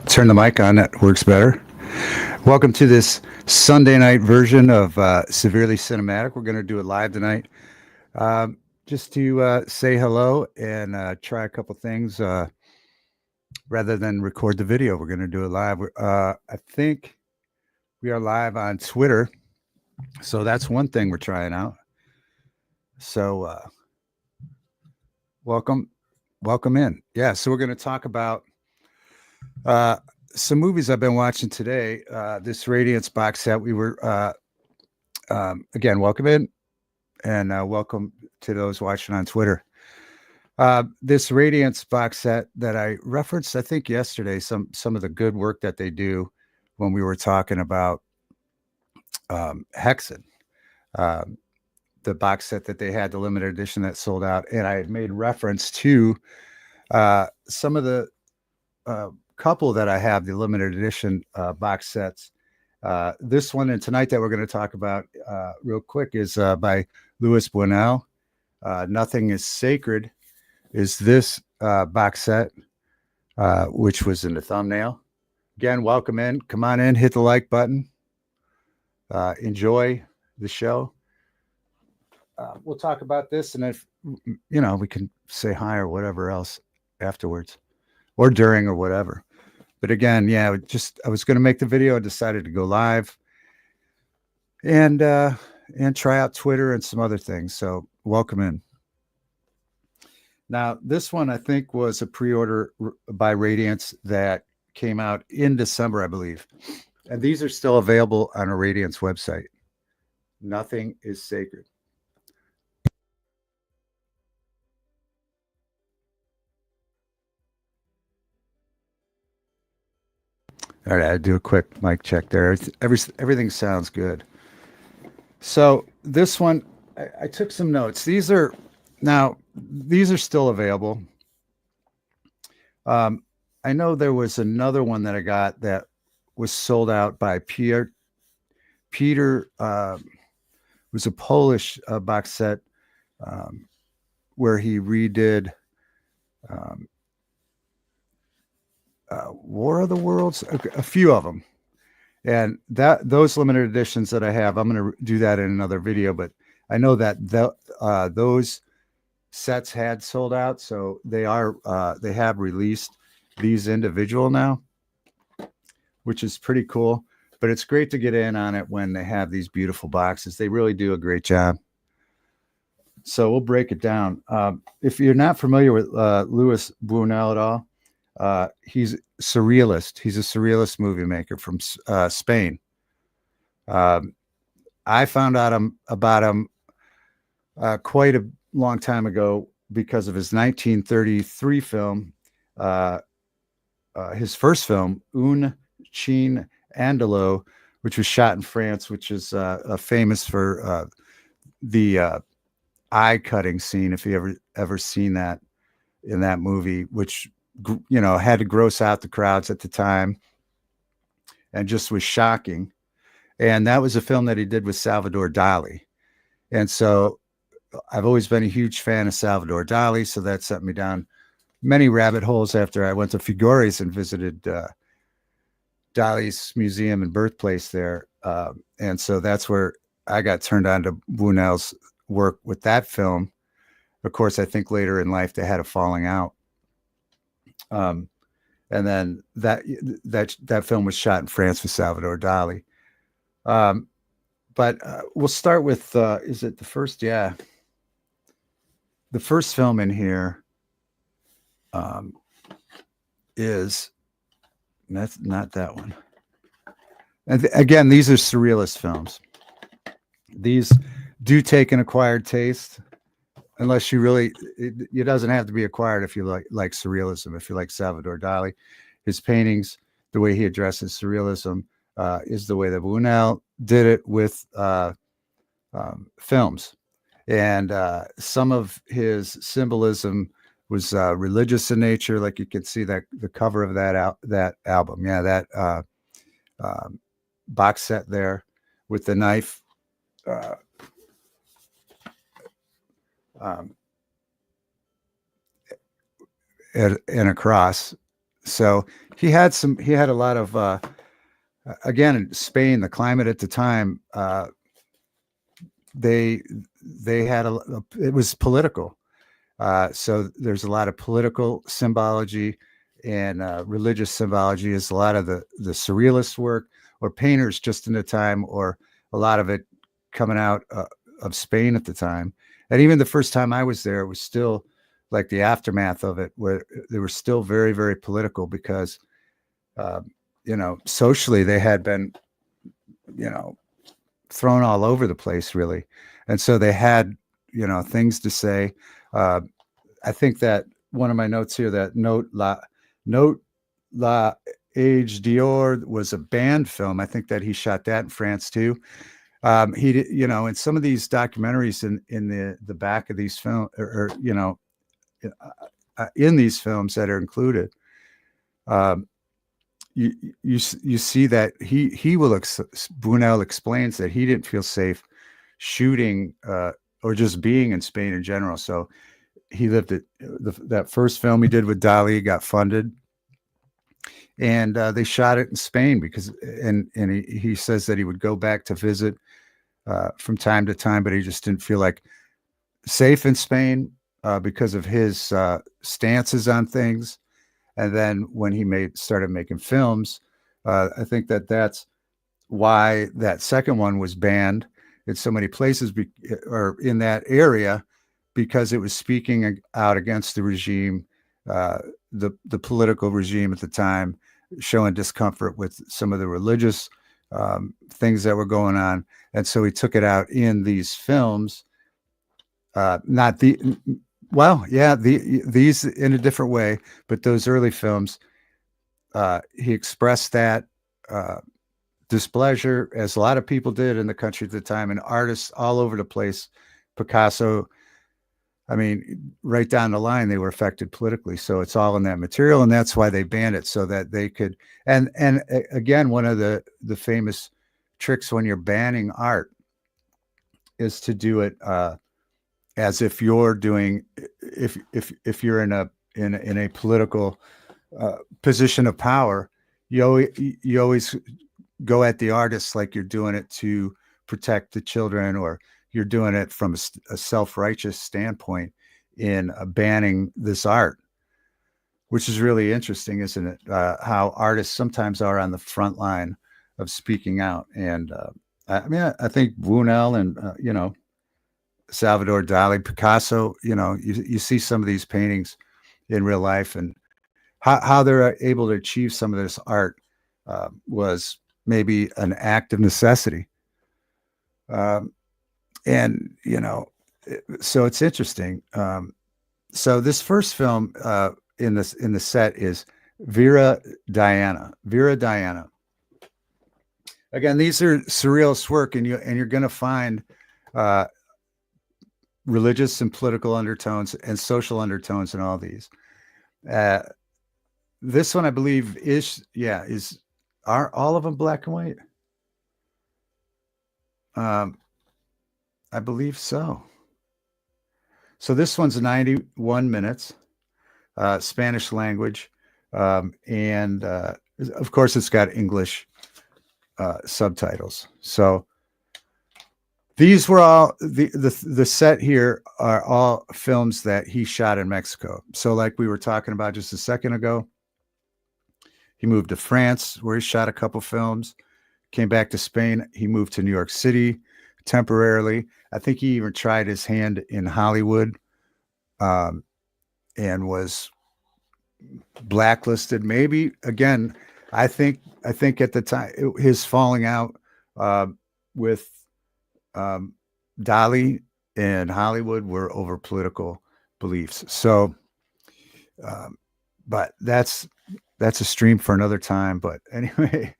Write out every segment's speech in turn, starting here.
Turn the mic on. That works better. Welcome to this Sunday night version of Severely Cinematic. We're going to do it live tonight. Just to say hello and try a couple things rather than record the video. We're going to do it live. I think we are live on Twitter. So that's one thing we're trying out. So welcome in. Yeah, so we're going to talk about some movies I've been watching today. This Radiance box set. We were again, welcome in, and welcome to those watching on Twitter. This Radiance box set that I referenced, I think yesterday, some of the good work that they do when we were talking about Hexen, the box set that they had, the limited edition that sold out, and I had made reference to some of the couple that I have, the limited edition box sets. This one and tonight that we're going to talk about real quick is by Luis Bunuel. Nothing is Sacred is this box set, which was in the thumbnail. Again, welcome in. Come on in, hit the like button. Enjoy the show. We'll talk about this, and if we can say hi or whatever else afterwards or during or whatever. But again, yeah, I was going to make the video. I decided to go live and try out Twitter and some other things. So welcome in. Now, this one I think was a pre-order by Radiance that came out in December, I believe. And these are still available on a Radiance website. Nothing is Sacred. All right, I do a quick mic check there. Everything sounds good. So this one, I took some notes. These are still available. I know there was another one that I got that was sold out by Peter. Peter was a Polish box set where he redid War of the Worlds, a few of them, and those limited editions that I have, I'm going to do that in another video. But I know that those sets had sold out, so they have released these individual now, which is pretty cool. But it's great to get in on it when they have these beautiful boxes. They really do a great job. So we'll break it down. If you're not familiar with Luis Bunuel at all, he's surrealist. He's a surrealist movie maker from Spain. I found out about him quite a long time ago because of his 1933 film, his first film, Un Chien Andalou, which was shot in France, which is famous for the eye cutting scene. If you ever seen that in that movie, which had to gross out the crowds at the time and just was shocking. And that was a film that he did with Salvador Dali. And so I've always been a huge fan of Salvador Dali. So that sent me down many rabbit holes after I went to Figueres and visited Dali's museum and birthplace there. And so that's where I got turned on to Bunuel's work with that film. Of course, I think later in life they had a falling out. And then that film was shot in France with Salvador Dali. But we'll start with, is it the first? Yeah. The first film in here is, that's not that one. And again, these are surrealist films. These do take an acquired taste. Unless you really, it doesn't have to be acquired if you like surrealism. If you like Salvador Dali, his paintings, the way he addresses surrealism is the way that Bunuel did it with films. And some of his symbolism was religious in nature, like you can see that the cover of that album, that box set there with the knife. And a cross So he had a lot of, again, in Spain, the climate at the time, they had it was political. So there's a lot of political symbology and religious symbology is a lot of the surrealist work or painters just in the time, or a lot of it coming out of Spain at the time. And even the first time I was there, it was still like the aftermath of it, where they were still very, very political because, socially they had been, thrown all over the place, really. And so they had, things to say. I think that one of my notes here, that Note La Age d'Or was a banned film. I think that he shot that in France too. He did, in some of these documentaries in the back of these films, or in these films that are included, you see that Bunuel explains that he didn't feel safe shooting or just being in Spain in general. So he lived at that first film he did with Dali got funded, and they shot it in Spain because, and he says that he would go back to visit from time to time, but he just didn't feel like safe in Spain because of his stances on things. And then when he started making films, I think that's why that second one was banned in so many places or in that area, because it was speaking out against the regime, the political regime at the time, showing discomfort with some of the religious things that were going on. And so he took it out in these films, these in a different way, but those early films, he expressed that displeasure, as a lot of people did in the country at the time, and artists all over the place. Picasso, I mean, right down the line, they were affected politically. So it's all in that material, and that's why they banned it, so that they could. And again, one of the famous tricks when you're banning art is to do it as if you're doing, if you're in a political position of power, you always go at the artist like you're doing it to protect the children, or you're doing it from a self-righteous standpoint in banning this art, which is really interesting, isn't it? How artists sometimes are on the front line of speaking out. And I think Bunuel and, Salvador Dali, Picasso, you see some of these paintings in real life, and how they're able to achieve some of this art was maybe an act of necessity. And, so it's interesting. So this first film in the set is Viridiana. Again, these are surrealist work, and you're going to find religious and political undertones and social undertones in all these. This one, I believe, are all of them black and white? I believe so. So this one's 91 minutes, Spanish language, and of course it's got English subtitles. So these were all the set here are all films that he shot in Mexico. So like we were talking about just a second ago, he moved to France where he shot a couple films, came back to Spain. He moved to New York City temporarily. I think he even tried his hand in Hollywood, and was blacklisted. Maybe again, I think at the time his falling out with Dali and Hollywood were over political beliefs. So, but that's a stream for another time. But anyway,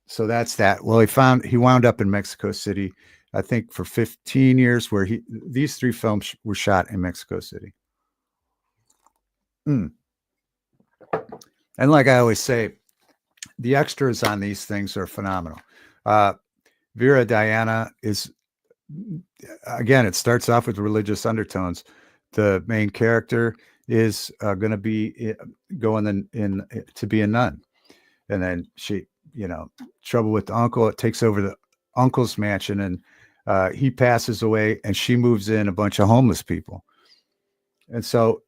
so that's that. Well, he wound up in Mexico City, I think, for 15 years, where these three films were shot in Mexico City. And like I always say, the extras on these things are phenomenal. Viridiana is, again, it starts off with religious undertones. The main character is going to be going in to be a nun. And then she, trouble with the uncle. It takes over the uncle's mansion, and he passes away, and she moves in a bunch of homeless people. And so,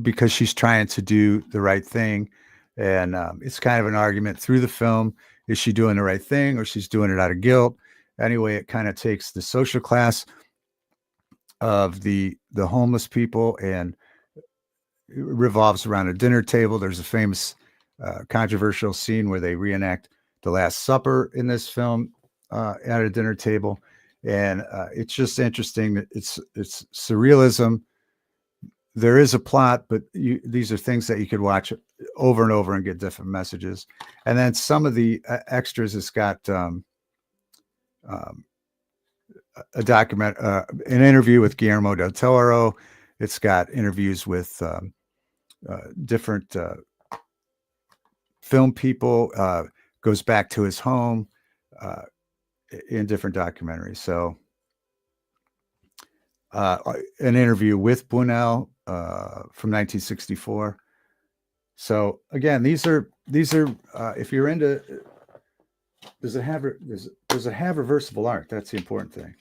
because she's trying to do the right thing, and it's kind of an argument through the film: is she doing the right thing, or she's doing it out of guilt? Anyway, it kind of takes the social class of the homeless people, and it revolves around a dinner table. There's a famous controversial scene where they reenact the Last Supper in this film at a dinner table, and it's just interesting that it's surrealism. There is a plot, but these are things that you could watch over and over and get different messages. And then some of the extras has got a document, an interview with Guillermo del Toro. It's got interviews with different film people, goes back to his home in different documentaries. So an interview with Bunuel from 1964. So again, these are if you're into, does it have reversible art? That's the important thing.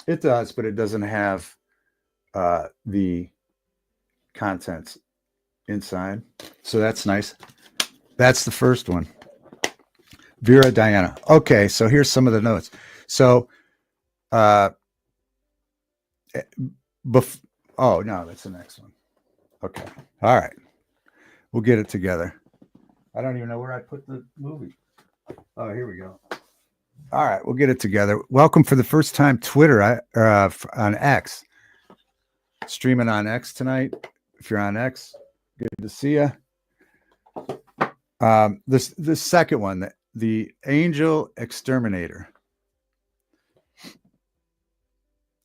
It does, but it doesn't have the contents inside. So that's nice. That's the first one. Viridiana. Okay, so here's some of the notes. So oh no, that's the next one. Okay. All right. We'll get it together. I don't even know where I put the movie. Oh, here we go. All right, we'll get it together. Welcome for the first time, Twitter on X. Streaming on X tonight. If you're on X, good to see you. The second one, the Angel Exterminator.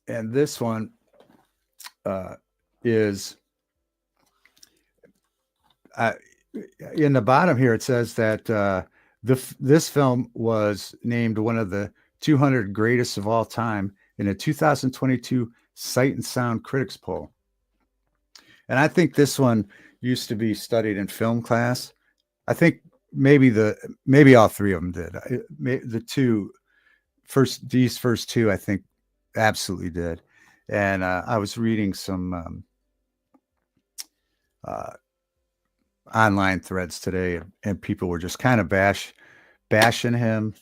And this one is in the bottom here. It says that this film was named one of the 200 greatest of all time in a 2022 Sight and Sound Critics poll. And I think this one used to be studied in film class. I think maybe all three of them did. These first two, I think, absolutely did. And I was reading some online threads today, and people were just kind of bashing him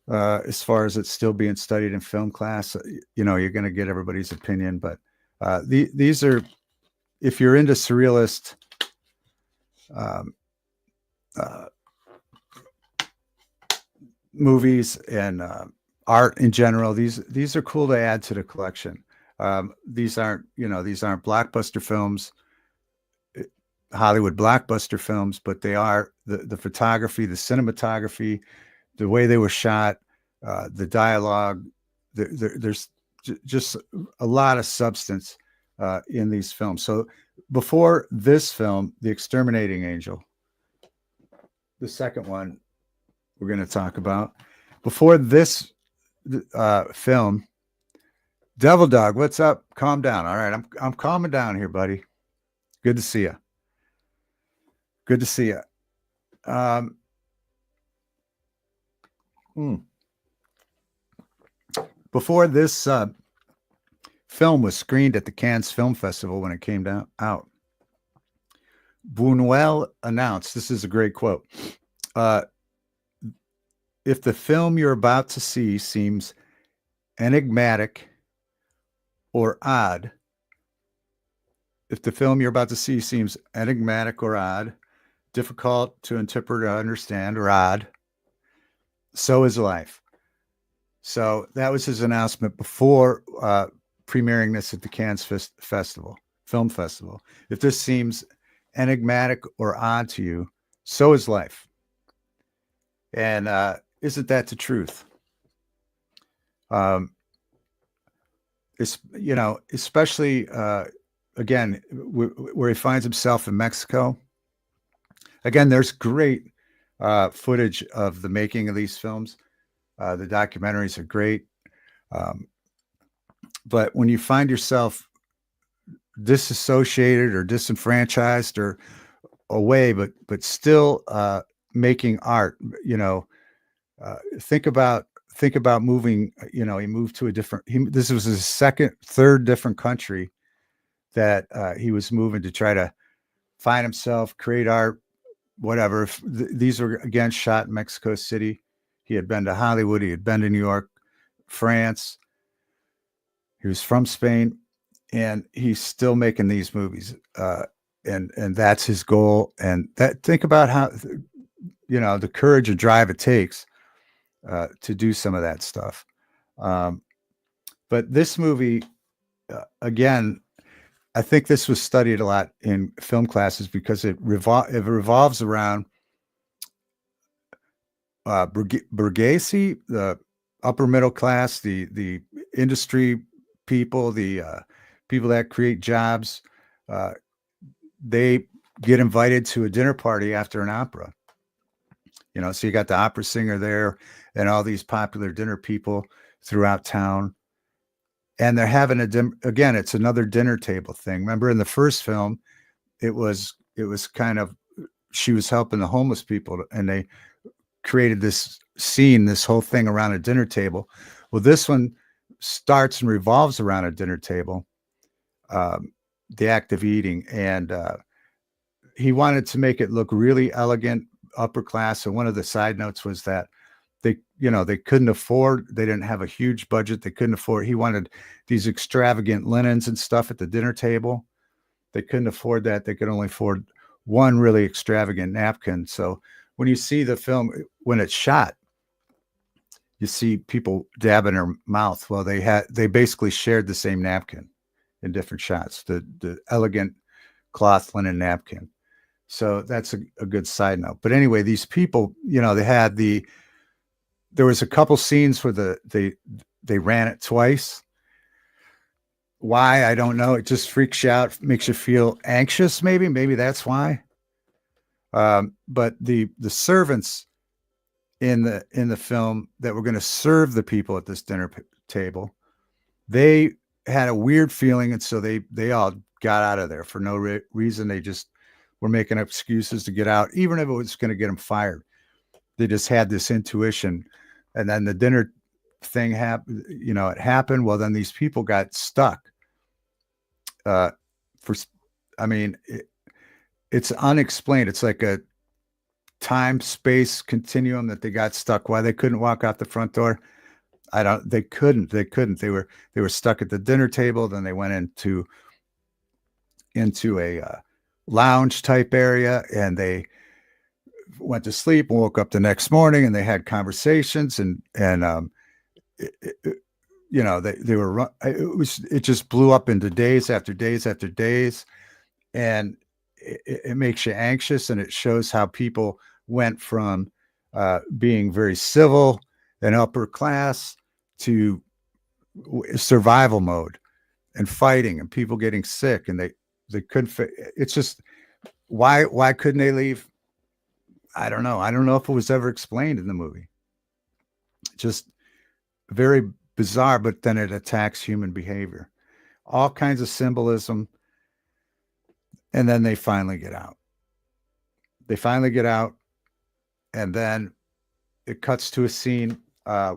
as far as it's still being studied in film class. You're going to get everybody's opinion, but these are, if you're into surrealist movies and art in general, these are cool to add to the collection. These aren't blockbuster films, Hollywood blockbuster films, but they are the photography, the cinematography, the way they were shot, the dialogue. There's just a lot of substance in these films. So before this film, The Exterminating Angel, the second one we're going to talk about, before this film, Devil Dog, what's up? Calm down. All right, I'm calming down here, buddy. Good to see you. Good to see you. Before this film was screened at the Cannes Film Festival when it came out, Bunuel announced, this is a great quote, if the film you're about to see seems enigmatic or odd, difficult to interpret or understand, or odd, so is life. So that was his announcement before premiering this at the Cannes Film Festival. If this seems enigmatic or odd to you, so is life. And isn't that the truth? Especially again, where he finds himself in Mexico. Again, there's great footage of the making of these films. The documentaries are great. But when you find yourself disassociated or disenfranchised or away, but still making art. You know, think about moving. You know, he moved to a different. This was his third different country that he was moving to try to find himself, create art, whatever. These were again shot in Mexico City. He had been to Hollywood. He had been to New York, France. He was from Spain, and he's still making these movies. And that's his goal. And think about how, you know, the courage and drive it takes to do some of that stuff. But this movie, again, I think this was studied a lot in film classes because it revolves around bourgeoisie, the upper middle class, the industry people, the people that create jobs. They get invited to a dinner party after an opera. You know, so you got the opera singer there and all these popular dinner people throughout town. And they're having again, it's another dinner table thing. Remember in the first film, it was kind of, she was helping the homeless people and they created this scene, this whole thing around a dinner table. Well, this one starts and revolves around a dinner table, the act of eating. And he wanted to make it look really elegant, upper class. And one of the side notes was that they couldn't afford, they didn't have a huge budget. They couldn't afford, he wanted these extravagant linens and stuff at the dinner table. They couldn't afford that. They could only afford one really extravagant napkin. So when you see the film, when it's shot, you see people dabbing their mouth. Well, they basically shared the same napkin in different shots, the elegant cloth linen napkin. So that's a good side note. But anyway, these people, you know, there was a couple scenes where they ran it twice. Why? I don't know. It just freaks you out, makes you feel anxious. Maybe that's why. But the servants in the film that were going to serve the people at this dinner table, they had a weird feeling, and so they all got out of there for no reason. They just were making excuses to get out, even if it was going to get them fired. They just had this intuition, and then the dinner thing happened. You know, it happened. Well, then these people got stuck. It's unexplained. It's like a time-space continuum that they got stuck. Why they couldn't walk out the front door? They couldn't. They were stuck at the dinner table. Then they went into a lounge type area, and they went to sleep and woke up the next morning, and they had conversations, and you know, it just blew up into days after days after days, and it makes you anxious, and it shows how people went from being very civil and upper class to survival mode and fighting and people getting sick, and they couldn't fit. It's just, why couldn't they leave? I don't know. I don't know if it was ever explained in the movie. Just very bizarre, but then it attacks human behavior. All kinds of symbolism. And then they finally get out. And then it cuts to a scene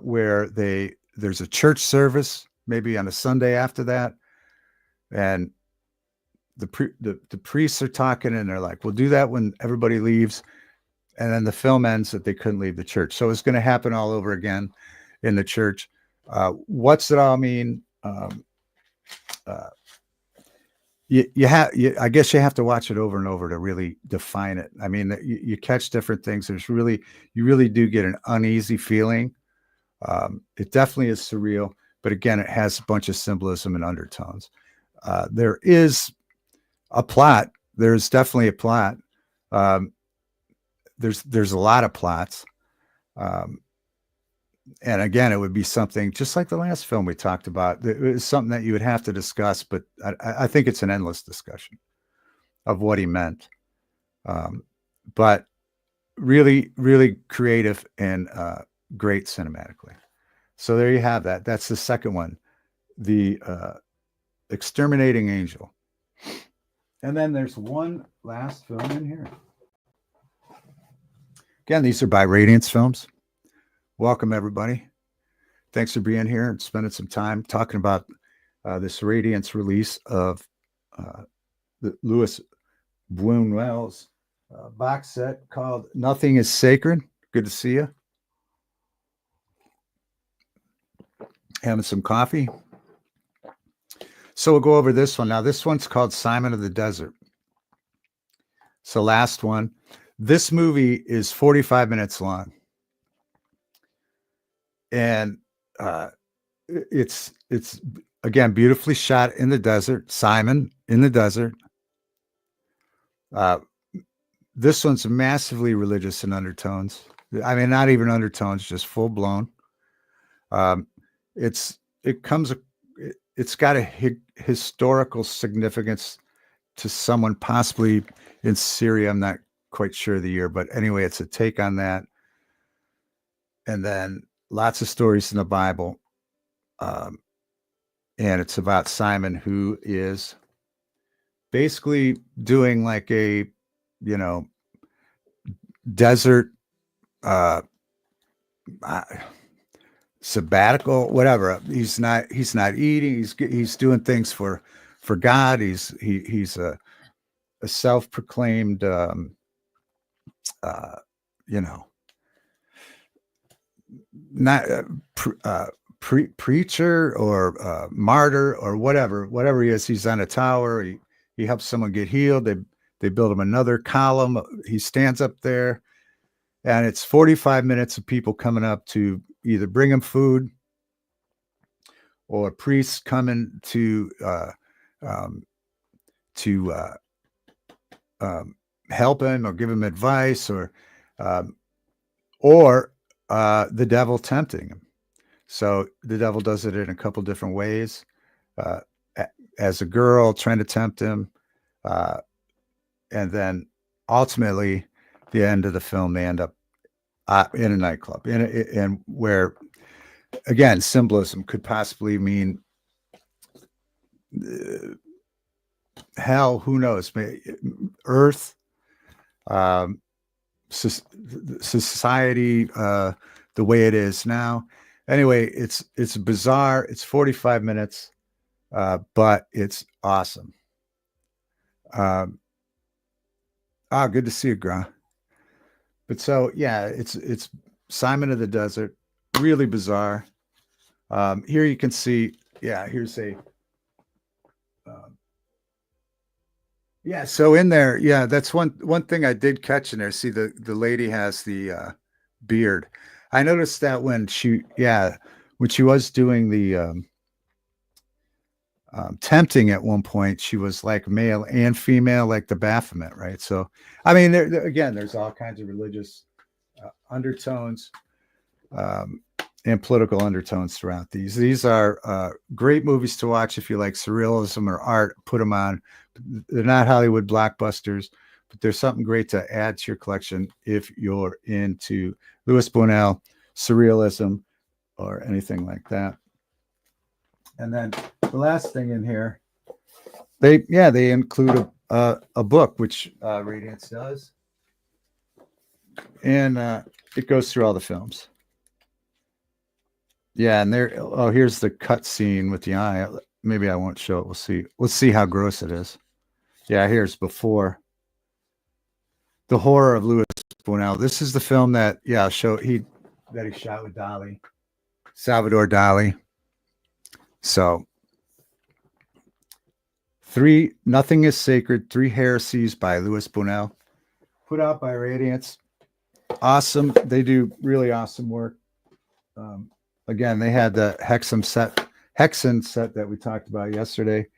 where there's a church service, maybe on a Sunday after that. And the priests are talking, and they're like, we'll do that when everybody leaves. And then the film ends that they couldn't leave the church. So it's going to happen all over again in the church. What's it all mean? I guess you have to watch it over and over to really define it. I mean, you catch different things. You really do get an uneasy feeling. It definitely is surreal, but again, it has a bunch of symbolism and undertones. There is a plot. There's definitely a plot. There's a lot of plots. And again, it would be something just like the last film we talked about. It's something that you would have to discuss, but I think it's an endless discussion of what he meant. But really, really creative and great cinematically. So there you have that. That's the second one, the Exterminating Angel. And then there's one last film in here. Again, these are by Radiance Films. Welcome, everybody. Thanks for being here and spending some time talking about this Radiance release of the Luis Bunuel's box set called Nothing is Sacred. Good to see you. Having some coffee. So we'll go over this one. Now, this one's called Simon of the Desert. So last one. This movie is 45 minutes long. And it's again, beautifully shot in the desert. Simon in the desert. This one's massively religious in undertones. I mean, not even undertones, just full blown. It's got a historical significance to someone possibly in Syria. I'm not quite sure of the year, but anyway, it's a take on that. And then lots of stories in the Bible. And it's about Simon, who is basically doing like a, desert sabbatical, whatever. He's not eating. He's doing things for God. He's a self-proclaimed, not preacher or martyr or whatever he is. He's on a tower. He helps someone get healed. They build him another column. He stands up there, and it's 45 minutes of people coming up to either bring him food or priests coming to help him or give him advice, or the devil tempting him. So the devil does it in a couple different ways. As a girl trying to tempt him, and then ultimately, the end of the film, they end up in a nightclub, and where, again, symbolism could possibly mean hell. Who knows? Earth, society, the way it is now. Anyway, it's bizarre. It's 45 minutes, but it's awesome. Good to see you, Gra. But so, yeah, it's Simon of the Desert, really bizarre. Here you can see, here's a, so in there, that's one thing I did catch in there. See, the lady has the beard. I noticed that when she was doing the tempting at one point, she was like male and female, like the Baphomet, right? So, I mean, there's all kinds of religious undertones and political undertones throughout these. These are great movies to watch if you like surrealism or art. Put them on. They're not Hollywood blockbusters, but there's something great to add to your collection if you're into Luis Bunuel, surrealism, or anything like that. And then the last thing in here, they include a book, which Radiance does, and it goes through all the films. Yeah, and here's the cut scene with the eye. Maybe I won't show it. We'll see. Let's see how gross it is. Yeah, here's before. The Horror of Luis Bunuel. This is the film that he shot with Dali, Salvador Dali. So, Nothing is Sacred, 3 Heresies by Luis Bunuel, put out by Radiance. Awesome. They do really awesome work. Again, they had the Hexen set that we talked about yesterday,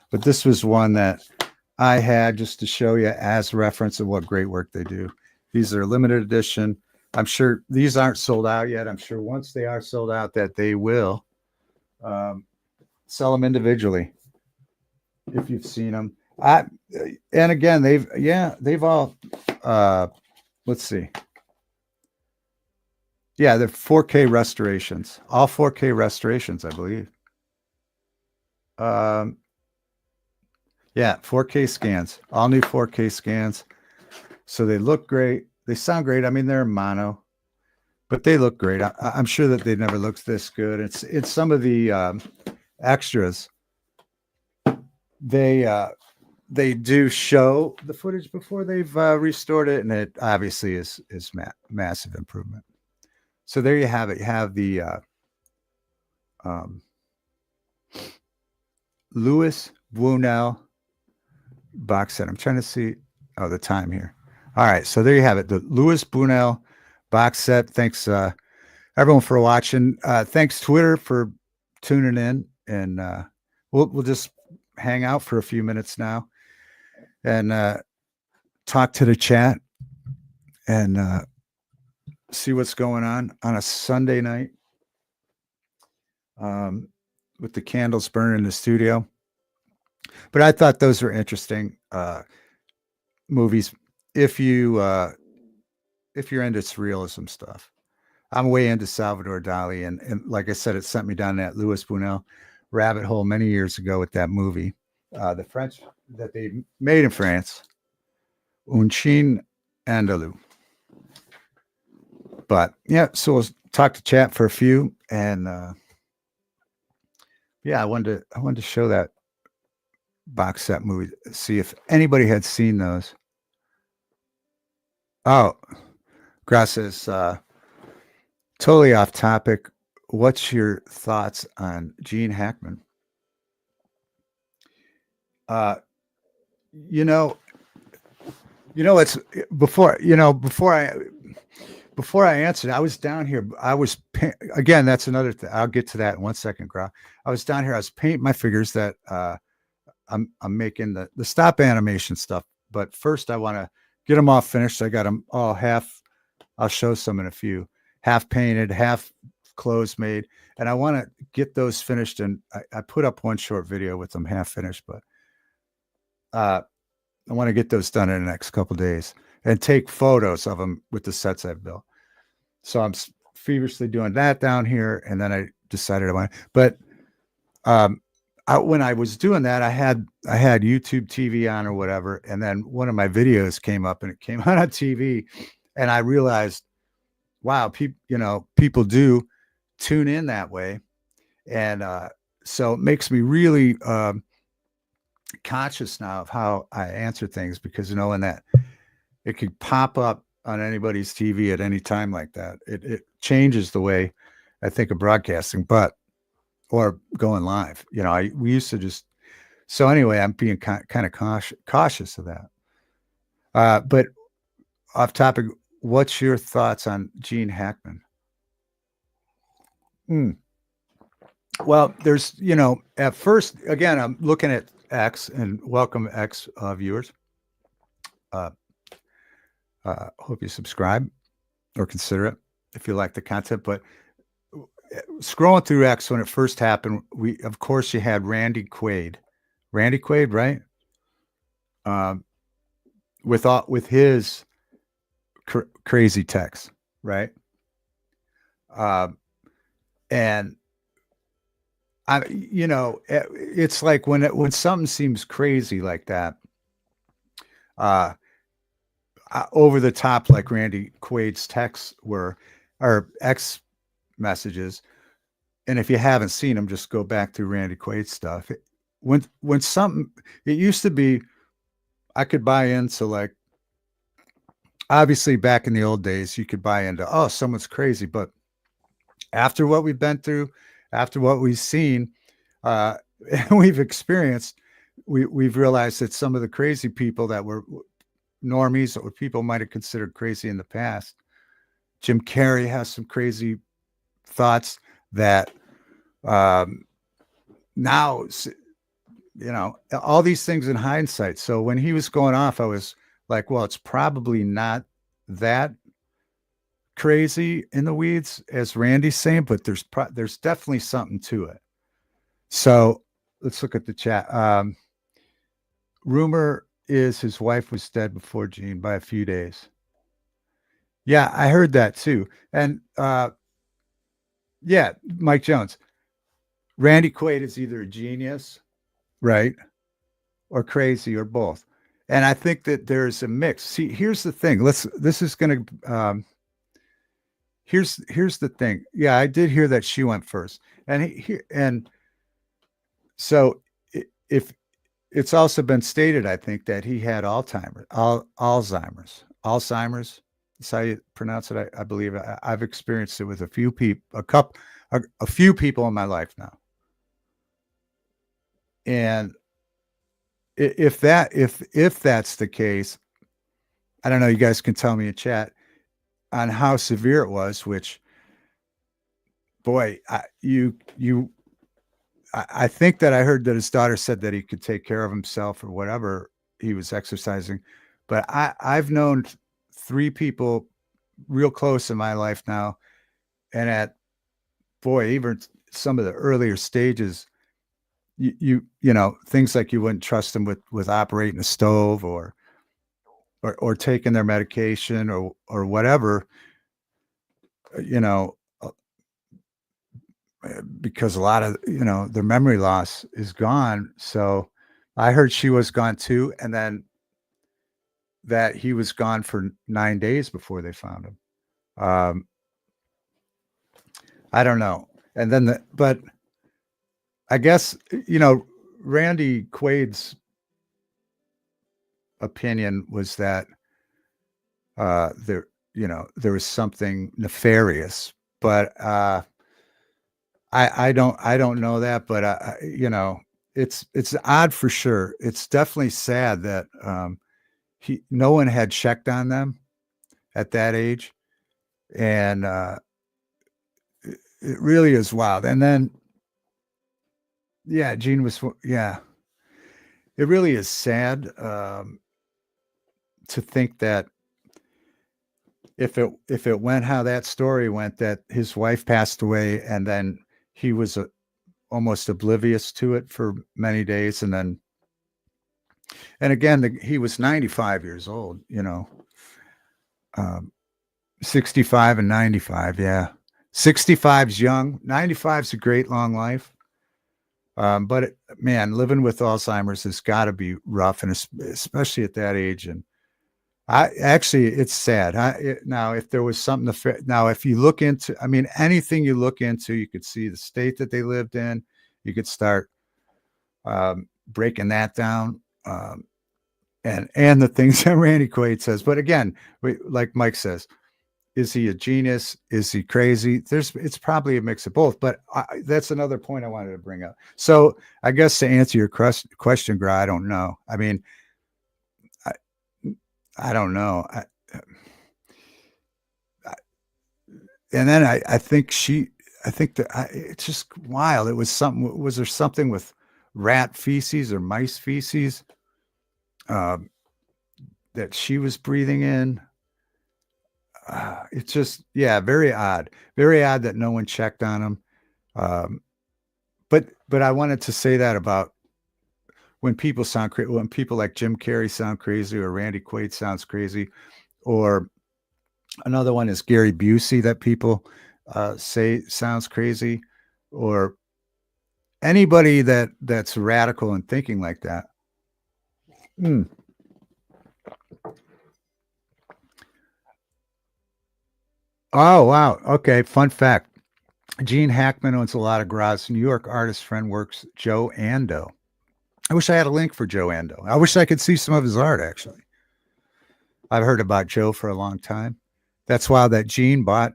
but this was one that I had just to show you as reference of what great work they do. These are limited edition. I'm sure these aren't sold out yet. I'm sure once they are sold out that they will sell them individually if you've seen them. And again, they've all let's see. Yeah, they're 4K restorations. All 4K restorations, I believe. Yeah, 4K scans, all new 4K scans. So they look great. They sound great. I mean, they're in mono, but they look great. I'm sure that they never looked this good. It's some of the extras. They do show the footage before they've restored it, and it obviously is massive improvement. So there you have it. You have the um, Luis Bunuel box set. I'm trying to see the time here. All right, so there you have it. The Luis Bunuel box set. Thanks everyone for watching. Thanks Twitter for tuning in, and we'll just hang out for a few minutes now and talk to the chat and see what's going on a Sunday night with the candles burning in the studio. But I thought those were interesting movies if you're into surrealism stuff. I'm way into Salvador Dali, and like I said, it sent me down that Luis Bunuel rabbit hole many years ago with that movie, the French that they made in France, Un Chien Andalou. But yeah, so we'll talk to chat for a few, and yeah, I wanted to show that box set movie, see if anybody had seen those. Oh, Grass says, totally off topic. What's your thoughts on Gene Hackman? It's before I answered, I was down here. Again, that's another thing. I'll get to that in 1 second, Gra. I was down here. I was painting my figures that I'm making the stop animation stuff. But first, I want to get them all finished. I got them all half. I'll show some in a few. Half painted, half clothes made, and I want to get those finished. And I put up one short video with them half finished, but I want to get those done in the next couple of days and take photos of them with the sets I've built. So I'm feverishly doing that down here, and then I decided I want. But when I was doing that, I had YouTube TV on or whatever, and then one of my videos came up, and it came on TV, and I realized, wow, people do tune in that way, and so it makes me really conscious now of how I answer things, because knowing that it could pop up on anybody's TV at any time like that, it changes the way I think of broadcasting, or going live. We used to just. So anyway, I'm being kind of cautious of that. But off topic, what's your thoughts on Gene Hackman? Well, there's, at first, again, I'm looking at X, and welcome X viewers. Hope you subscribe or consider it if you like the content. But scrolling through X when it first happened, of course you had Randy Quaid, right? With his crazy text, right? And it's like when something seems crazy like that, over the top, like Randy Quaid's texts were, or X messages. And if you haven't seen them, just go back through Randy Quaid stuff. When something, it used to be, I could buy into, like, obviously back in the old days, you could buy into, oh, someone's crazy. But after what we've been through, after what we've seen, and we've experienced, we've realized that some of the crazy people that were normies, or people might have considered crazy in the past. Jim Carrey has some crazy thoughts that now, all these things in hindsight. So when he was going off, I was like, well, it's probably not that crazy in the weeds as Randy's saying, but there's definitely something to it. So let's look at the chat. Rumor is his wife was dead before Gene by a few days. Yeah, I heard that too. And yeah, Mike Jones. Randy Quaid is either a genius, right? or crazy or both. And I think that there's a mix. See, here's the thing. This is going to, here's the thing. Yeah, I did hear that she went first. And so if it's also been stated, I think, that he had Alzheimer's. That's how you pronounce it. I believe I've experienced it with a few people, a few people in my life now. And if that's the case, I don't know. You guys can tell me in chat on how severe it was. Which, boy, I think that I heard that his daughter said that he could take care of himself or whatever he was exercising. But I've known 3 people real close in my life now. And even some of the earlier stages, you know, things like you wouldn't trust them with operating a stove or taking their medication or whatever, you know, because a lot of, you know, their memory loss is gone. So I heard she was gone too. And then that he was gone for 9 days before they found him. I don't know. And then, but I guess, you know, Randy Quaid's opinion was that there, you know, there was something nefarious, but I don't know that, but you know, it's odd for sure. It's definitely sad that no one had checked on them at that age, and it really is wild. And then, yeah, Gene was, yeah, it really is sad to think that if it went how that story went, that his wife passed away, and then he was almost oblivious to it for many days, and again, he was 95 years old, you know, 65 and 95. Yeah. 65's young. 95's a great long life. But man, living with Alzheimer's has got to be rough, and especially at that age. And it's sad. Now, if there was something now, if you look into, I mean, anything you look into, you could see the state that they lived in. You could start breaking that down, and the things that Randy Quaid says. But again, like Mike says, is he a genius? Is he crazy? It's probably a mix of both. But that's another point I wanted to bring up. So I guess to answer your question, Gra, I don't know. I mean, I don't know. And then I think that it's just wild. It was something. Was there something with rat feces or mice feces that she was breathing in? It's just, yeah, very odd that no one checked on him. But I wanted to say that about when people when people like Jim Carrey sound crazy, or Randy Quaid sounds crazy, or another one is Gary Busey that people say sounds crazy, or anybody that's radical in thinking like that. Oh, wow. Okay. Fun fact. Gene Hackman owns a lot of garages. New York artist friend works Joe Ando. I wish I had a link for Joe Ando. I wish I could see some of his art, actually. I've heard about Joe for a long time. That's why that Gene bought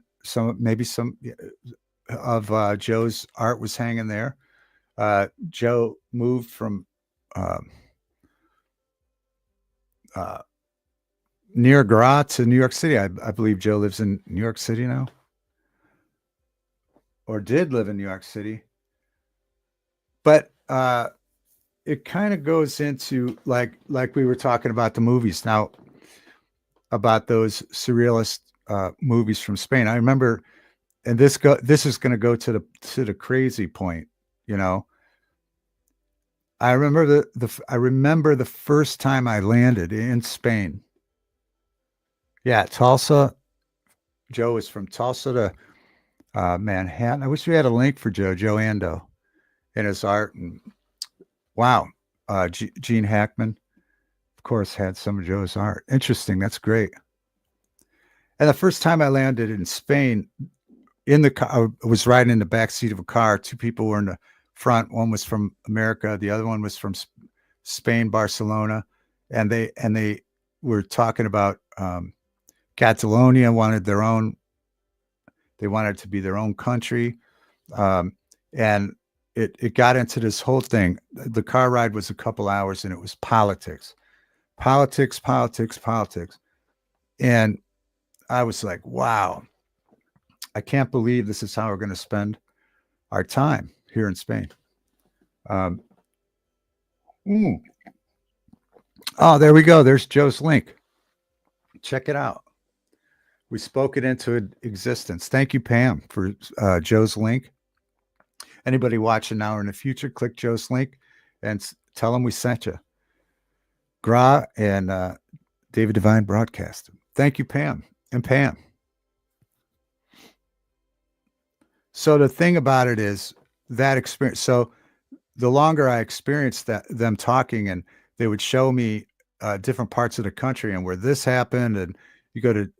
maybe some of Joe's art was hanging there. Joe moved from near Gras to New York City. I believe Joe lives in New York City now, or did live in New York City. But it kind of goes into like we were talking about the movies now, about those surrealist movies from Spain. I remember, and this is going to go to the crazy point, you know. I remember I remember the first time I landed in Spain. Yeah, Tulsa. Joe is from Tulsa to Manhattan. I wish we had a link for Joe Ando and his art. And wow, Gene Hackman, of course, had some of Joe's art. Interesting. That's great. And the first time I landed in Spain, in the car, I was riding in the back seat of a car. Two people were in the front. One was from America. The other one was from Spain, Barcelona, and they were talking about Catalonia wanted their own. They wanted to be their own country, and it got into this whole thing. The car ride was a couple hours, and it was politics, politics, politics, politics, and I was like, wow, I can't believe this is how we're going to spend our time here in Spain. Oh, there we go. There's Joe's link. Check it out. We spoke it into existence. Thank you, Pam, for Joe's link. Anybody watching now or in the future, click Joe's link and tell them we sent you. Gra and David Devine Broadcast. Thank you, Pam. And Pam. So the thing about it is that experience. So the longer I experienced them talking, and they would show me different parts of the country and where this happened, and you go to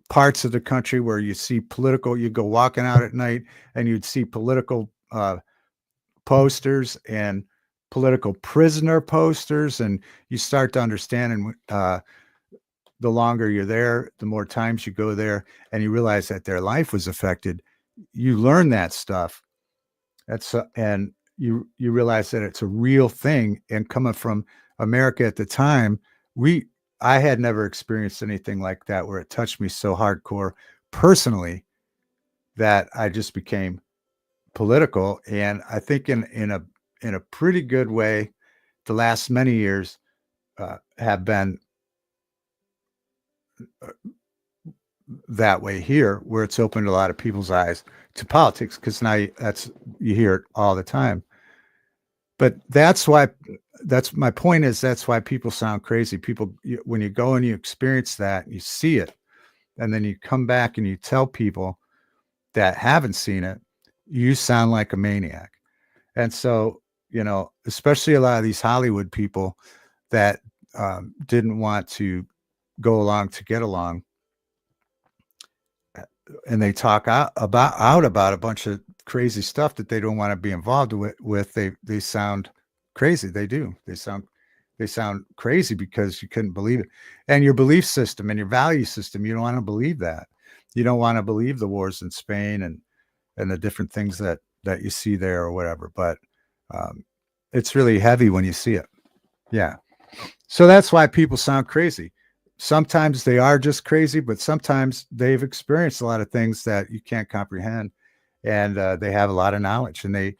parts of the country where you see political, you go walking out at night and you'd see political posters and political prisoner posters, and you start to understand, and the longer you're there, the more times you go there, and you realize that their life was affected. You learn that stuff. And you realize that it's a real thing. And coming from America at the time, I had never experienced anything like that where it touched me so hardcore personally that I just became political. And I think in a pretty good way, the last many years have been that way here, where it's opened a lot of people's eyes to politics, because now you hear it all the time. But that's my point is, that's why people sound crazy. When you go and you experience that, you see it, and then you come back and you tell people that haven't seen it, you sound like a maniac. And so, especially a lot of these Hollywood people that didn't want to go along to get along, and they talk out about a bunch of crazy stuff that they don't want to be involved with. They sound crazy. They do. They sound crazy because you couldn't believe it. And your belief system and your value system, you don't want to believe that. You don't want to believe the wars in Spain and the different things that you see there or whatever. But it's really heavy when you see it. Yeah. So that's why people sound crazy. Sometimes they are just crazy, but sometimes they've experienced a lot of things that you can't comprehend, and they have a lot of knowledge, and they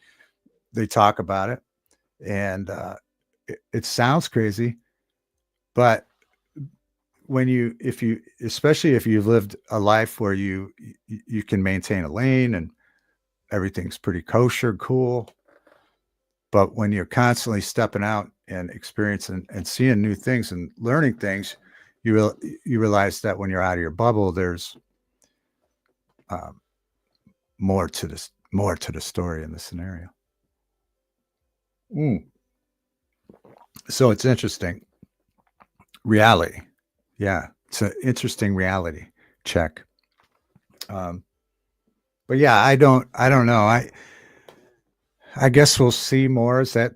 talk about it, and it sounds crazy, but especially if you've lived a life where you can maintain a lane and everything's pretty kosher, cool, but when you're constantly stepping out and experiencing and seeing new things and learning things, you realize that when you're out of your bubble, there's more to the story in the scenario. So it's interesting. Reality. Yeah. It's an interesting reality check. But yeah, I don't know. I guess we'll see more as that,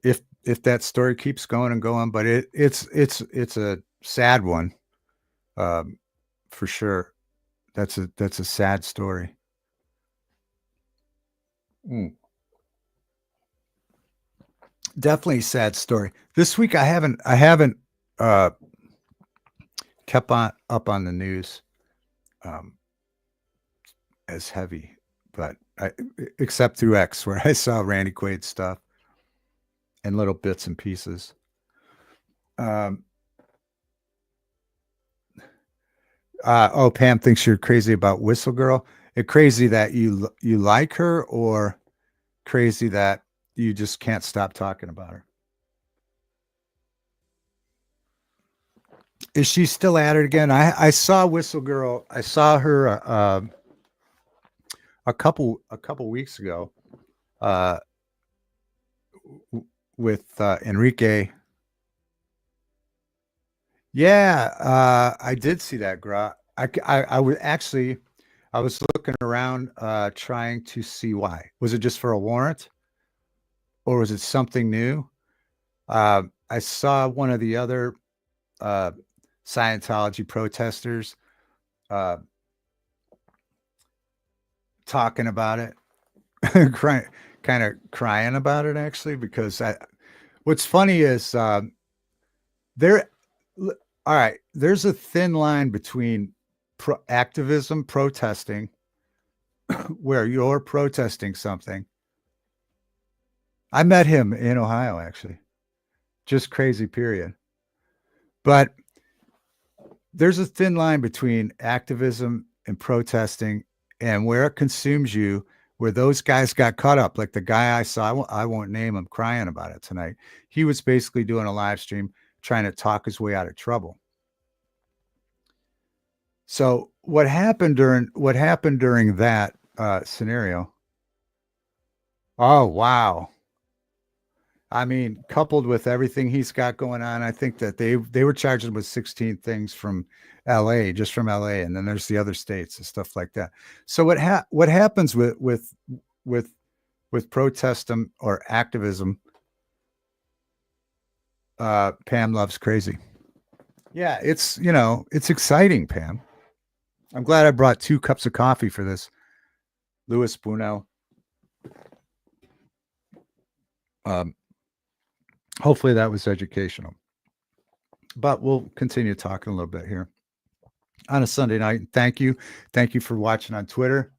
if that story keeps going and going, but it's a sad one, for sure. That's a sad story. Definitely a sad story. This week I haven't kept up on the news as heavy, but except through X, where I saw Randy Quaid stuff and little bits and pieces. Pam thinks you're crazy about Whistle Girl. Crazy that you like her, or crazy that you just can't stop talking about her? Is she still at it again? I saw Whistle Girl. I saw her a couple weeks ago with Enrique. Yeah, I did see that, Gra. I was actually I was looking around trying to see why. Was it just for a warrant or was it something new? I saw one of the other uh, Scientology protesters uh, talking about it, crying, kind of crying about it actually, because what's funny is there, all right, there's a thin line between activism, protesting, where you're protesting something. I met him in Ohio actually, just crazy period. But there's a thin line between activism and protesting and where it consumes you, where those guys got caught up. Like the guy I saw, I won't name him, crying about it tonight. He was basically doing a live stream trying to talk his way out of trouble. So what happened during that scenario? Oh wow. I mean, coupled with everything he's got going on, I think that they were charging him with 16 things from LA, just from LA, and then there's the other states and stuff like that. So what happens with with protestum or activism? Pam loves crazy. Yeah, it's exciting, Pam. I'm glad I brought 2 cups of coffee for this. Luis Bunuel. Hopefully that was educational. But we'll continue talking a little bit here on a Sunday night. Thank you. Thank you for watching on Twitter.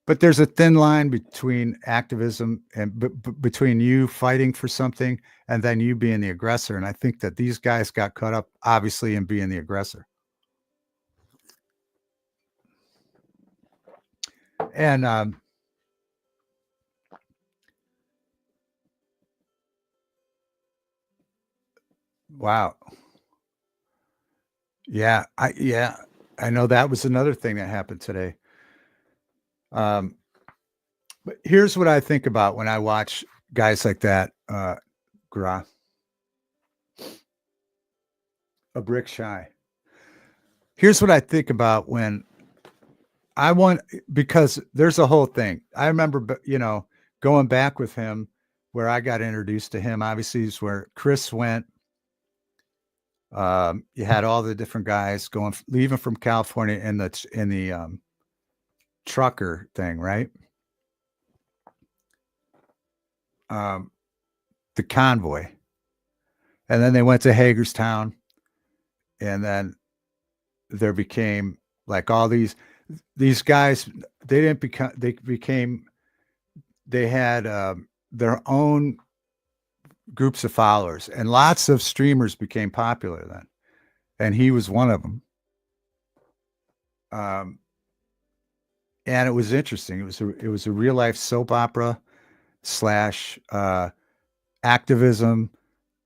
But there's a thin line between activism and between you fighting for something and then you being the aggressor. And I think that these guys got caught up, obviously, in being the aggressor. And wow. Yeah, I know that was another thing that happened today. But here's what I think about when I watch guys like that, Gra, a brick shy. Here's what I think about when I want, because there's a whole thing. I remember, going back with him where I got introduced to him. Obviously, is where Chris went. You had all the different guys leaving from California in the trucker thing, right? The convoy, and then they went to Hagerstown, and then there became like all these guys. They had their own groups of followers, and lots of streamers became popular then, and he was one of them. And it was interesting. It was a real life soap opera slash activism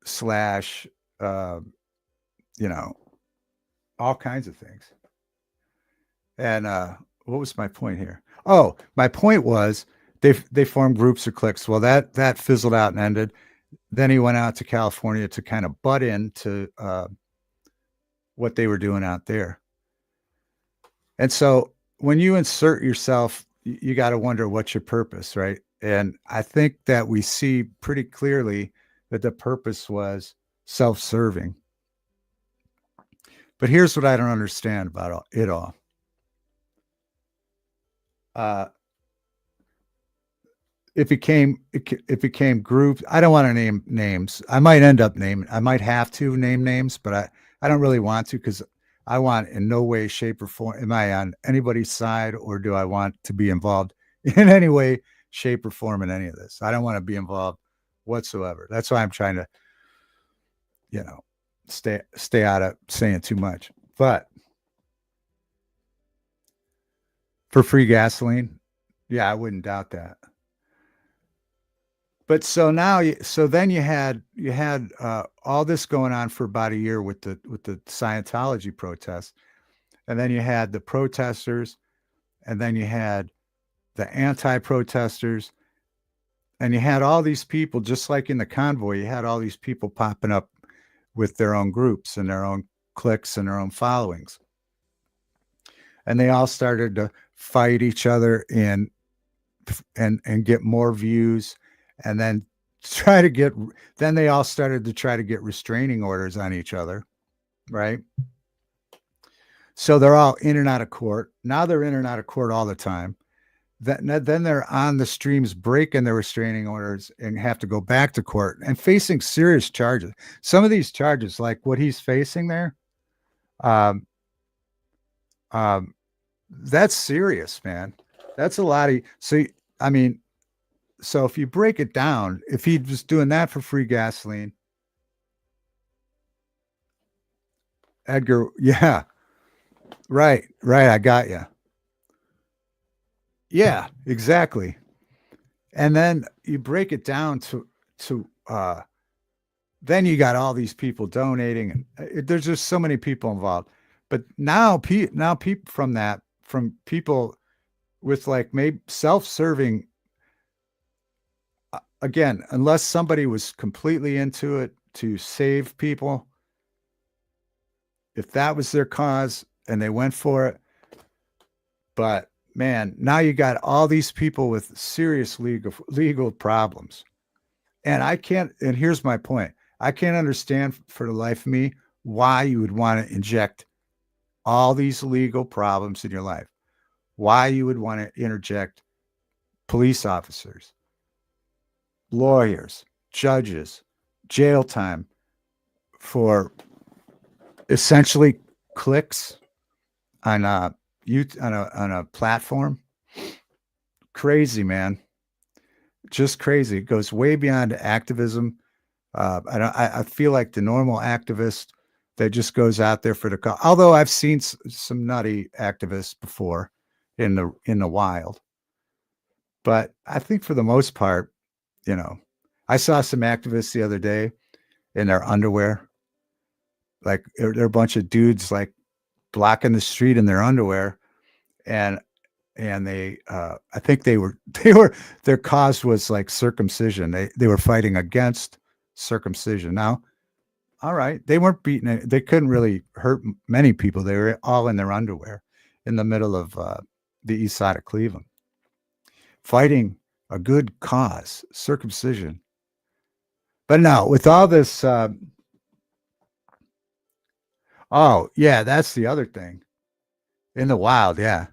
slash all kinds of things. And what was my point here? Oh, my point was they formed groups or cliques. Well, that fizzled out and ended. Then he went out to California to kind of butt into what they were doing out there. And so when you insert yourself, you got to wonder what's your purpose, right? And I think that we see pretty clearly that the purpose was self-serving. But here's what I don't understand about it all. It became groups. I don't want to name names. I might have to name names, but I don't really want to, because I want in no way, shape, or form. Am I on anybody's side, or do I want to be involved in any way, shape, or form in any of this? I don't want to be involved whatsoever. That's why I'm trying to, stay out of saying too much. But for free gasoline, yeah, I wouldn't doubt that. But so then you had all this going on for about a year with the Scientology protests, and then you had the protesters, and then you had the anti-protesters, And you had all these people, just like in the convoy, you had all these people popping up with their own groups and their own cliques and their own followings. And they all started to fight each other and get more views, and then then they all started to try to get restraining orders on each other, right? So they're all in and out of court. Now they're in and out of court all the time. Then they're on the streams breaking their restraining orders and have to go back to court and facing serious charges. Some of these charges, like what he's facing there, um, that's serious, man. That's a lot of, so, I mean, so if you break it down, if he was doing that for free gasoline, Edgar, yeah, right, I got you. Yeah, exactly. And then you break it down to then you got all these people donating, and there's just so many people involved. But now people from people with like maybe self-serving, again, unless somebody was completely into it to save people, if that was their cause and they went for it. But man, now you got all these people with serious legal problems. And and here's my point. I can't understand for the life of me why you would want to inject all these legal problems in your life. Why you would want to interject police officers, lawyers, judges, jail time for essentially clicks on a platform. Crazy, man. Just crazy. It goes way beyond activism. I feel like the normal activist that just goes out there for the cause. Although I've seen some nutty activists before in the wild, but I think for the most part, I saw some activists the other day in their underwear. Like they're a bunch of dudes like blocking the street in their underwear, and they I think their cause was like circumcision. They were fighting against circumcision. Now, all right, they weren't beating it. They couldn't really hurt many people. They were all in their underwear in the middle of the east side of Cleveland, fighting a good cause, circumcision. But no, with all this, oh yeah, that's the other thing. In the wild, yeah,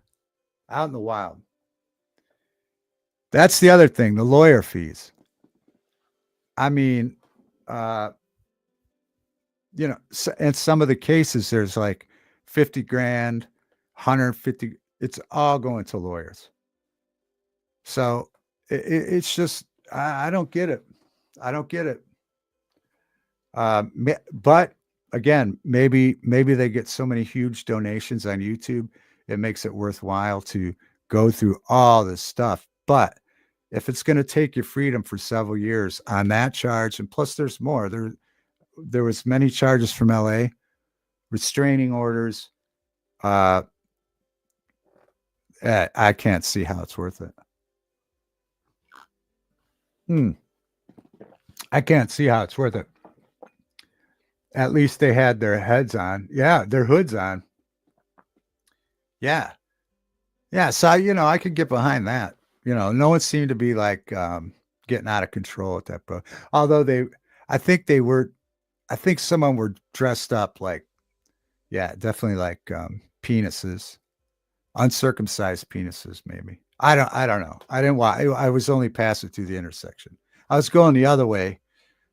out in the wild. That's the other thing, the lawyer fees. I mean, uh, in some of the cases, there's like 50 grand, 150. It's all going to lawyers. So it's just, I don't get it. I don't get it. But again, maybe they get so many huge donations on YouTube, it makes it worthwhile to go through all this stuff. But if it's going to take your freedom for several years on that charge, and plus there's more, there was many charges from LA, restraining orders. I can't see how it's worth it. I can't see how it's worth it. At least they had their heads on. Yeah, their hoods on. Yeah. Yeah. So, I could get behind that. No one seemed to be like getting out of control at that point. Although I think some of them were dressed up like, yeah, definitely like penises, uncircumcised penises, maybe. I don't know. I didn't watch. I was only passing through the intersection. I was going the other way,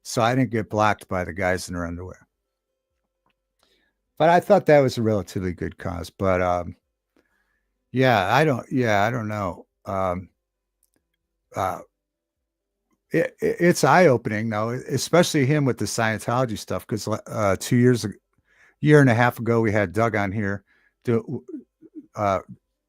so I didn't get blocked by the guys in their underwear. But I thought that was a relatively good cause. But yeah, I don't know. It's eye opening though, especially him with the Scientology stuff. Because 2 years, year and a half ago, we had Doug on here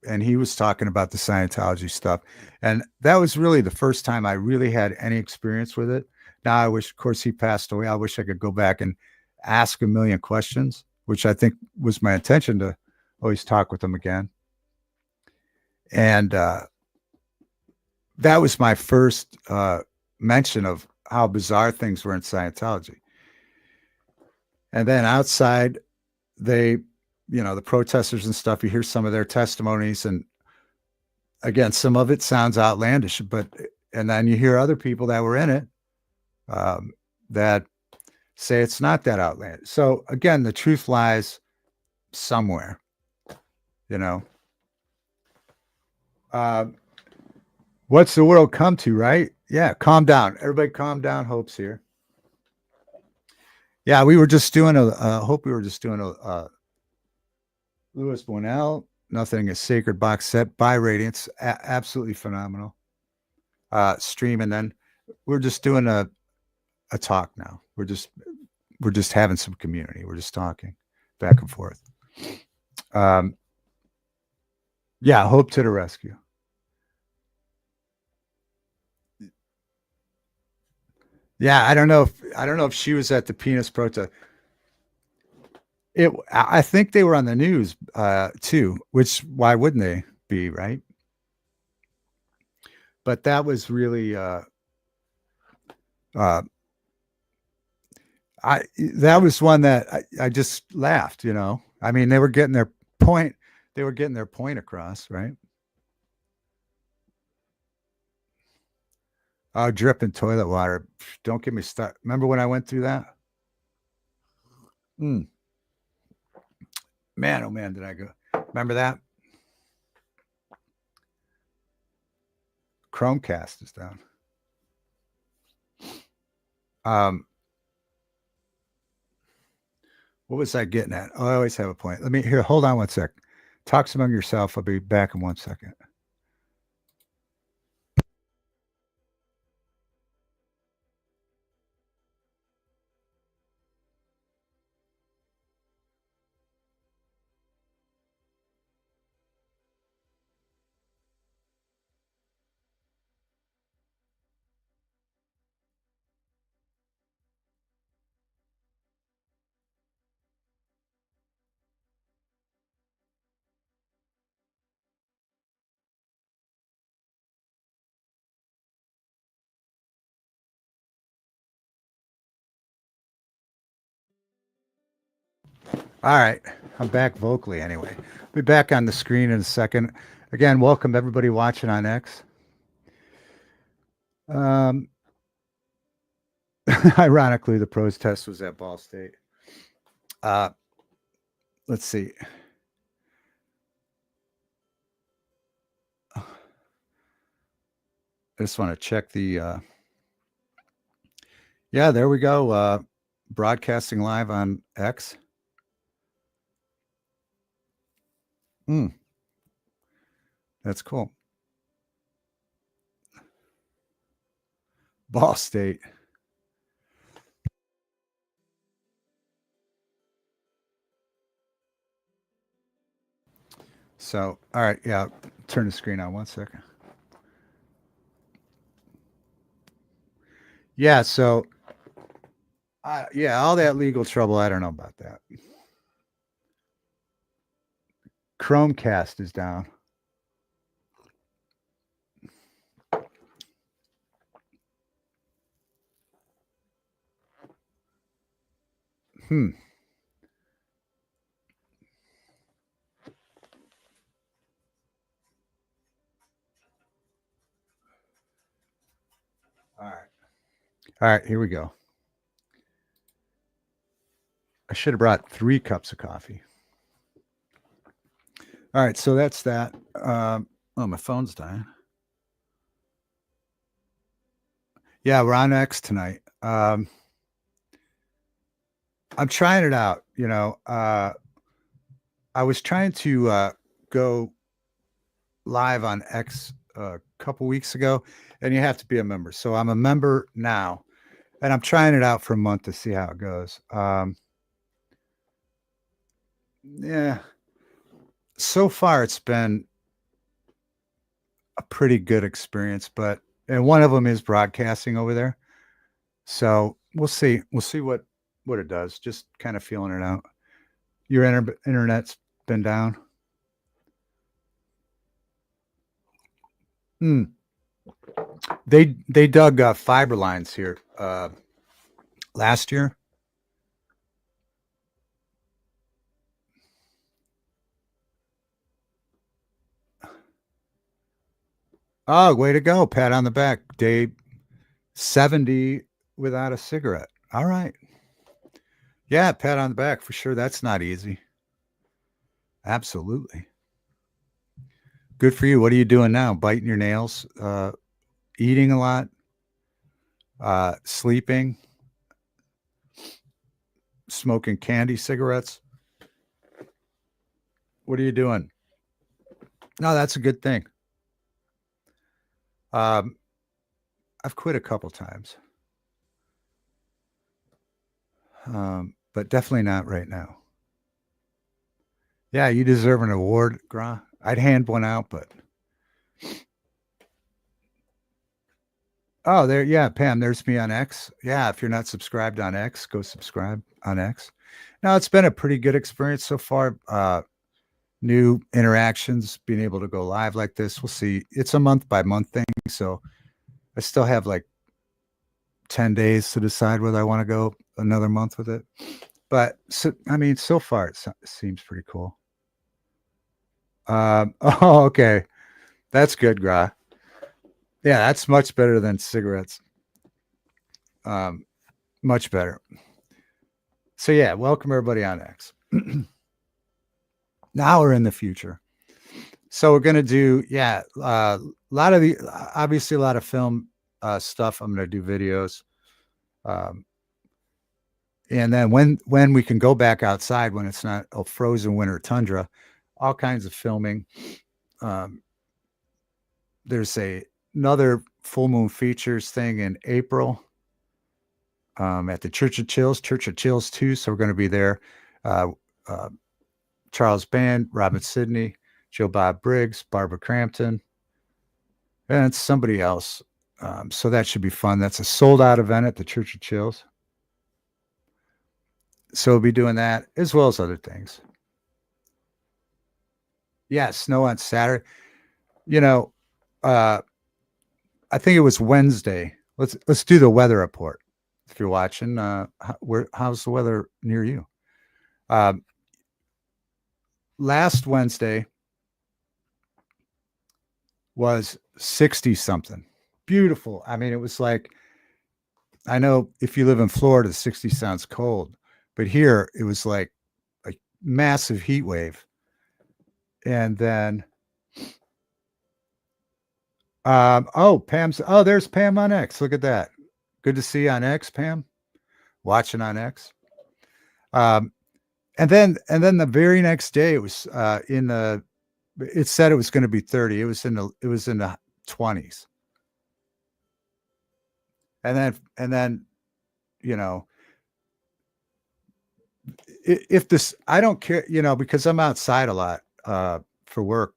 and he was talking about the Scientology stuff. And that was really the first time I really had any experience with it. Now, I wish, of course, he passed away. I wish I could go back and ask a million questions, which I think was my intention to always talk with him again. And that was my first mention of how bizarre things were in Scientology. And then outside, they, the protesters and stuff, you hear some of their testimonies, and again, some of it sounds outlandish, and then you hear other people that were in it that say it's not that outlandish. So again, the truth lies somewhere, what's the world come to, right? Yeah. Calm down. Everybody calm down. Hope's here. Yeah. We were just doing Luis Bunuel, Nothing is Sacred box set by Radiance. Absolutely phenomenal. Stream. And then we're just doing a talk now. We're just having some community. We're just talking back and forth. Yeah, Hope to the rescue. Yeah, I don't know if she was at the penis protest. I think they were on the news too, which why wouldn't they be, right? But that was really that was one that I just laughed, I mean, they were getting their point across, right? Oh, dripping toilet water. Don't get me started. Remember when I went through that? Man, oh man, did I go? Remember that? Chromecast is down. What was I getting at? Oh, I always have a point. Hold on one sec. Talks among yourself. I'll be back in 1 second. All right. I'm back vocally anyway. Be back on the screen in a second. Again, welcome everybody watching on X. Ironically, the pros test was at Ball State. Let's see. I just want to check the yeah, there we go. Broadcasting live on X. That's cool. Ball State. So, all right, yeah, turn the screen on 1 second. Yeah, so all that legal trouble, I don't know about that. Chromecast is down. All right, here we go. I should have brought 3 cups of coffee. All right, so that's that. Oh, my phone's dying. Yeah, we're on X tonight. I'm trying it out. I was trying to go live on X a couple weeks ago, and you have to be a member. So I'm a member now, and I'm trying it out for a month to see how it goes. Yeah. So far, it's been a pretty good experience, and one of them is broadcasting over there. So we'll see. We'll see what it does. Just kind of feeling it out. Your internet's been down. They dug fiber lines here last year. Oh, way to go. Pat on the back. Day 70 without a cigarette. All right. Yeah, pat on the back for sure. That's not easy. Absolutely. Good for you. What are you doing now? Biting your nails, eating a lot, sleeping, smoking candy cigarettes. What are you doing? No, that's a good thing. I've quit a couple times, but definitely not right now. Yeah, you deserve an award, Gra. I'd hand one out, but oh, there, yeah, Pam, there's me on X. Yeah, if you're not subscribed on X, go subscribe on X. Now, it's been a pretty good experience so far. New interactions, being able to go live like this. We'll see. It's a month by month thing, so I still have like 10 days to decide whether I want to go another month with it. But so, I mean, so far it seems pretty cool. Oh, okay. That's good, Gra. Yeah, that's much better than cigarettes. Much better. So yeah, welcome everybody on X. Now we're in the future. So we're gonna do, yeah, a lot of the obviously a lot of film stuff. I'm gonna do videos. And then when we can go back outside, when it's not a frozen winter tundra, all kinds of filming. There's another full moon features thing in April at the Church of Chills 2. So we're going to be there. Charles Band, Robin Sidney, Joe Bob Briggs, Barbara Crampton, and somebody else. So that should be fun. That's a sold out event at the Church of Chills. So we'll be doing that as well as other things. Yeah, snow on Saturday. You know, I think it was Wednesday. Let's do the weather report. If you're watching, how's the weather near you? Last Wednesday was 60 something. Beautiful. I mean, it was like, I know if you live in Florida, 60 sounds cold, but here it was like a massive heat wave. And then there's Pam on X. Look at that. Good to see you on X, Pam. Watching on X. And then the very next day it was it said it was going to be 30. It was in the 20s. And then you know, if this, I don't care, because I'm outside a lot for work.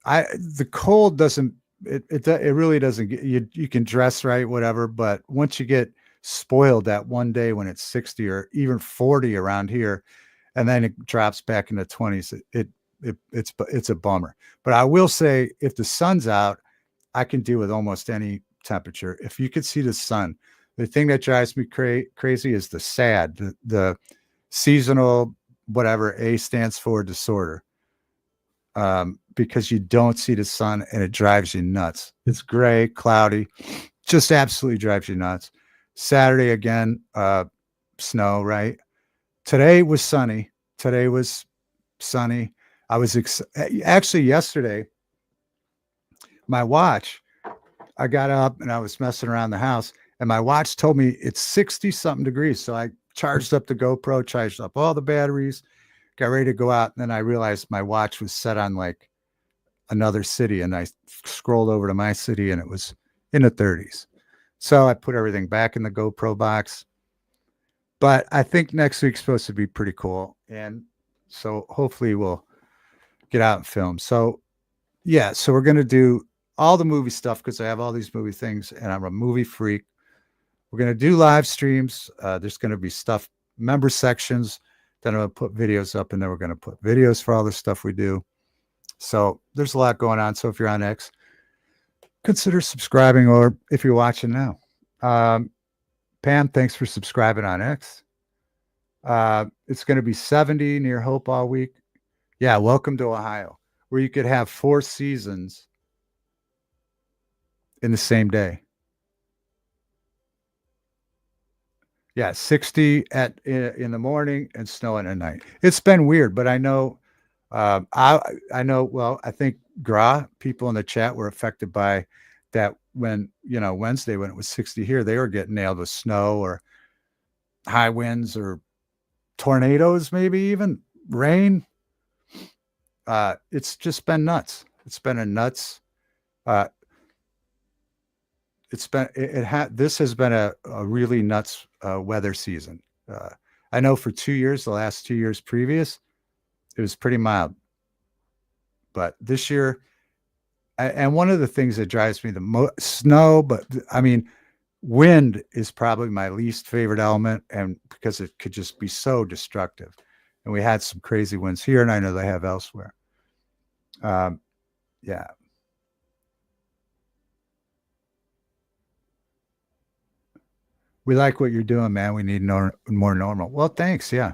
The cold doesn't, it really doesn't get you can dress right, whatever, but once you get spoiled that one day when it's 60 or even 40 around here, and then it drops back into 20s, it's a bummer. But I will say, if the sun's out, I can deal with almost any temperature. If you could see the sun, the thing that drives me crazy is the SAD, the seasonal, whatever A stands for, disorder. Because you don't see the sun and it drives you nuts. It's gray, cloudy, just absolutely drives you nuts. Saturday again, snow, right? Today was sunny. I was actually yesterday, my watch, I got up and I was messing around the house and my watch told me it's 60 something degrees. So I charged up the GoPro, charged up all the batteries, got ready to go out. And then I realized my watch was set on like another city. And I scrolled over to my city and it was in the 30s. So I put everything back in the GoPro box. But I think next week's supposed to be pretty cool. And so hopefully we'll get out and film. So yeah, so we're going to do all the movie stuff because I have all these movie things and I'm a movie freak. We're going to do live streams. There's going to be stuff, member sections. Then I'm going to put videos up and then we're going to put videos for all the stuff we do. So there's a lot going on. So if you're on X, consider subscribing, or if you're watching now. Pam, thanks for subscribing on X. It's going to be 70 near Hope all week. Yeah, welcome to Ohio, where you could have 4 seasons in the same day. Yeah, 60 in the morning and snowing at night. It's been weird, but I know I know, well, I think people in the chat were affected by that when, Wednesday when it was 60 here, they were getting nailed with snow or high winds or tornadoes, maybe even rain. It's just been nuts. It's been a nuts. This has been a really nuts weather season. I know for 2 years, the last 2 years previous, it was pretty mild. But this year, and one of the things that drives me the most, snow, but I mean, wind is probably my least favorite element, and because it could just be so destructive. And we had some crazy winds here, and I know they have elsewhere. Yeah. We like what you're doing, man. We need more normal. Well, thanks. Yeah.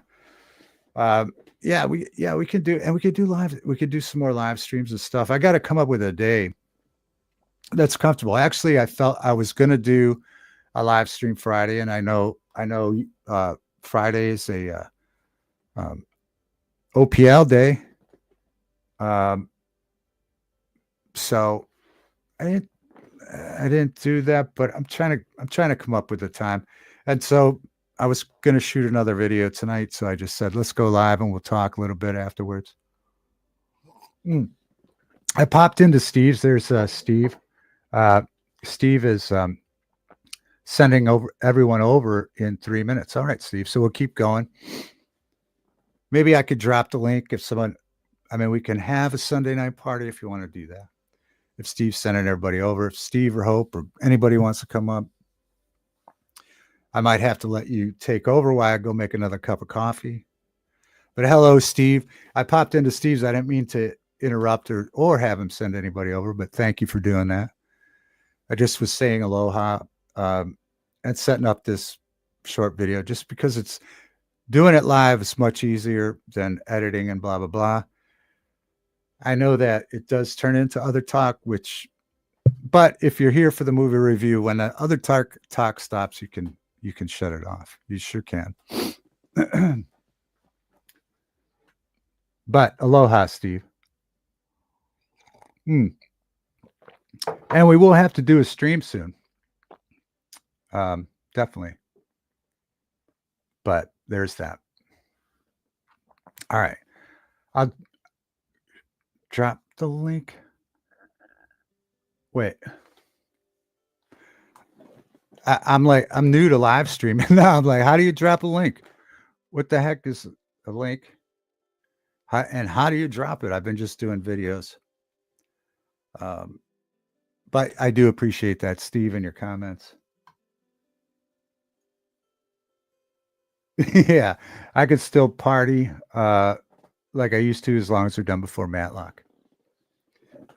We can do, and we could do some more live streams and stuff. I got to come up with a day that's comfortable. Actually, I felt I was going to do a live stream Friday, and I know Friday is a OPL day. So I didn't do that, but I'm trying to come up with a time. And so I was going to shoot another video tonight. So I just said, let's go live and we'll talk a little bit afterwards. I popped into Steve's. There's Steve. Steve is sending everyone over in 3 minutes. All right, Steve. So we'll keep going. Maybe I could drop the link if someone, we can have a Sunday night party if you want to do that. If Steve's sending everybody over, if Steve or Hope or anybody wants to come up, I might have to let you take over while I go make another cup of coffee. But hello, Steve. I popped into Steve's. I didn't mean to interrupt or have him send anybody over, but thank you for doing that. I just was saying aloha and setting up this short video just because it's doing it live is much easier than editing and blah, blah, blah. I know that it does turn into other talk, but if you're here for the movie review, when the other talk stops, you can shut it off. You sure can. But aloha, Steve. And we will have to do a stream soon. Definitely. But there's that. All right. I'll drop the link. Wait. I'm new to live streaming now. I'm like, how do you drop a link? What the heck is a link? And how do you drop it? I've been just doing videos. But I do appreciate that, Steve, and your comments. Yeah, I could still party like I used to as long as they're done before Matlock.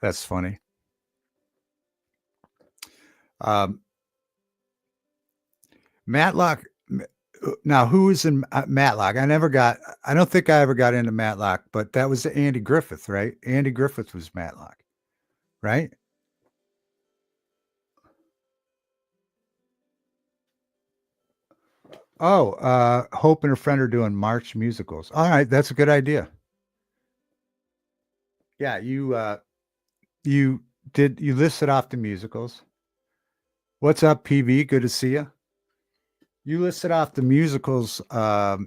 That's funny. Matlock. Now, who is in Matlock? I don't think I ever got into Matlock, but that was Andy Griffith, right? Andy Griffith was Matlock, right? Oh, Hope and her friend are doing March musicals. All right, that's a good idea. Yeah, you listed off the musicals. What's up, PV? Good to see you. You listed off the musicals that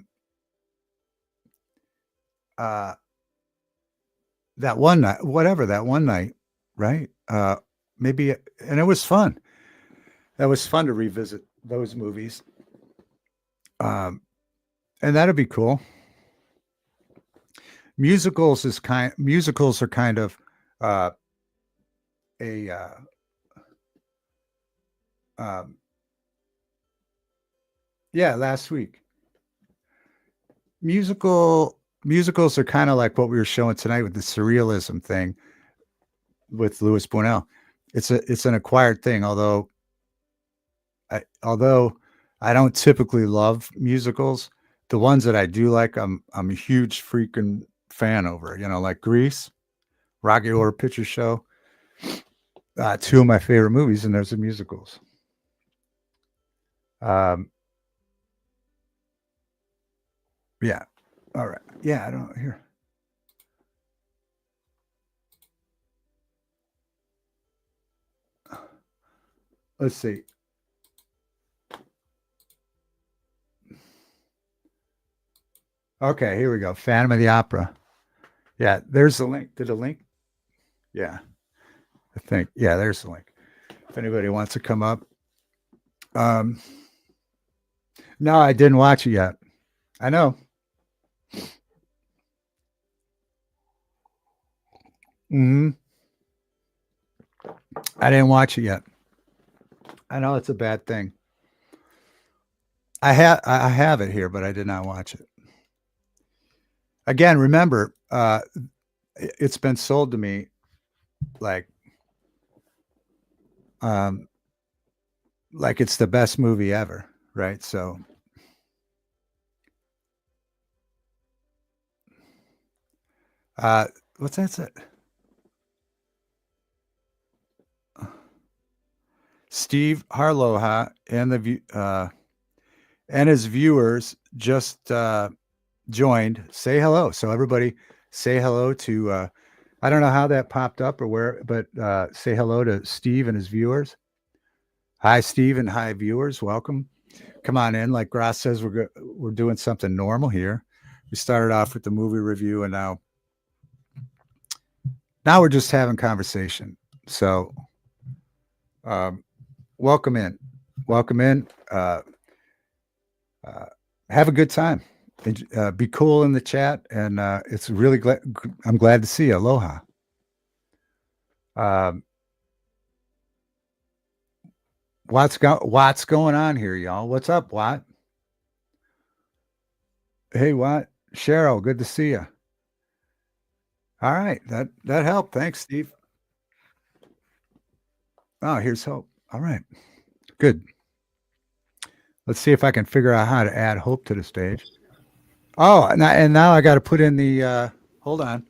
one night, right? Maybe, and it was fun. That was fun to revisit those movies. And that'd be cool. Musicals are kind of last week. Musicals are kind of like what we were showing tonight with the surrealism thing with Luis Bunuel. it's an acquired thing. Although I don't typically love musicals, the ones that I do like, I'm a huge freaking fan over. Like Grease, Rocky Horror Picture Show. Two of my favorite movies, and there's the musicals. Yeah. All right. Yeah, I don't hear. Let's see. Okay, here we go. Phantom of the Opera. Yeah, there's the link. Did the link? Yeah, I think. Yeah, there's the link. If anybody wants to come up. No, I didn't watch it yet. I know. I didn't watch it yet. I know it's a bad thing. I have it here, but I did not watch it. Again, remember, it's been sold to me like it's the best movie ever, right? So what's that? Steve Harloha and his viewers just joined. Say hello. So everybody say hello to I don't know how that popped up or where, but say hello to Steve and his viewers. Hi, Steve, and hi, viewers. Welcome. Come on in. Like Gross says, we're doing something normal here. We started off with the movie review, and now we're just having conversation. So welcome in. Have a good time. Be cool in the chat, and it's really I'm glad to see you. Aloha. What's going on here, y'all? What's up, Watt? Hey, Watt. Cheryl, good to see you. All right, that helped. Thanks, Steve. Oh, here's Hope. All right, good. Let's see if I can figure out how to add Hope to the stage. Oh, and now I got to put in the. Hold on.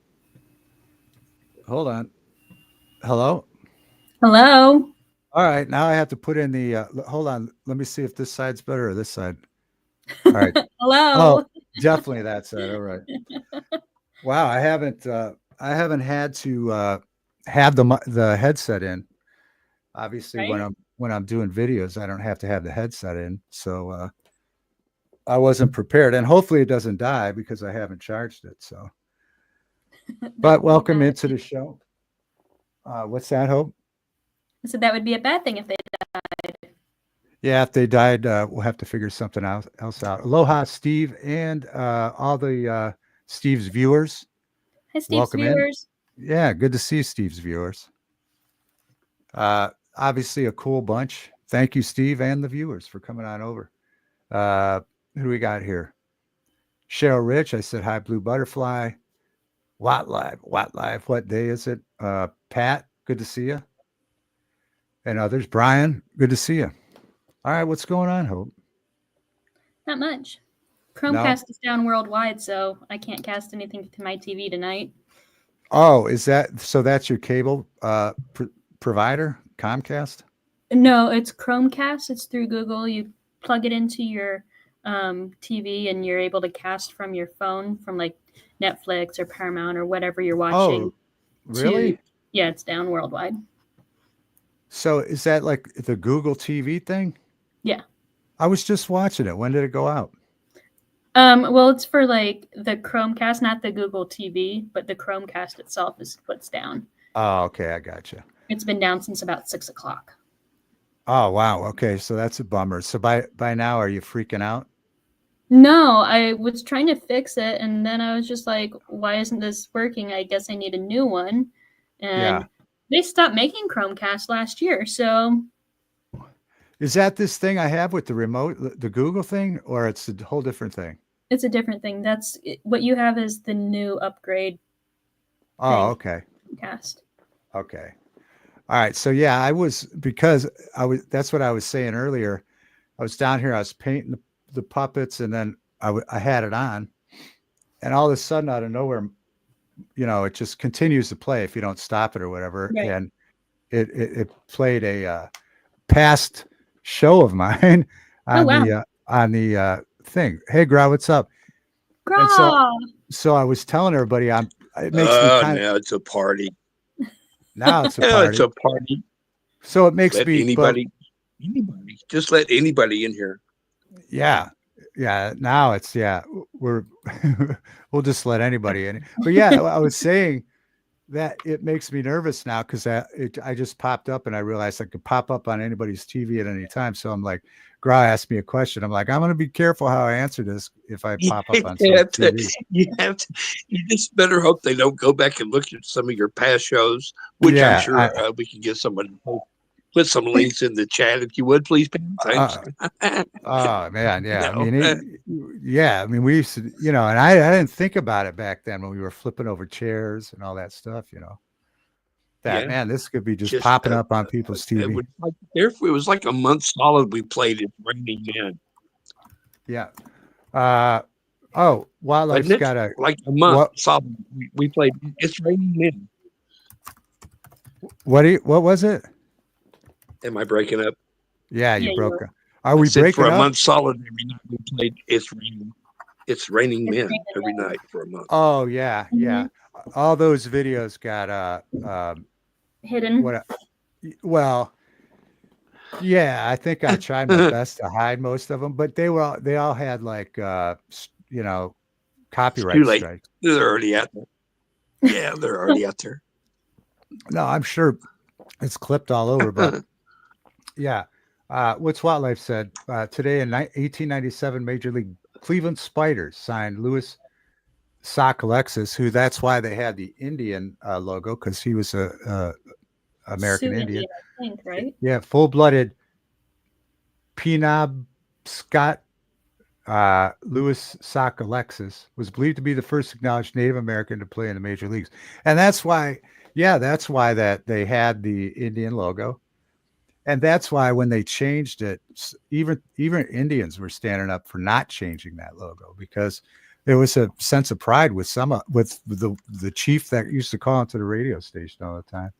Hello. Hello. All right, now I have to put in the. Hold on. Let me see if this side's better or this side. All right. Hello. Oh, definitely that side. All right. Wow, I haven't had to have the headset in. Obviously, Right? when I'm doing videos, I don't have to have the headset in. So I wasn't prepared, and hopefully it doesn't die because I haven't charged it. So, but welcome into the show. What's that, Hope? So that would be a bad thing if they died. Yeah, if they died, we'll have to figure something else out. Aloha, Steve, and all the Steve's viewers. Hi, Steve's Welcome viewers. in. Yeah, good to see Steve's viewers. Obviously a cool bunch. Thank you, Steve, and the viewers for coming on over. Who do we got here? Cheryl Rich. I said hi, Blue Butterfly. Watt Live. What day is it? Pat, good to see you. And others. Brian, good to see you. All right, what's going on, Hope? Not much. Chromecast is down worldwide, so I can't cast anything to my TV tonight. Oh, is that so? That's your cable provider, Comcast? No, it's Chromecast. It's through Google. You plug it into your TV, and you're able to cast from your phone, from like Netflix or Paramount or whatever you're watching. Oh, really? Yeah, it's down worldwide. So is that like the Google TV thing? Yeah. I was just watching it. When did it go out? Well, it's for like the Chromecast, not the Google TV, but the Chromecast itself is what's down. Oh, okay, I gotcha. It's been down since about 6 o'clock. Oh, wow. Okay, so that's a bummer. So by now, are you freaking out? No, I was trying to fix it, and then I was just like, why isn't this working? I guess I need a new one. And they stopped making Chromecast last year, so... Is that this thing I have with the remote, the Google thing, or it's a whole different thing? It's a different thing. That's what you have is the new upgrade. Oh, okay. Cast. Okay. All right. So yeah, that's what I was saying earlier. I was down here, I was painting the puppets, and then I had it on, and all of a sudden out of nowhere, it just continues to play if you don't stop it or whatever. Right. And it played a past show of mine Oh, on wow. the thing. Hey, Gra, what's up? And Graw. so I was telling everybody, it makes me kind of, Now it's a party. now it's a Now it's party. a party. So it makes Let me, anybody, just let anybody in here. yeah, now it's, we're, we'll just let anybody in. But yeah, I was saying that it makes me nervous now because I just popped up and I realized I could pop up on anybody's TV at any time. So I'm like, Gra asked me a question. I'm like, I'm going to be careful how I answer this if I pop up on some TV. You just better hope they don't go back and look at some of your past shows, which I'm sure we can get someone to put some links in the chat if you would, please. Thanks. Oh man, yeah. I mean, we used to, and I didn't think about it back then when we were flipping over chairs and all that stuff. Man, this could be just popping up on people's TV. It was like a month solid. We played It's Raining Men. Yeah. Wildlife's got a month solid. We played It's Raining Men. What was it? Am I breaking up? Yeah, you broke up. Are we breaking for up? a month solid? Every night we played It's Raining Men every night for a month. Oh yeah, yeah. All those videos got hidden. Well, yeah, I think I tried my best to hide most of them, but they all had like copyright strikes. They're already out there. Yeah, they're already out there. No, I'm sure it's clipped all over, but yeah. What's Wildlife said today in 1897, Major League Cleveland Spiders signed Luis Alexis, who that's why they had the Indian logo, because he was a American Indian. I think, right? Yeah, full-blooded Penobscot. Luis Alexis was believed to be the first acknowledged Native American to play in the major leagues, and that's why that they had the Indian logo. And that's why when they changed it, even Indians were standing up for not changing that logo, because there was a sense of pride with the chief that used to call into the radio station all the time.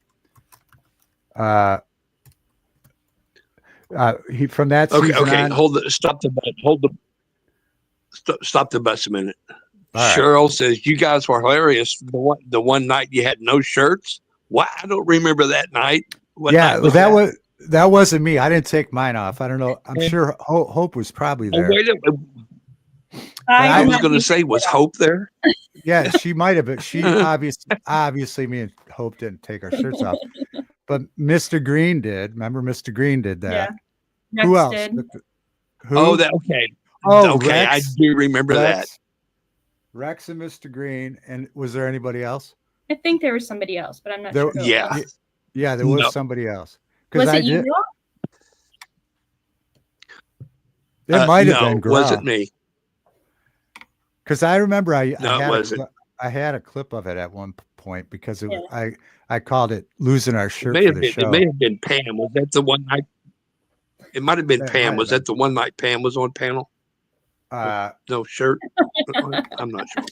He from that season on, stop the bus a minute. All Cheryl says you guys were hilarious. The one night you had no shirts. What? I don't remember that night. That wasn't me. I didn't take mine off. I don't know. I'm sure Hope was probably there. Wait a minute. I was going to say, was Hope there? Yeah, she might have been. She obviously me and Hope didn't take our shirts off, but Mr. Green did. Remember, Mr. Green did that. Yeah. Who else? Did. Who? Oh, okay. Oh, okay. Rex, I do remember that. Rex and Mr. Green. And was there anybody else? I think there was somebody else, but I'm not sure. Yeah, there was somebody else. Was it you? It might have been. No, wasn't me. Because I remember I had a clip of it at one point because I called it "Losing Our Shirt" for the show. It may have been Pam. Was that the one night? It might have been Pam. Was that the one night Pam was on panel? No shirt. I'm not sure.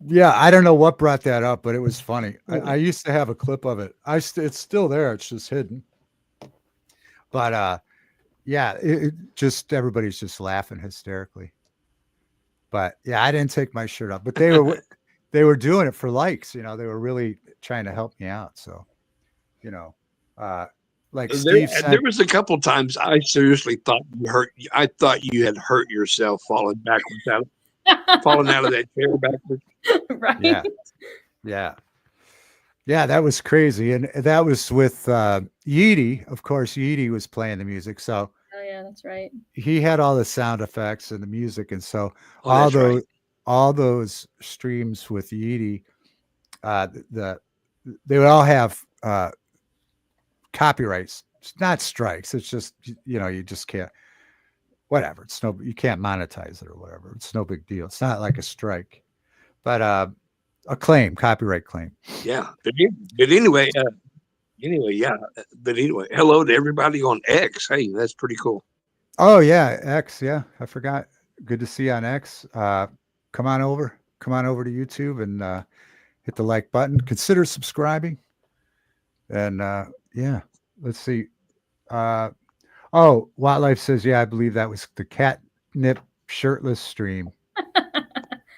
Yeah, I don't know what brought that up, but it was funny. I used to have a clip of it. It's still there. It's just hidden. But it just everybody's just laughing hysterically. But yeah, I didn't take my shirt off. But they were doing it for likes. They were really trying to help me out. So, like Steve said, there was a couple times I seriously thought you hurt. I thought you had hurt yourself falling backwards falling out of that chair backwards. Right. Yeah, that was crazy. And that was with Yeedy. Of course, Yeedy was playing the music. So yeah, that's right. He had all the sound effects and the music. And so all those streams with Yeedy, they would all have copyrights. It's not strikes. It's just, you just can't, whatever. You can't monetize it or whatever. It's no big deal. It's not like a strike. But A claim, copyright claim. Yeah, but anyway, yeah. But anyway, hello to everybody on X. Hey, that's pretty cool. Oh yeah, X. Yeah, I forgot. Good to see you on X. Come on over. Come on over to YouTube and hit the like button. Consider subscribing. And yeah, let's see. Wildlife says, yeah, I believe that was the catnip shirtless stream.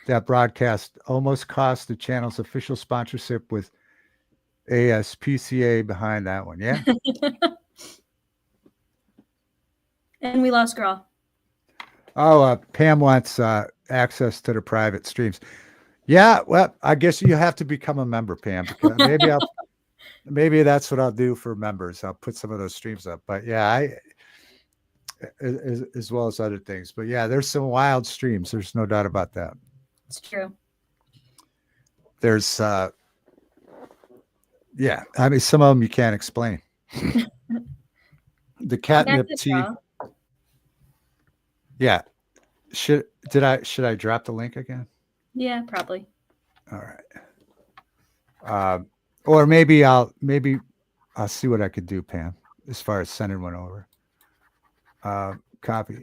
That broadcast almost cost the channel's official sponsorship with ASPCA behind that one. Yeah. And we lost Girl. Oh, Pam wants access to the private streams. Yeah, well, I guess you have to become a member, Pam. Because maybe that's what I'll do for members. I'll put some of those streams up. But yeah, as well as other things. But yeah, there's some wild streams. There's no doubt about that. It's true. There's yeah, I mean, some of them you can't explain. The catnip tea. Yeah. Should I drop the link again? Yeah, probably. All right. Or maybe I'll see what I could do, Pam, as far as sending one over. Copy.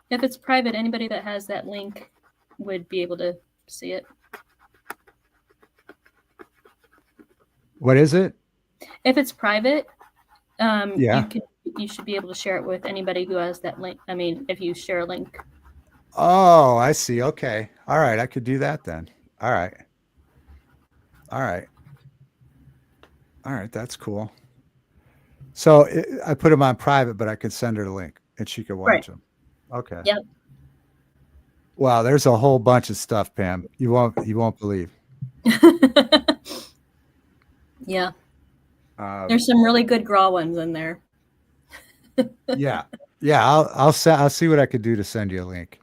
If it's private, anybody that has that link would be able to see it. What is it? If it's private, yeah, you should be able to share it with anybody who has that link. I mean, if you share a link. Oh, I see. Okay. All right. I could do that then. All right. That's cool. So I put them on private, but I could send her the link and she could watch them. Okay. Yep. Wow. There's a whole bunch of stuff, Pam. You won't believe. Yeah. There's some really good Graw ones in there. Yeah. I'll see what I could do to send you a link.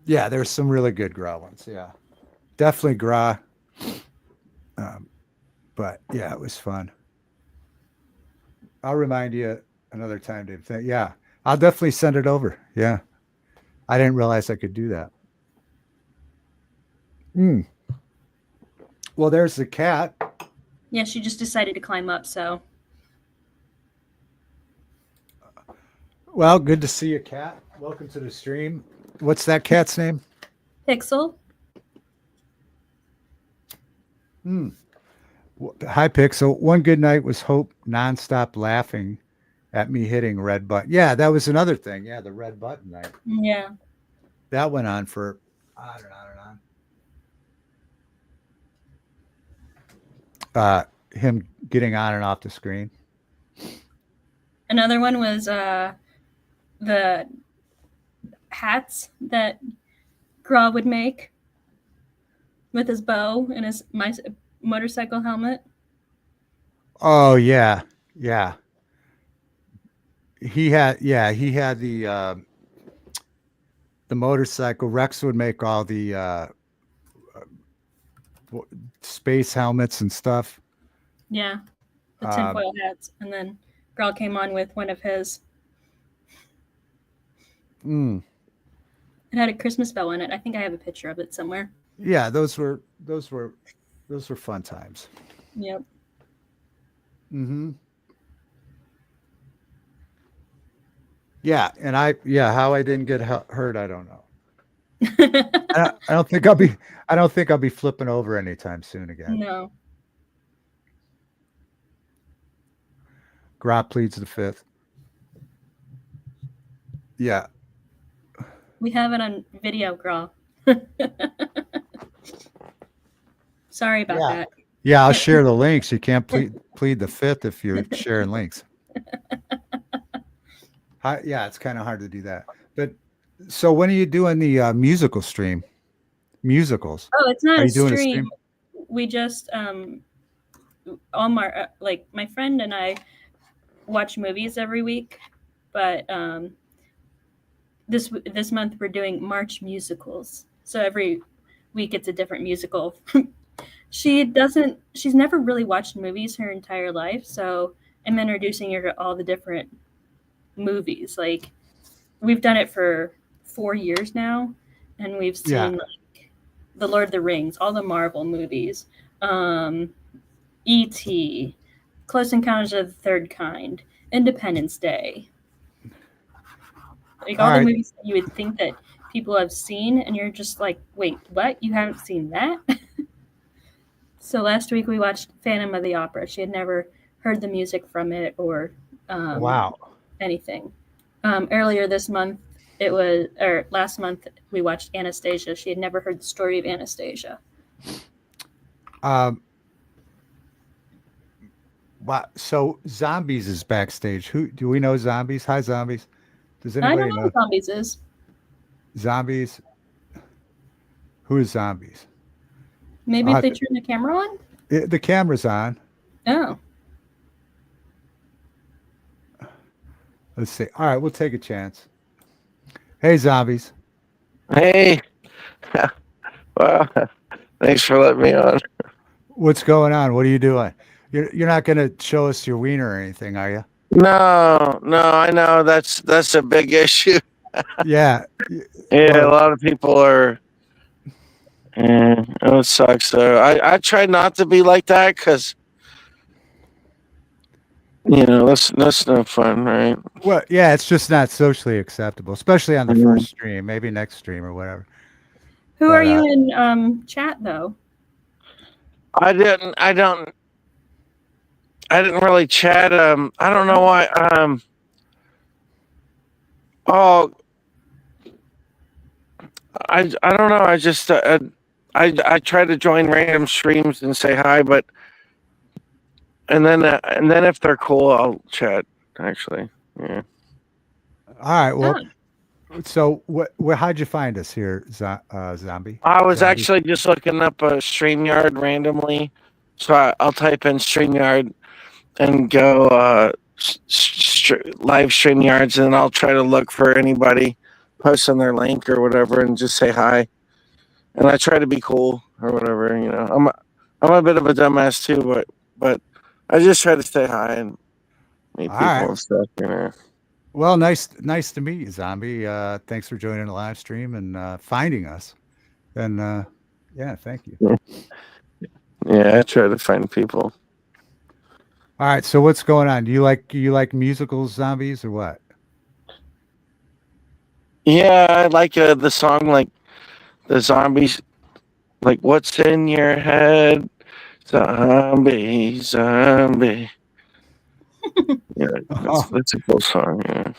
Yeah, there's some really good Graw ones. Yeah, definitely Graw. But yeah, it was fun. I'll remind you another time, Dave. Yeah, I'll definitely send it over. Yeah, I didn't realize I could do that. Well, there's the cat. Yeah, she just decided to climb up, so. Well, good to see you, cat. Welcome to the stream. What's that cat's name? Pixel. Hi, Pixel. One good night was Hope nonstop laughing at me hitting red button. Yeah, that was another thing. Yeah, the red button night. Yeah. That went on for on and on. Him getting on and off the screen. Another one was the hats that Graw would make with his bow and his motorcycle helmet. Oh yeah. He had the motorcycle. Rex would make all the space helmets and stuff. Yeah, the tinfoil hats, and then Graw came on with one of his. It had a Christmas bell in it. I think I have a picture of it somewhere. Yeah, those were fun times. Yep. Yeah, and how I didn't get hurt, I don't know. I don't think I'll be flipping over anytime soon again. No. Graw pleads the fifth. Yeah. We have it on video, Graw. Sorry about that. Yeah, I'll share the links. You can't plead the fifth if you're sharing links. Yeah, it's kind of hard to do that. But so when are you doing the musical stream? Musicals? Oh, it's not a stream. We just all my my friend and I watch movies every week, but this month we're doing March musicals. So every week it's a different musical. She's never really watched movies her entire life, so I'm introducing her to all the different movies. Like, we've done it for 4 years now, and we've seen like the Lord of the Rings, all the Marvel movies, E.T., Close Encounters of the Third Kind, Independence Day. Like all the movies that you would think that people have seen, and you're just like, wait, what? You haven't seen that? So last week we watched Phantom of the Opera. She had never heard the music from it or anything. Earlier this month, last month we watched Anastasia. She had never heard the story of Anastasia. Wow. So Zombies is backstage. Who do we know? Zombies. Hi, Zombies. Does anybody I don't know who Zombies is. Zombies. Who is Zombies? Maybe if they turn the camera on. The camera's on. Oh. Let's see. All right, we'll take a chance. Hey, Zombies. Hey. Well, thanks for letting me on. What's going on? What are you doing? You're not going to show us your wiener or anything, are you? No, I know that's a big issue. Yeah. A lot of people are. It sucks. So I try not to be like that because, that's no fun, right? Well, yeah, it's just not socially acceptable, especially on the first stream. Maybe next stream or whatever. Who are you in chat though? I didn't really chat. I don't know why. I don't know. I just I try to join random streams and say hi, but and then if they're cool, I'll chat. Actually, yeah. All right. Well, so how'd you find us here, Zombie? I was actually just looking up a StreamYard randomly, so I'll type in StreamYard and go live StreamYards, and I'll try to look for anybody posting their link or whatever, and just say hi. And I try to be cool or whatever. I'm a bit of a dumbass too, but I just try to stay high and meet people and stuff. Well, nice to meet you, Zombie. Thanks for joining the live stream and finding us. And yeah, thank you. Yeah, I try to find people. All right, so what's going on? Do you like musicals, Zombies, or what? Yeah, I like the song, like the Zombies, like "What's in Your Head, Zombie, Zombie." Yeah, that's a cool song. Yeah.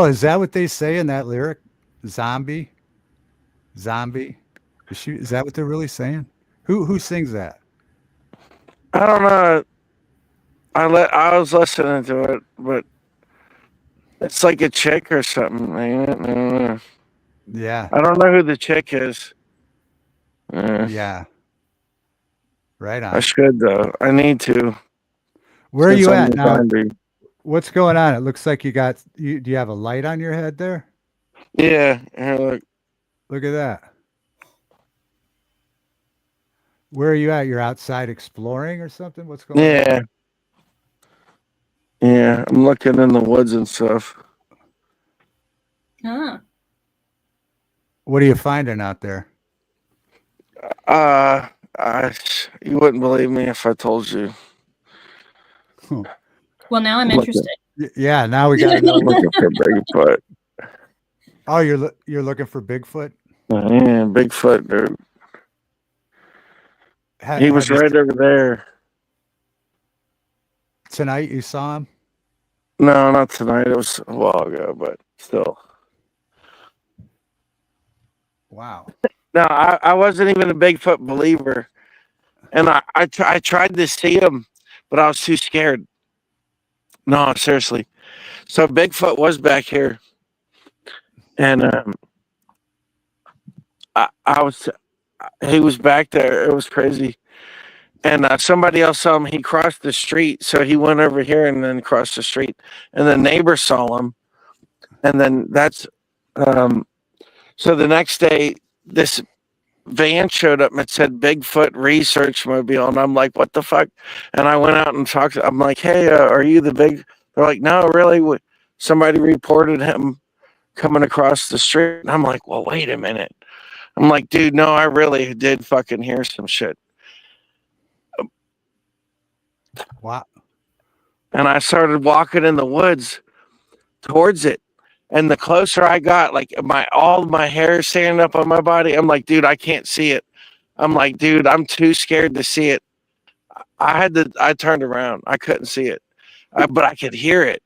Is that what they say in that lyric? Zombie. Is that what they're really saying? Who sings that? I don't know. I was listening to it, but it's like a chick or something. I don't know. Yeah. I don't know who the chick is. Yeah. Right on. I should though. I need to. Where are you at now? What's going on? It looks like do you have a light on your head there? Yeah. Here, look at that. Where are you at? You're outside exploring or something? What's going on? Yeah, I'm looking in the woods and stuff. Ah. What are you finding out there? You wouldn't believe me if I told you. Well, now I'm interested. Yeah, now we got to know. Looking for Bigfoot. Oh, you're looking for Bigfoot? Yeah, Bigfoot, dude. He was right over there. Tonight you saw him? No, not tonight. It was a while ago, but still. Wow. No, I wasn't even a Bigfoot believer. And I tried to see him, but I was too scared. No, seriously. So Bigfoot was back here. And he was back there. It was crazy. And somebody else saw him. He crossed the street. So he went over here and then crossed the street. And the neighbor saw him. And then that's... so the next day, this van showed up and it said Bigfoot Research Mobile. And I'm like, what the fuck? And I went out and talked. I'm like, hey, are you the big... They're like, no, really? Somebody reported him coming across the street. And I'm like, well, wait a minute. I'm like, dude, no, I really did fucking hear some shit. Wow. And I started walking in the woods towards it. And the closer I got, like all my hair standing up on my body, I'm like, dude, I can't see it. I'm like, dude, I'm too scared to see it. I turned around. I couldn't see it, but I could hear it.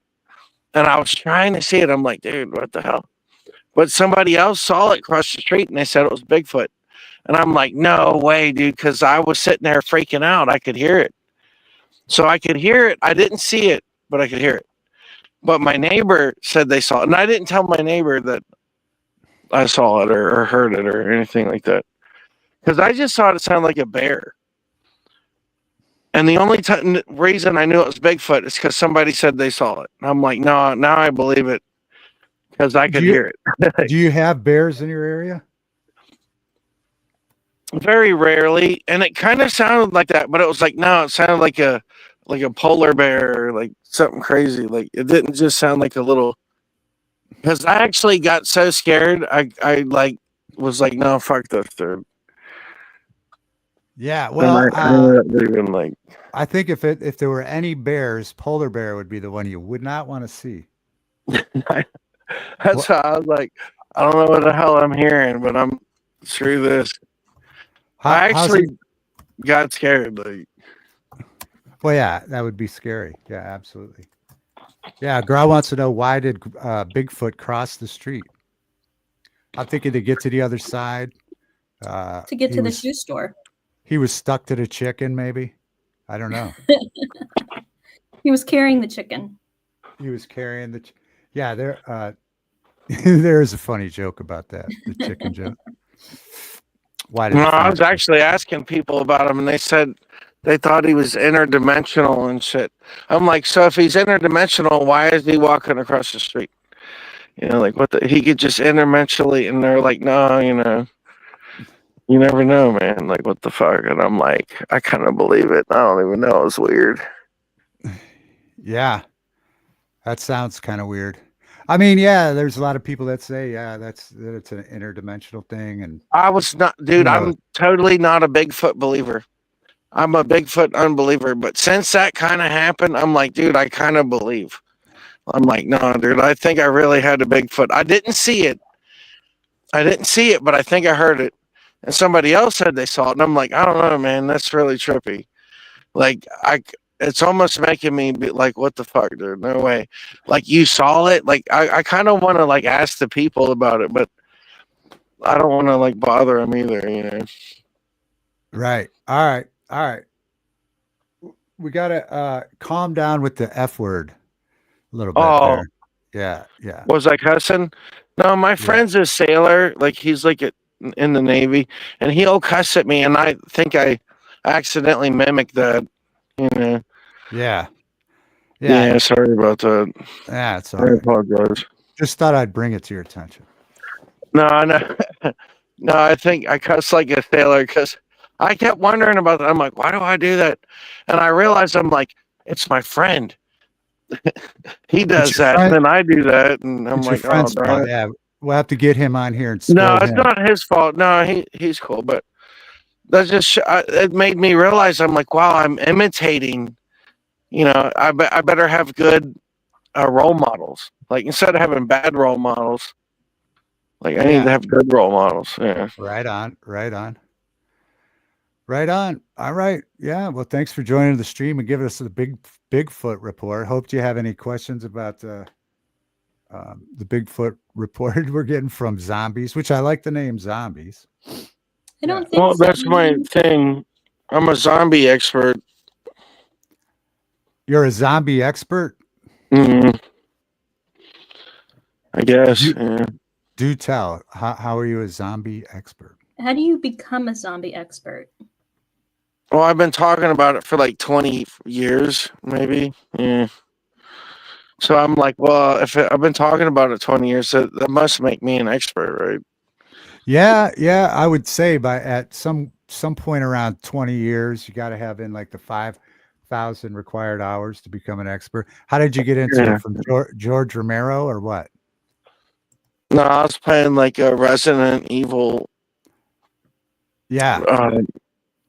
And I was trying to see it. I'm like, dude, what the hell? But somebody else saw it cross the street and they said it was Bigfoot. And I'm like, no way, dude, because I was sitting there freaking out. I could hear it. So I could hear it. I didn't see it, but I could hear it. But my neighbor said they saw it. And I didn't tell my neighbor that I saw it or heard it or anything like that. Because I just thought it sounded like a bear. And the only reason I knew it was Bigfoot is because somebody said they saw it. And I'm like, no, now I believe it because I could hear it. Do you have bears in your area? Very rarely. And it kind of sounded like that, but it was like, no, it sounded like a polar bear, like something crazy. Like it didn't just sound like a little, because I actually got so scared. I like was like, no, fuck this, dude. Yeah, well, I think if there were any bears, polar bear would be the one you would not want to see. That's how I was like, I don't know what the hell I'm hearing, but I'm screw this. I actually got scared. Like, well, yeah, that would be scary. Yeah, absolutely. Yeah, girl wants to know, why did Bigfoot cross the street? I'm thinking to get to the other side. To get to the shoe store. He was stuck to the chicken, maybe. I don't know. He was carrying the chicken. He was carrying the. Yeah, there. There is a funny joke about that. The chicken joke. Why did? No, I was actually asking people about him, and they said they thought he was interdimensional and shit. I'm like, so if he's interdimensional, why is he walking across the street? You know, like what he could just interdimensionally, and they're like, no, you know. You never know, man. Like, what the fuck? And I'm like, I kind of believe it. I don't even know. It's weird. Yeah. That sounds kind of weird. I mean, yeah, there's a lot of people that say, yeah, that it's an interdimensional thing. And I was not, dude, I'm totally not a Bigfoot believer. I'm a Bigfoot unbeliever. But since that kind of happened, I'm like, dude, I kind of believe. I'm like, no, dude, I think I really had a Bigfoot. I didn't see it, but I think I heard it. And somebody else said they saw it, and I'm like, I don't know, man. That's really trippy. Like, it's almost making me be like, what the fuck, dude? No way. Like, you saw it? Like, I kind of want to like ask the people about it, but I don't want to like bother them either, you know. Right. All right. We gotta calm down with the F word a little bit. Oh, there. Yeah. Was I cussing? No, my friend's a sailor. Like, he's like in the Navy, and he'll cuss at me, and I think I accidentally mimicked that, you know. Yeah, sorry about that. Yeah, it's all right. I apologize. Just thought I'd bring it to your attention. No, I think I cuss like a sailor because I kept wondering about that. I'm like, why do I do that? And I realized, I'm like, it's my friend. He does that, friend? And then I do that, and I'm like, oh, darn it. Yeah. We'll have to get him on here and no, it's not his fault. No, he's cool, but that's just it made me realize, I'm like, wow, I'm imitating. You know, I better have good role models. Like, instead of having bad role models, like I need to have good role models. Yeah. Right on. All right. Yeah. Well, thanks for joining the stream and giving us the Bigfoot report. Hope you have any questions about the Bigfoot report we're getting from Zombies, which I like the name Zombies. I don't think so. That's my thing. I'm a zombie expert. You're a zombie expert? Mm-hmm. I guess. Do tell. How are you a zombie expert? How do you become a zombie expert? Well, I've been talking about it for like 20 years, maybe. Yeah. So I'm like, well, I've been talking about it 20 years, so that must make me an expert, right? Yeah. I would say at some point around 20 years, you got to have in like the 5,000 required hours to become an expert. How did you get into it? From George Romero or what? No, I was playing like a Resident Evil Yeah.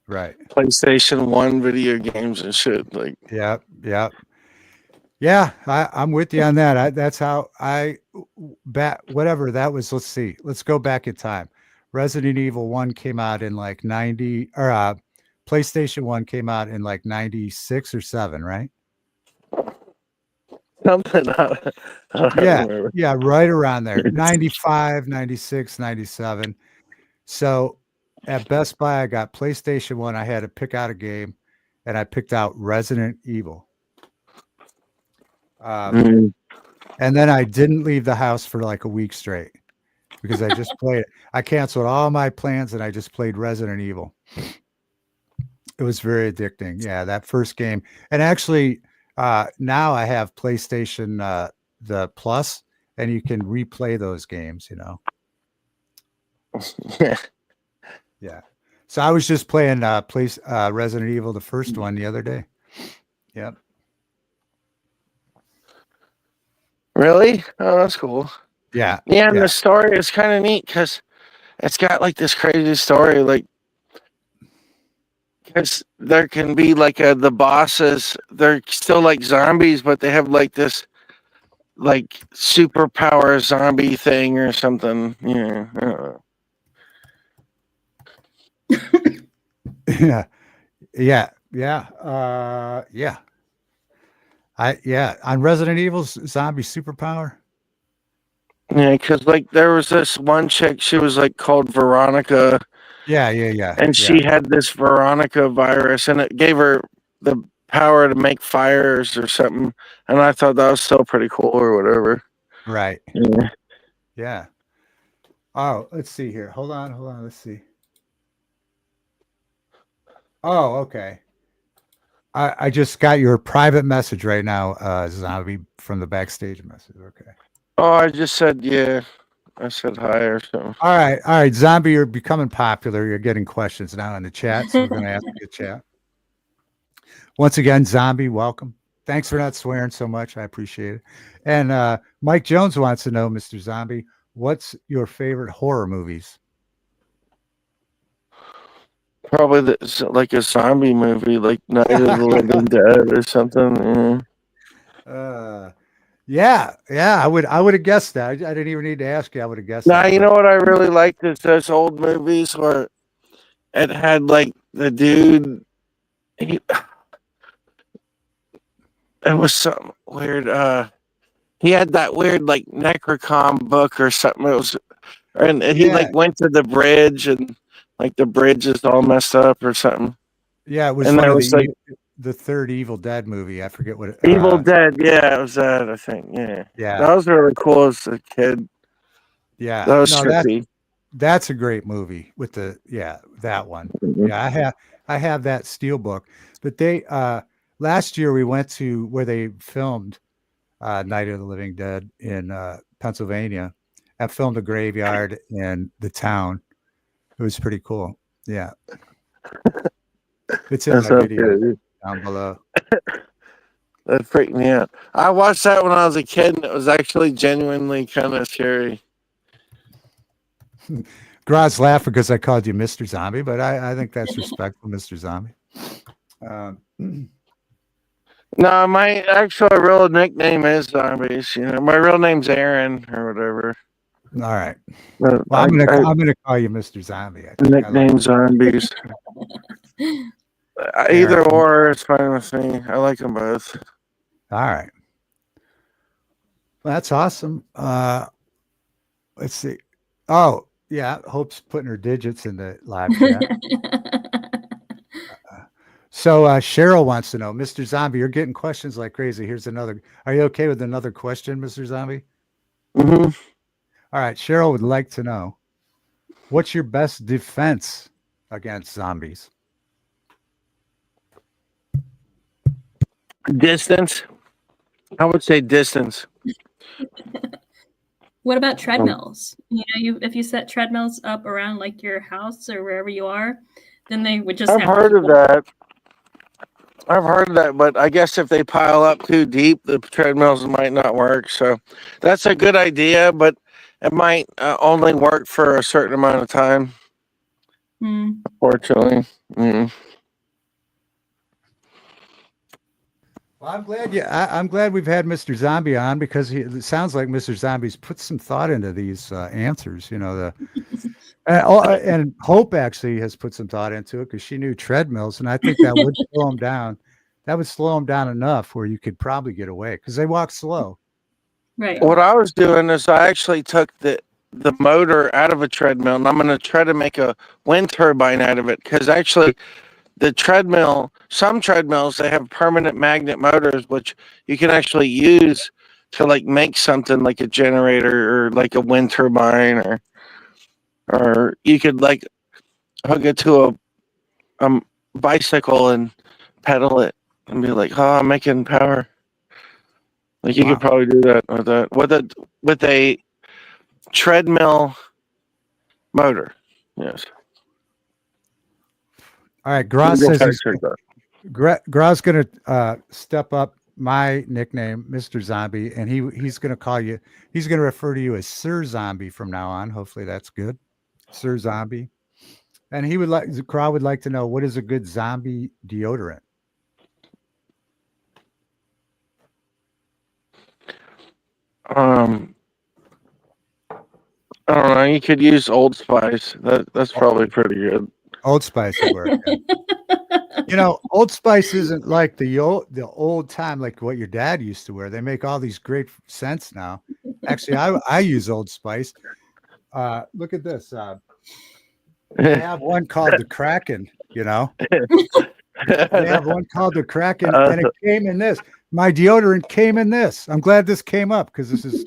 Right. PlayStation 1 video games and shit. Like, Yep. Yep. Yeah, I'm with you on that. That's how back whatever that was. Let's see. Let's go back in time. Resident Evil 1 came out in like 90 or PlayStation 1 came out in like 96 or 7, right? something. I don't Yeah. remember. Yeah, right around there. 95, 96, 97. So at Best Buy I got PlayStation 1. I had to pick out a game and I picked out Resident Evil. Mm. And then I didn't leave the house for like a week straight because I just played it. I canceled all my plans and I just played Resident Evil. It was very addicting. Yeah, that first game. And actually, now I have PlayStation the Plus, and you can replay those games, you know. Yeah. So I was just playing Resident Evil, the first one, the other day. Yep. Really? Oh, that's cool. Yeah. Yeah, and Yeah. the story is kind of neat because it's got like this crazy story. Like, because there can be like the bosses, they're still like zombies, but they have like this like superpower zombie thing or something. Yeah. I don't know. Yeah. Yeah. Yeah. Yeah. On Resident Evil's zombie superpower. Yeah, because like there was this one chick, she was like called Veronica, Yeah. and she had this Veronica virus, and it gave her the power to make fires or something. And I thought that was still pretty cool or whatever. Right. Yeah. Yeah. Oh, let's see here. Hold on. Let's see. Oh, okay. I just got your private message right now, Zombie, from the backstage message. Okay. Oh, I just said yeah. I said hi or something. All right, Zombie, you're becoming popular. You're getting questions now in the chat, so we're going to ask you to chat. Once again, Zombie, welcome. Thanks for not swearing so much. I appreciate it. And Mike Jones wants to know, Mr. Zombie, what's your favorite horror movies? Probably like a zombie movie, like Night of the Living Dead or something. Yeah. I would have guessed that. I didn't even need to ask you. I would have guessed Nah, that. you know what I really liked is those old movies where it had like the dude. It was something weird. He had that weird like Necrocom book or something. It was, and he like went to the bridge and like the bridge is all messed up or something. Yeah, it was and one there of was like the third Evil Dead movie. I forget what it Evil Dead. Yeah, it was that. I think. Yeah. That was really cool as a kid. Yeah, that was trippy. That's a great movie with that one. Mm-hmm. Yeah, I have that steel book. But they last year we went to where they filmed Night of the Living Dead in Pennsylvania and filmed a graveyard in the town. It was pretty cool. Yeah. It's in my video down below. That freaked me out. I watched that when I was a kid, and it was actually genuinely kind of scary. Grod's laughing because I called you Mr. Zombie, but I think that's respectful, Mr. Zombie. No, my actual real nickname is Zombies. You know, my real name's Aaron or whatever. All right. Well, I'm gonna call you Mr. Zombie. Nickname Zombies. Either or is fine with me. I like them both. All right. Well, that's awesome. Let's see. Oh, yeah. Hope's putting her digits in the live chat. So Cheryl wants to know, Mr. Zombie, you're getting questions like crazy. Here's another. Are you okay with another question, Mr. Zombie? Mm-hmm. All right. Cheryl would like to know, what's your best defense against zombies? Distance. I would say distance. What about treadmills? You know, if you set treadmills up around like your house or wherever you are, then they would just. I've heard of that. But I guess if they pile up too deep, the treadmills might not work. So that's a good idea. But it might only work for a certain amount of time. Fortunately. Well, I'm glad I'm glad we've had Mr. Zombie on, because it sounds like Mr. Zombie's put some thought into these answers. You know, and Hope actually has put some thought into it, because she knew treadmills, and I think that would slow him down. That would slow him down enough where you could probably get away, because they walk slow. Right. What I was doing is I actually took the motor out of a treadmill, and I'm going to try to make a wind turbine out of it, because actually the treadmill, some treadmills, they have permanent magnet motors, which you can actually use to like make something like a generator or like a wind turbine, or you could like hook it to a bicycle and pedal it and be like, oh, I'm making power. Like you could probably do that with a treadmill motor. Yes. All right, Gross says Gross going to step up my nickname, Mr. Zombie, and he's going to call you. He's going to refer to you as Sir Zombie from now on. Hopefully, that's good, Sir Zombie. And the crowd would like to know, what is a good zombie deodorant? I don't know. You could use Old Spice. That's probably pretty good. Old Spice would work. Yeah. You know, Old Spice isn't like the old time, like what your dad used to wear. They make all these great scents now. Actually, I use Old Spice. Look at this. They have one called the Kraken. You know, they have one called the Kraken, and it came in this. My deodorant came in this. I'm glad this came up, because this is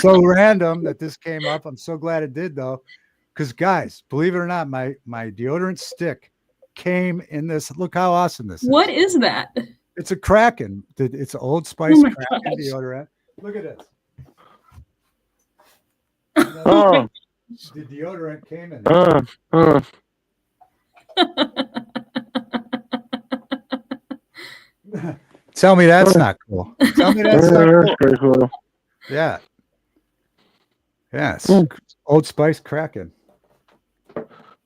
so random that this came up. I'm so glad it did, though, because guys, believe it or not, my deodorant stick came in this. Look how awesome this is. What is that? It's a Kraken. It's an Old Spice Kraken deodorant. Look at this. Oh. The deodorant came in there. Tell me that's not cool. Tell me that's not cool. Yeah. Yes. Old Spice Kraken.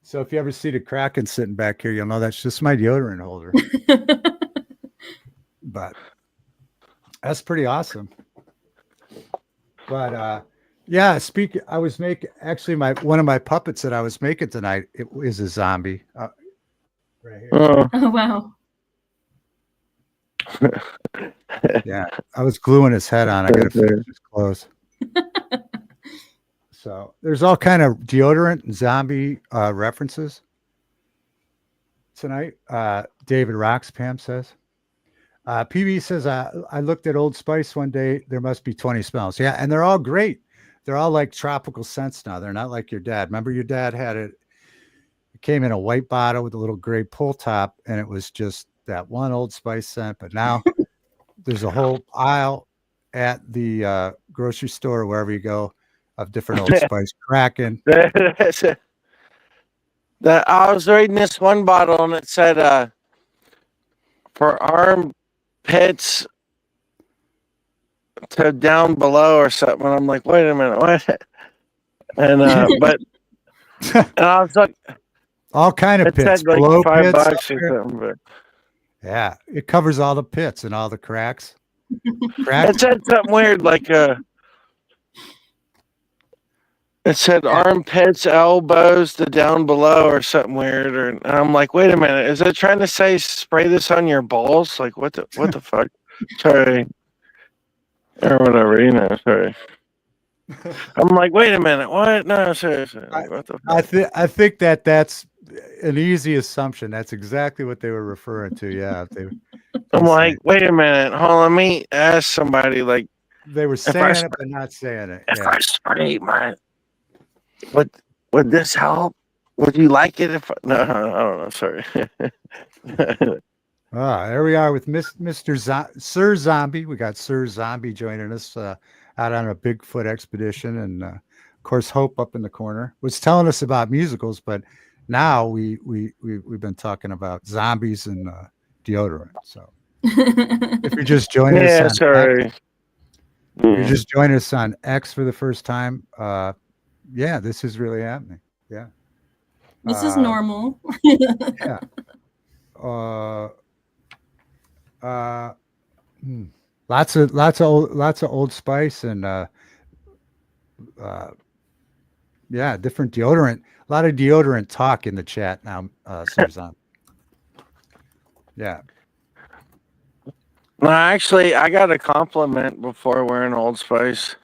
So if you ever see the Kraken sitting back here, you'll know that's just my deodorant holder. But that's pretty awesome. But yeah, I was making actually one of my puppets that I was making tonight. It is a zombie. Right here. Oh wow. Yeah, I was gluing his head on. I got to finish his clothes. So there's all kind of deodorant and zombie references tonight. David Rocks, Pam says. PB says, I looked at Old Spice one day. There must be 20 smells. Yeah, and they're all great. They're all like tropical scents now. They're not like your dad. Remember your dad had it. It came in a white bottle with a little gray pull top, and it was just that one Old Spice scent. But now there's a whole aisle at the grocery store, wherever you go, of different Old Spice Kraken. I was reading this one bottle, and it said for armpits to down below or something. And I'm like, wait a minute, what? And but and I was like, all kind of it pits, said like below $5 pits, or something. But yeah, it covers all the pits and all the cracks. It said something weird, like it said armpits, elbows to down below or something weird. And I'm like, wait a minute, is it trying to say spray this on your balls? Like what the fuck? Sorry. Or whatever, you know, sorry. I'm like, wait a minute, what? No, seriously. Like, what the fuck? I think that's an easy assumption. That's exactly what they were referring to. Yeah. I'm like, wait a minute, hold on, let me ask somebody, like, they were saying it but not saying it. If I spray my, would this help? Would you like it if no, I don't know, sorry. There we are with Sir Zombie. We got Sir Zombie joining us out on a Bigfoot expedition, and of course Hope up in the corner was telling us about musicals, but now we've been talking about zombies and deodorant. So if you're just joining us, sorry. you're just joining us on X for the first time, yeah, this is really happening. Yeah. This is normal. Yeah. Lots of Old Spice and yeah, different deodorant. A lot of deodorant talk in the chat now, Susan. Yeah. No, actually, I got a compliment before wearing Old Spice.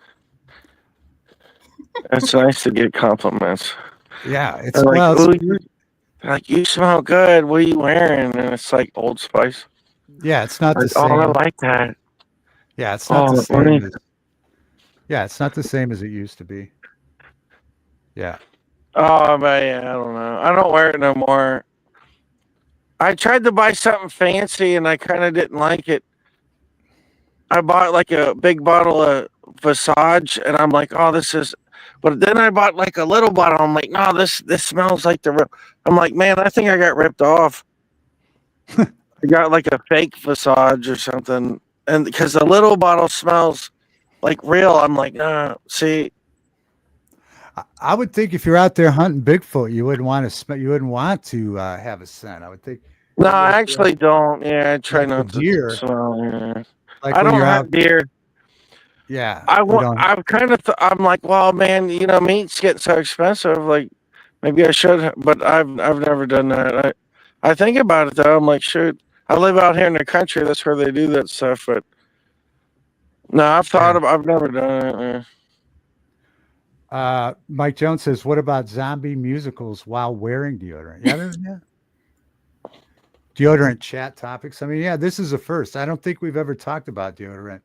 It's nice to get compliments. Yeah, it's They're like, well, "Ooh, you smell good. What are you wearing?" And it's like Old Spice. yeah, it's not the Like, oh, I same. like that. Yeah, it's not the Oh, same as, yeah, it's not the same as it used to be. Yeah. oh, but yeah, I don't know. I don't wear it no more. I tried to buy something fancy and I kind of didn't like it. I bought like a big bottle of Visage and I'm like, oh, this is. But then I bought like a little bottle. I'm like, no, this smells like the real. I'm like, man, I think I got ripped off. I got like a fake Visage or something, and because the little bottle smells like real, I'm like, see. I would think if you're out there hunting Bigfoot, you wouldn't want to smell. You wouldn't want to have a scent. I would think. No, I actually don't. Yeah, I try like not to deer. smell. Yeah. Like I when don't you're have out. deer. Yeah. I'm kind of. I'm like, well, man, meat's getting so expensive. Like, maybe I should, but I've never done that. I think about it though. I'm like, shoot, I live out here in the country. That's where they do that stuff. But no, I've never done it. Yeah. Mike Jones says, "What about zombie musicals while wearing deodorant?" Yeah. Deodorant chat topics. I mean, yeah, this is a first. I don't think we've ever talked about deodorant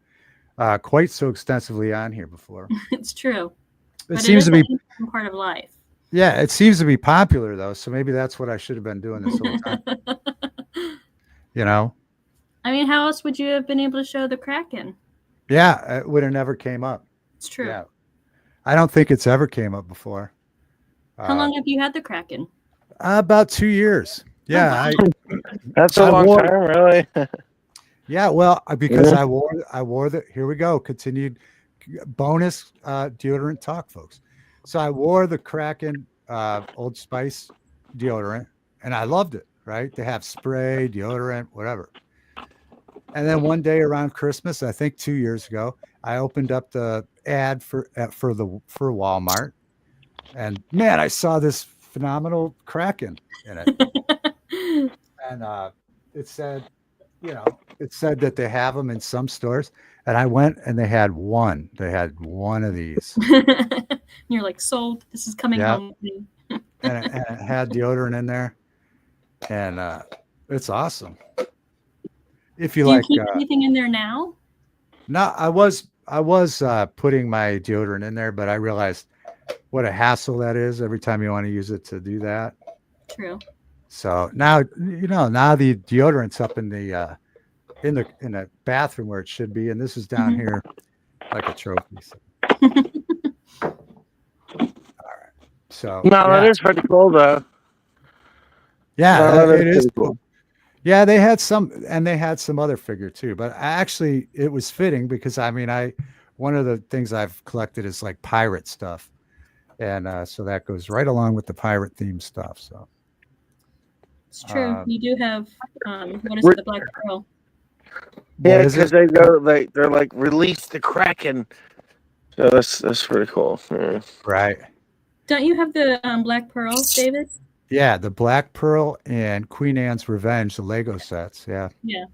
quite so extensively on here before. It's true. It seems to be part of life. Yeah, it seems to be popular though, so maybe that's what I should have been doing this whole time. I mean, how else would you have been able to show the Kraken? Yeah, it would have never came up. It's true. Yeah. I don't think it's ever came up before. How long have you had the Kraken? About 2 years. Yeah, that's a long time, really. Yeah, well, because I wore the. Here we go. Continued bonus deodorant talk, folks. So I wore the Kraken Old Spice deodorant, and I loved it. Right? They have spray, deodorant, whatever. And then one day around Christmas, I think 2 years ago, I opened up the ad for Walmart, and man, I saw this phenomenal Kraken in it, and it said that they have them in some stores, and I went and they had one. They had one of these. You're like, sold. This is coming home. and it had deodorant in there, and it's awesome. If you like, keep anything in there now? No, I was putting my deodorant in there, but I realized what a hassle that is every time you want to use it to do that. True. So now now the deodorant's up in the bathroom where it should be, and this is down here like a trophy. So. All right. So that is pretty cool though. Yeah, it is cool. Yeah, they had some other figure too, but it was fitting because one of the things I've collected is like pirate stuff, and so that goes right along with the pirate theme stuff. So it's true. You do have what is it, the Black Pearl? Yeah, because they're like release the Kraken, so that's pretty cool. Yeah. Right. Don't you have the Black Pearl, David? Yeah, the Black Pearl and Queen Anne's Revenge, the Lego sets. Yeah. Yeah.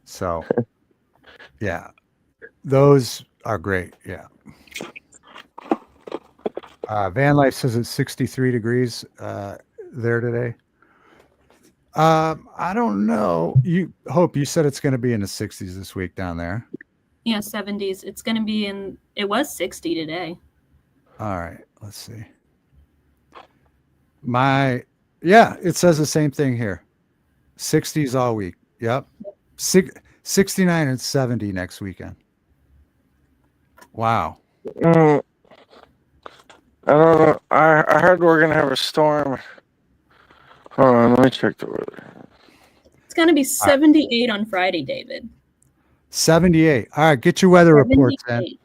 So, yeah, those are great. Yeah. Van Life says it's 63 degrees there today. I don't know. You said it's going to be in the 60s this week down there. Yeah, 70s. It's going to be it was 60 today. All right, let's see. It says the same thing here. 60s all week. Yep. 69 and 70 next weekend. Wow. I don't know. I heard we're gonna have a storm. Hold on, let me check the weather. It's gonna be 78 on Friday, David. 78. All right, get your weather reports in. 78.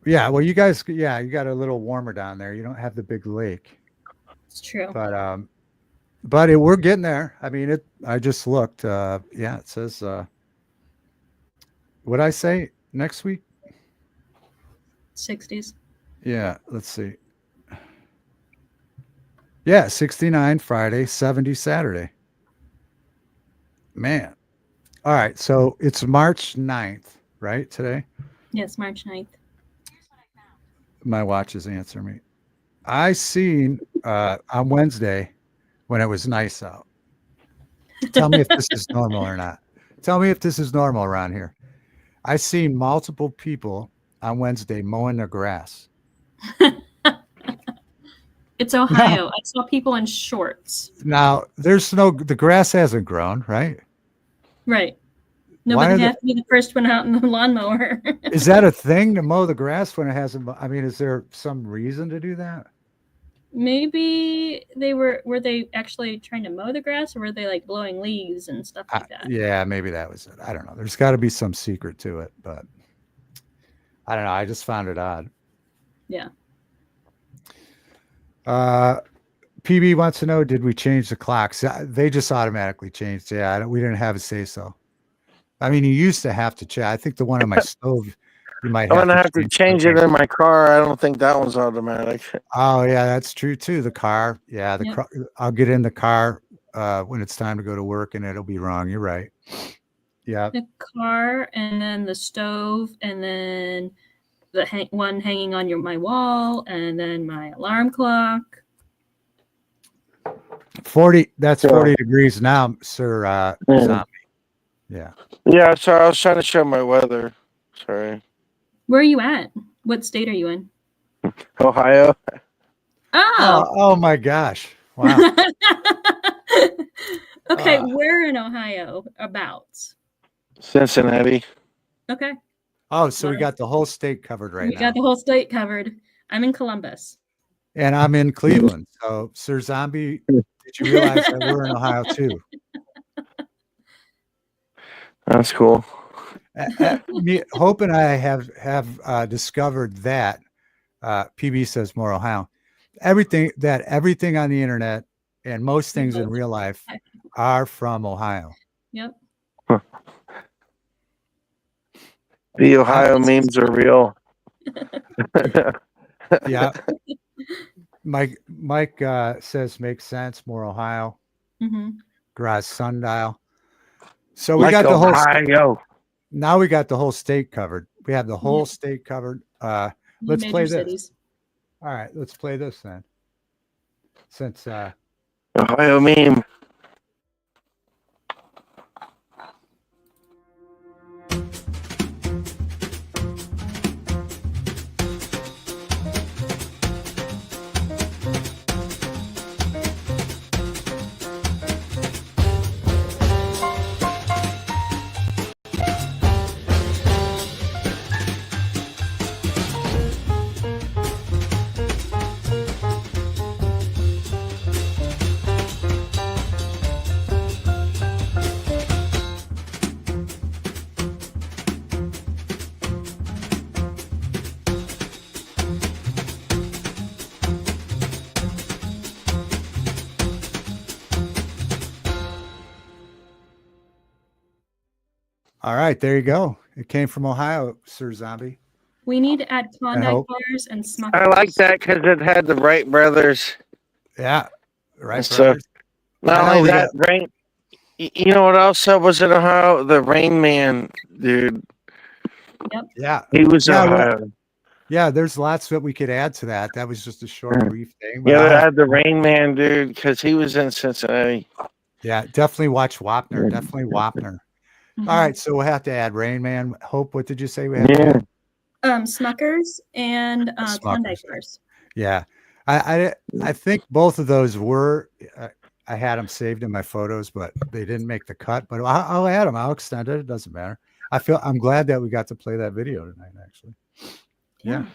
Yeah, well, you guys, yeah, you got a little warmer down there. You don't have the big lake, It's true. but we're getting there. I mean, I just looked. Yeah, it says. What'd I say next week? 60s. Yeah, let's see. Yeah, 69 Friday, 70 Saturday. Man. All right, so it's March 9th, right? Today. Yes, March 9th. My watch is answering me. I seen on Wednesday when it was nice out. Tell me if this is normal or not. Tell me if this is normal around here. I seen multiple people on Wednesday mowing their grass. It's Ohio. I saw people in shorts. Now, the grass hasn't grown, right? Right. Why Nobody are has to be the first one out in the lawnmower. Is that a thing to mow the grass when it hasn't? I mean, is there some reason to do that? Maybe were they actually trying to mow the grass, or were they like blowing leaves and stuff like that? Yeah, maybe that was it. I don't know. There's got to be some secret to it, but I don't know. I just found it odd. Yeah. PB wants to know, did we change the clocks? They just automatically changed. Yeah, we didn't have a say so. I mean, you used to have to check. I think the one on my stove, you might I'm gonna have to change it in my car. I don't think that one's automatic. Oh yeah, that's true too. The car, yeah, car, I'll get in the car when it's time to go to work, and it'll be wrong. You're right. Yeah. The car, and then the stove, and then the one hanging on my wall, and then my alarm clock. 40. That's 40 degrees now, sir. Zombie. Yeah. Yeah. So I was trying to show my weather. Sorry. Where are you at? What state are you in? Ohio. Oh my gosh. Wow. Okay, where in Ohio? About Cincinnati. Okay. Oh, so we got the whole state covered right now. We got the whole state covered. I'm in Columbus. And I'm in Cleveland. So, Sir Zombie, did you realize that we're in Ohio too? That's cool. Hope and I have discovered that PB says more Ohio. Everything on the internet and most things in real life are from Ohio. Yep. Huh. The Ohio memes are real. Yeah. Mike says makes sense. More Ohio. Mm-hmm. Garage sundial. So we got the whole Ohio. Now we got the whole state covered. We have the whole state covered. Let's play this. Cities. All right, let's play this then. Since Ohio meme. all right, there you go. It came from Ohio, Sir Zombie. We need to add Klondike bars and Smuckers. I like that because it had the Wright brothers. Yeah, Wright so, brothers. Not only that, Rain. You know what else was in Ohio? The Rain Man, dude. Yep. Yeah, he was Ohio. Yeah, there's lots that we could add to that. That was just a short, brief thing. Yeah, I had the Rain Man, dude, because he was in Cincinnati. Yeah, definitely watch Wapner. Definitely Wapner. Mm-hmm. All right, so we'll have to add Rain Man. Hope, what did you say we have to add? Smuckers and Klondike bars. Yeah, I think both of those were. I had them saved in my photos, but they didn't make the cut. But I'll add them. I'll extend it. It doesn't matter. I'm glad that we got to play that video tonight. Actually, yeah.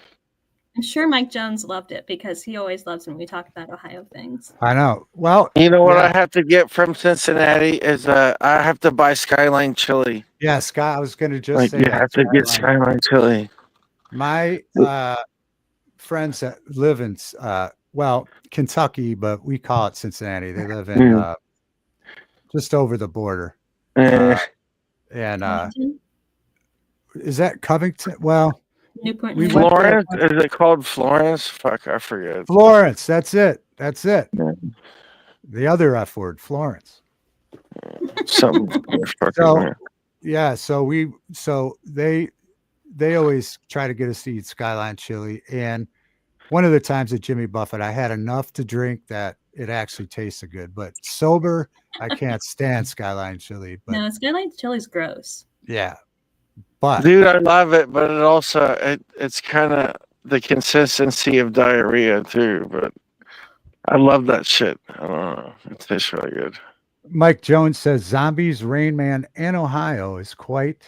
I'm sure Mike Jones loved it because he always loves when we talk about Ohio things. I know. Well, You know what yeah. I have to get from Cincinnati is I have to buy Skyline chili. Yeah, Scott, I was going to just Like say you that. have to get Skyline chili. My friends that live in Kentucky, but we call it Cincinnati. They live in just over the border. Eh. And Covington? is that Covington? Well, Newport we News. went there Florence? once. Is it called Florence? Fuck, I forget. Florence. That's it. That's it. Yeah. The other F word, Florence. Something. So yeah, so they always try to get us to eat Skyline chili. And one of the times at Jimmy Buffett, I had enough to drink that it actually tasted good. But sober, I can't stand Skyline chili. But No, Skyline chili's gross. yeah, but Dude, I love it, but it also it's kind of the consistency of diarrhea too. But I love that shit. I don't know. It tastes really good. Mike Jones says zombies, Rain Man, and Ohio is quite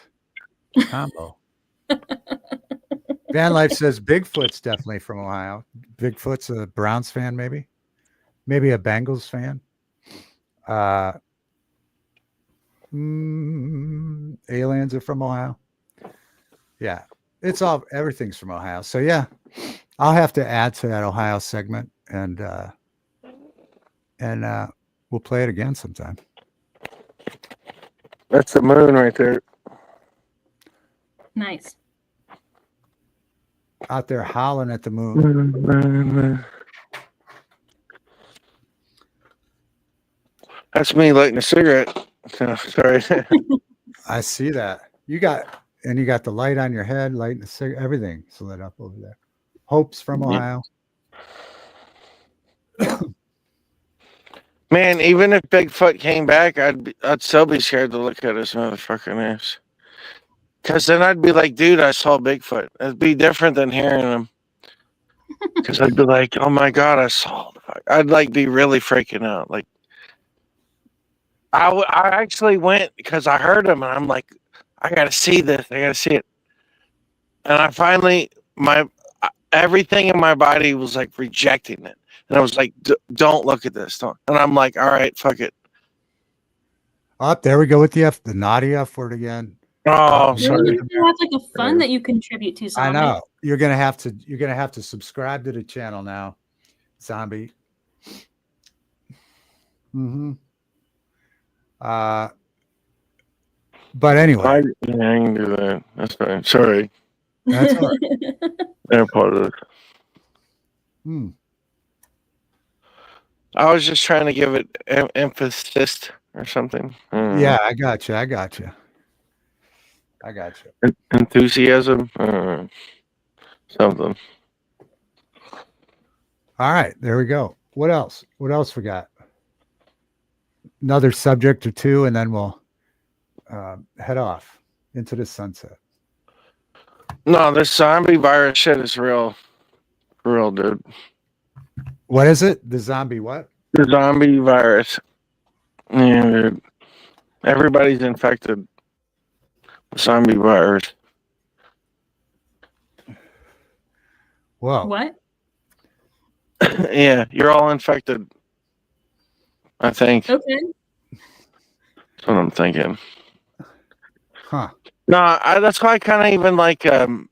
a combo. Van Life says Bigfoot's definitely from Ohio. Bigfoot's a Browns fan, maybe a Bengals fan. Aliens are from Ohio. Yeah, everything's from Ohio. So yeah, I'll have to add to that Ohio segment, and we'll play it again sometime. That's the moon right there. Nice. Out there howling at the moon. That's me lighting a cigarette. Oh, sorry. I see that. You got the light on your head, lighting the cigarette, everything's lit up over there. Hope's from Ohio. Man, even if Bigfoot came back, I'd still be scared to look at his motherfucking ass. Because then I'd be like, dude, I saw Bigfoot. It'd be different than hearing him. Because I'd be like, oh my God, I saw him. I'd like be really freaking out. Like, I actually went because I heard him and I'm like, I got to see this. I got to see it. And I finally, everything in my body was like rejecting it. And I was like, don't look at this. Don't. And I'm like, all right, fuck it. There we go with the naughty F word again. Oh, You sorry. have like a fund that you contribute to. Zombie. I know. You're gonna have to subscribe to the channel now, Zombie. Mm-hmm. But anyway, I can do that. That's fine. Sorry. that's all right. I apologize. I was just trying to give it emphasis or something. Yeah, I got you. Enthusiasm. Something. All right, there we go. What else? What else we got? Another subject or two, and then we'll head off into the sunset. No, this zombie virus shit is real, dude. What is it? The zombie what? The zombie virus. Yeah, dude. Everybody's infected with zombie virus. Whoa. What? Yeah, you're all infected. I think. Okay. That's what I'm thinking. Huh. No, that's why I kind of even like the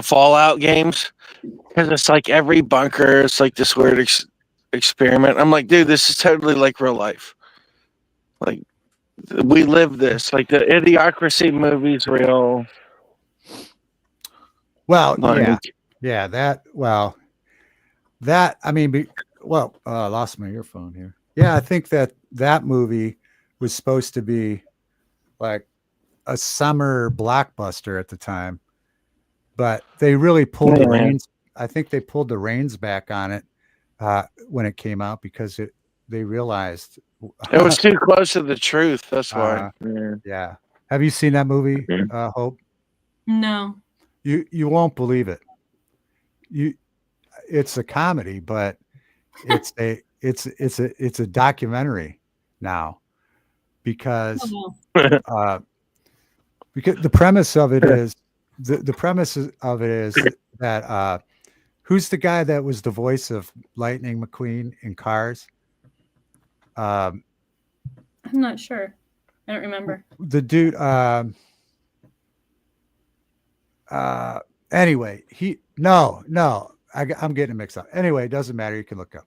Fallout games, because it's like every bunker is like this weird experiment. I'm like, dude, this is totally like real life. Like, we live this. Like the Idiocracy movie's real. Well, Like, yeah. That I mean, I lost my earphone here. Yeah, I think that movie was supposed to be like a summer blockbuster at the time, but they really pulled the reins. I think they pulled the reins back on it when it came out because they realized it was too close to the truth. That's why. Yeah. Have you seen that movie, Hope? No. You won't believe it. It's a comedy, but it's a documentary now because Oh, no. because the premise of it is the premise of it is that who's the guy that was the voice of Lightning McQueen in Cars? I'm not sure. I don't remember. The dude. Anyway, I'm getting it mixed up. Anyway, it doesn't matter. You can look up.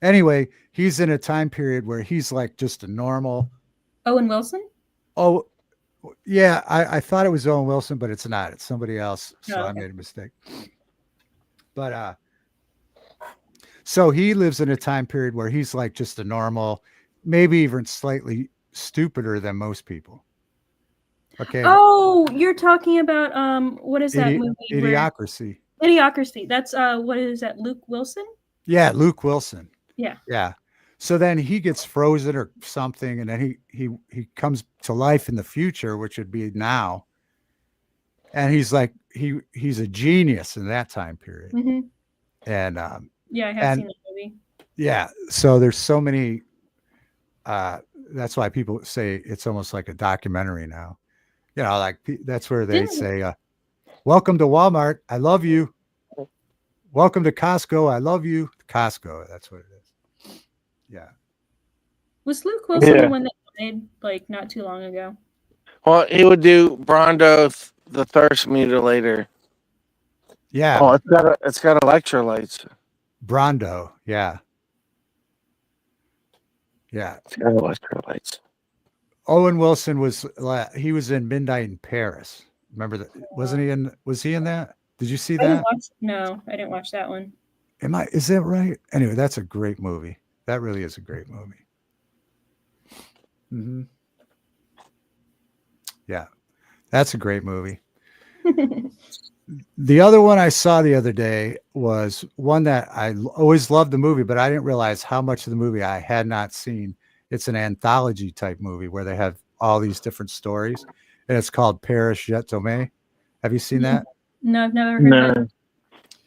Anyway, he's in a time period where he's like just a normal. Owen Wilson? Oh, yeah. I thought it was Owen Wilson, but it's not. It's somebody else. So okay. I made a mistake. But so he lives in a time period where he's like just a normal, maybe even slightly stupider than most people. Okay. Oh, you're talking about what is that movie? Idiocracy. Idiocracy. That's what is that? Luke Wilson? Yeah, Luke Wilson. Yeah. Yeah. So then he gets frozen or something, and then he comes to life in the future, which would be now. And he's like he's a genius in that time period. Mm-hmm. And yeah, I have seen that movie. Yeah. So there's so many. That's why people say it's almost like a documentary now. You know, like that's where they say, "Welcome to Walmart. I love you. Welcome to Costco. I love you." Costco. That's what it is. Yeah. Was Luke Wilson the one that died like not too long ago? Well, he would do Brondo, the Thirst Mutilator. Yeah. Oh, it's got electrolytes. Brondo. Yeah. Yeah. It's got electrolytes. Owen Wilson was in Midnight in Paris. Remember that? Was he in that? Did you see that? No, I didn't watch that one. Is that right? Anyway, that's a great movie. That really is a great movie. Mm-hmm. Yeah, that's a great movie. The other one I saw the other day was one that I always loved the movie, but I didn't realize how much of the movie I had not seen. It's an anthology type movie where they have all these different stories, and it's called Paris Je t'aime. Have you seen that? No, I've never heard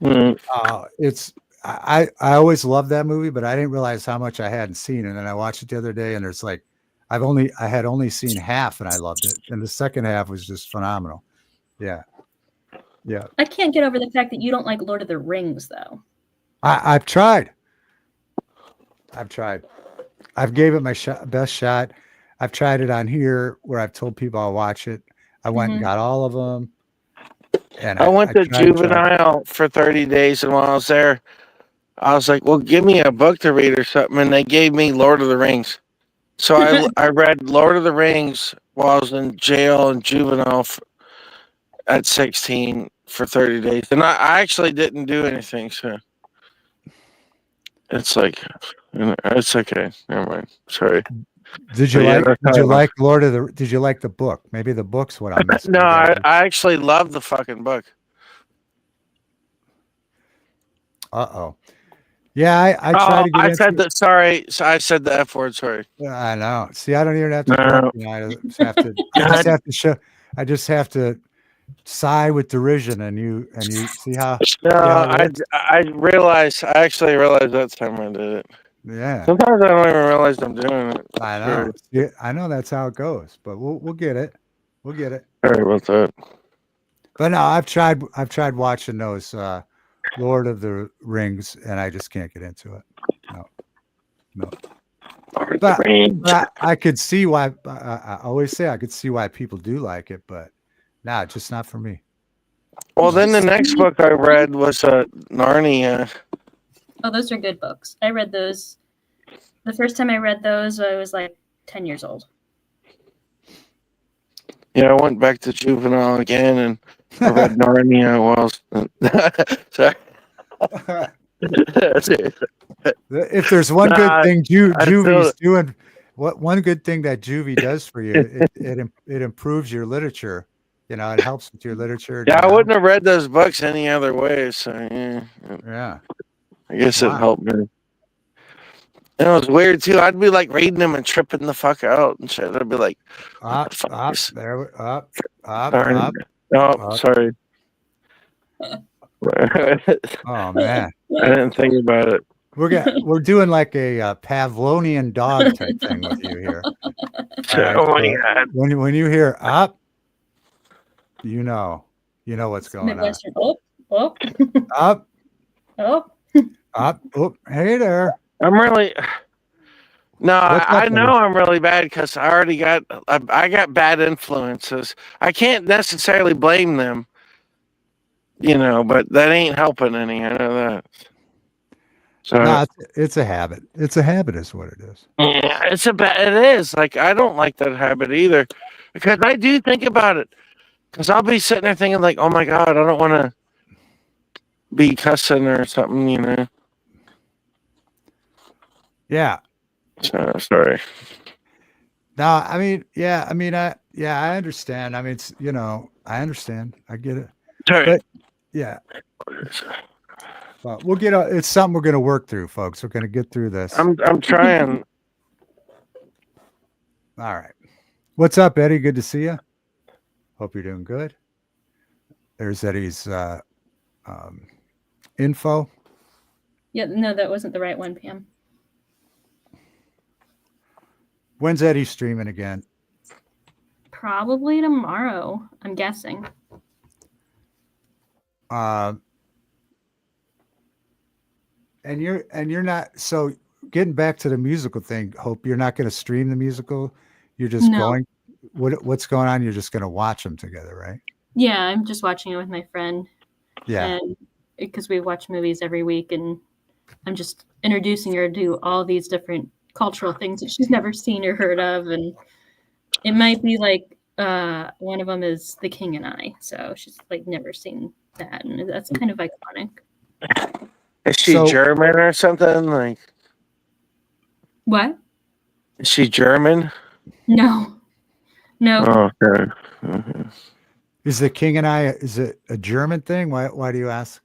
of it. I always loved that movie, but I didn't realize how much I hadn't seen. And then I watched it the other day, and there's like I had only seen half, and I loved it. And the second half was just phenomenal. Yeah. Yeah. I can't get over the fact that you don't like Lord of the Rings, though. I've tried. I've gave it my best shot. I've tried it on here where I've told people I'll watch it. I went and got all of them. And I went to Juvenile for 30 days, and while I was there, I was like, well, give me a book to read or something, and they gave me Lord of the Rings. So I read Lord of the Rings while I was in jail and Juvenile at 16 for 30 days. And I actually didn't do anything, so it's like, it's okay. Never mind. Sorry. Did you like the book? Maybe the book's what I'm missing. No, I actually love the fucking book. Uh-oh. Yeah, I tried to get I said that. Sorry, so I said the F word. Sorry. I know. See, I don't even have to. I just have to sigh with derision, and you see how. No, I actually realized that time I did it. Yeah. Sometimes I don't even realize I'm doing it. I know. Yeah, I know that's how it goes, but we'll get it. We'll get it. Sorry about that. But no, I've tried watching those Lord of the Rings, and I just can't get into it. No. But I could see why. I always say I could see why people do like it, but just not for me. Well, then the next book I read was Narnia. Oh, those are good books. I read those. The first time I read those, I was like 10 years old. Yeah, I went back to Juvenile again, and I read Narnia sorry. If there's one good thing Juvie's doing, one good thing that Juvie does for you, it improves your literature. You know, it helps with your literature. Yeah, I wouldn't have read those books any other way. So yeah. I guess it helped me. And it was weird too. I'd be like reading them and tripping the fuck out and shit. I'd be like, up. Oh, sorry. Oh man, I didn't think about it. We're doing like a Pavlovian dog type thing with you here. Oh my god! When you hear up, you know what's going on. Midwestern. Oh, Up, oh. up. Oh, hey there. I'm really. No, What's up, I know buddy? I'm really bad because I got bad influences. I can't necessarily blame them, but that ain't helping any. I know that. So No, it's a habit. It's a habit, is what it is. yeah, it is. Like I don't like that habit either, because I do think about it. Because I'll be sitting there thinking like, oh my god, I don't want to be cussing or something. Yeah. So sorry. No, I mean, I understand. I mean, it's I understand. I get it. Sorry. But yeah. Well, we'll get it's something we're gonna work through, folks. We're gonna get through this. I'm trying. All right. What's up, Eddie? Good to see you. Hope you're doing good. There's Eddie's info. Yeah, no, that wasn't the right one, Pam. When's Eddie streaming again? Probably tomorrow, I'm guessing. And you're not, so getting back to the musical thing, Hope, you're not going to stream the musical. You're just going. What's going on? You're just going to watch them together, right? Yeah, I'm just watching it with my friend. Yeah. And because we watch movies every week, and I'm just introducing her to all these different cultural things that she's never seen or heard of, and it might be like one of them is The King and I, so she's like never seen that, and that's kind of iconic. Is she German or something? Like what? Is she German? No. Oh, okay. Mm-hmm. Is The King and I? Is it a German thing? Why do you ask?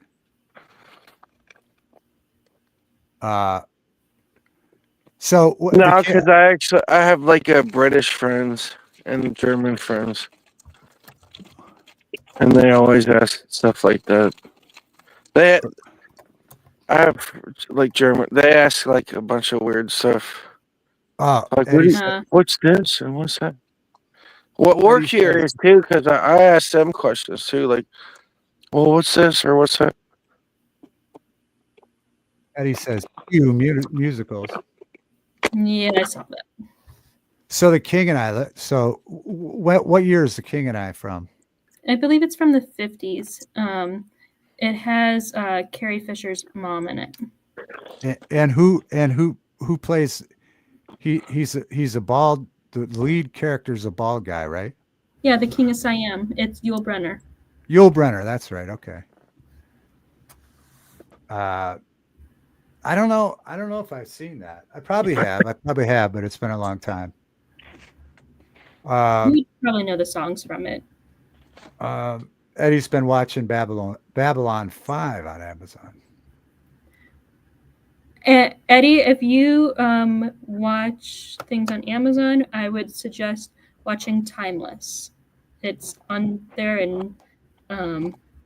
So no, because I have like British friends and German friends, and they always ask stuff like that. I have like German. They ask like a bunch of weird stuff. Like what's this and what's that? What we're curious too, because I asked them questions too, like, well, what's this or what's that? Eddie says musicals. Yeah, I saw that. So The King and I. So what year is The King and I from? I believe it's from the 50s. It has Carrie Fisher's mom in it. And who plays? He's a bald. The lead character is a bald guy, right? Yeah, the King of Siam. It's Yul Brynner. Yul Brynner. That's right. Okay. I don't know if I've seen that. I probably have, but it's been a long time. You probably know the songs from it. Eddie's been watching Babylon 5 on Amazon. Eddie, if you watch things on Amazon, I would suggest watching Timeless. It's on there, and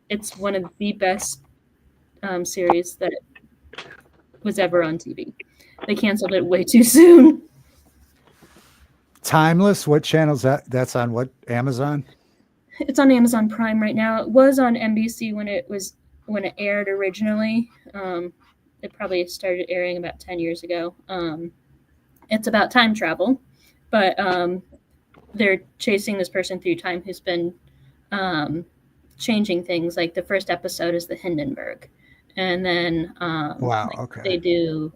it's one of the best series that was ever on TV. They canceled it way too soon. Timeless? What channel's that? That's on what? Amazon? It's on Amazon Prime right now. It was on NBC when it aired originally. It probably started airing about 10 years ago. It's about time travel, but they're chasing this person through time who's been changing things. Like the first episode is the Hindenburg, and then they do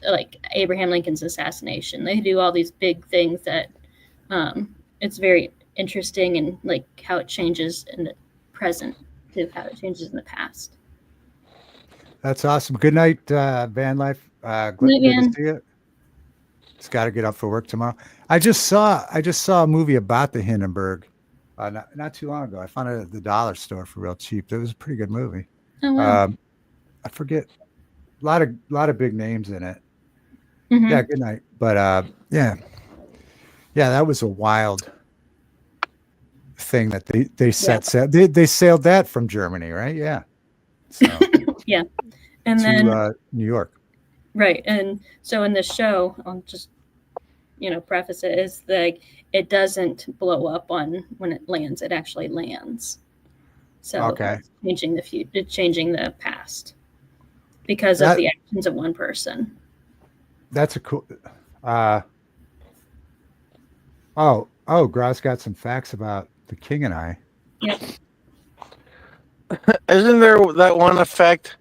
like Abraham Lincoln's assassination. They do all these big things that it's very interesting, and like how it changes in the present to how it changes in the past. That's awesome. Good night, Van Life. Good to see you. Just got to get up for work tomorrow. I just saw a movie about the Hindenburg not too long ago. I found it at the dollar store for real cheap. It was a pretty good movie. Oh, wow. I forget a lot of big names in it. Mm-hmm. Yeah, good night. But yeah, that was a wild thing that they set. They sailed that from Germany, right? Yeah. So, yeah. And then New York. Right. And so in this show, I'll just preface it, is like it doesn't blow up on when it lands. It actually lands. So Okay. it's changing the future, changing the past because of the actions of one person. That's a cool. Gross got some facts about the King and I. Yep. Isn't there that one effect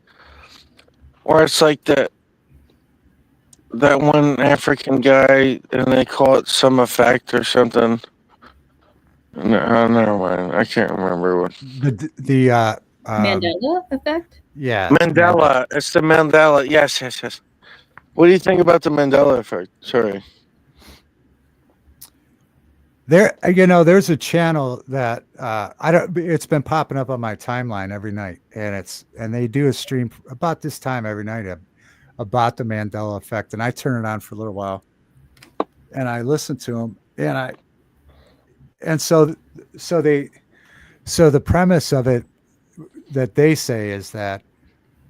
where it's like that one African guy and they call it some effect or something? No, never mind. I can't remember what. The Mandela effect? Yeah. Mandela. It's the Mandela. Yes. What do you think about the Mandela effect? Sorry. There's a channel that it's been popping up on my timeline every night, and they do a stream about this time every night about the Mandela effect, and I turn it on for a little while and I listen to them, and so the premise of it that they say is that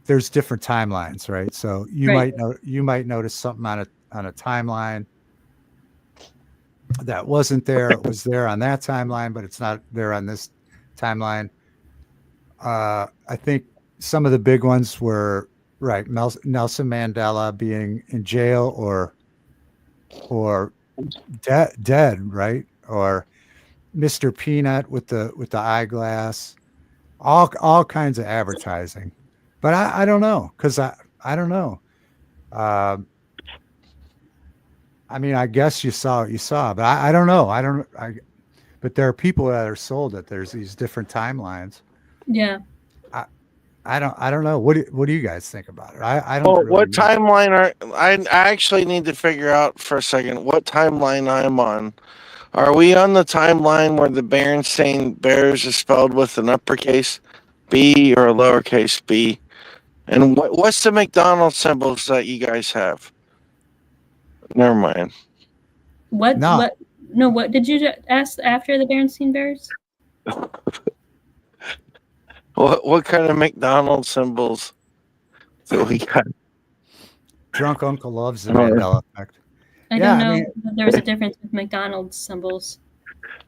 there's different timelines, right? So you might notice something on a timeline that wasn't there. It was there on that timeline, but it's not there on this timeline. I think some of the big ones were Nelson Mandela being in jail or dead, right? Or Mr. Peanut with the eyeglass, all kinds of advertising. But I don't know, because I don't know. I mean, I guess you saw what you saw, but I don't know. But there are people that are sold that there's these different timelines. Yeah. I don't know. What do you guys think about it? I don't. Well, really what know. timeline I actually need to figure out for a second what timeline I'm on. Are we on the timeline where the Berenstain Bears is spelled with an uppercase B or a lowercase b? And what's the McDonald's symbols that you guys have? Never mind. What did you ask after the Berenstain Bears? What kind of McDonald's symbols do we got? Drunk Uncle loves the Mandela effect. I don't know that there was a difference with McDonald's symbols.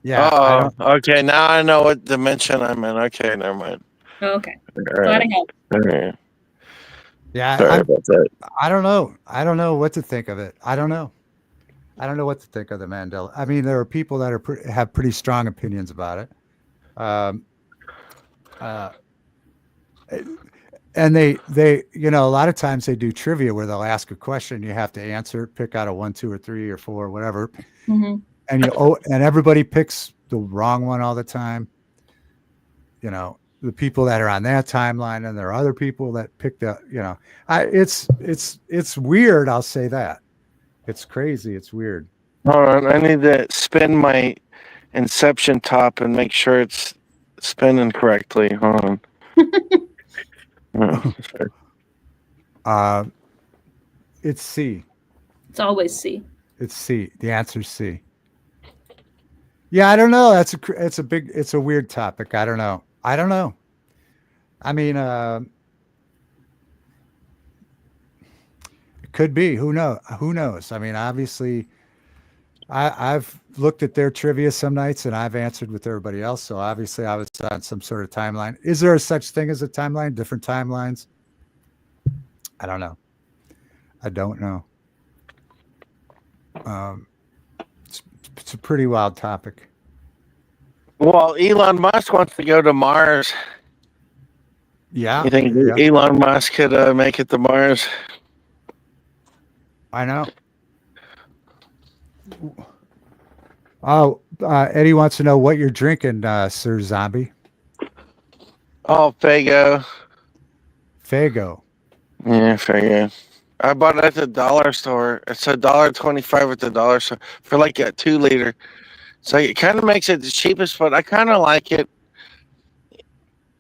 Yeah. Okay. Now I know what dimension I'm in. Okay, never mind. Oh, okay. All Glad I helped. All right. Yeah. Sorry about that. I don't know. I don't know what to think of it. I don't know what to think of the Mandela. I mean, there are people that have pretty strong opinions about it. And they a lot of times they do trivia where they'll ask a question, you have to answer, pick out a 1, 2, or 3, or 4, whatever. Mm-hmm. And everybody picks the wrong one all the time. The people that are on that timeline, and there are other people that pick it's weird. I'll say that. It's crazy. It's weird. Hold on. I need to spin my Inception top and make sure it's spinning correctly. Hold on. It's C. It's always C. It's C. The answer's C. Yeah, I don't know. It's a weird topic. I don't know. I mean, it could be. Who knows? I mean, obviously, I've looked at their trivia some nights and I've answered with everybody else. So obviously I was on some sort of timeline. Is there a such thing as a timeline? Different timelines? I don't know. It's a pretty wild topic. Well, Elon Musk wants to go to Mars. Yeah. You think Elon Musk could make it to Mars? I know. Oh, Eddie wants to know what you're drinking, Sir Zombie. Oh, Fago. Fago. Yeah, Fago. I bought it at the dollar store. It's $1.25 at the dollar store for like a 2-liter. So it kind of makes it the cheapest, but I kind of like it.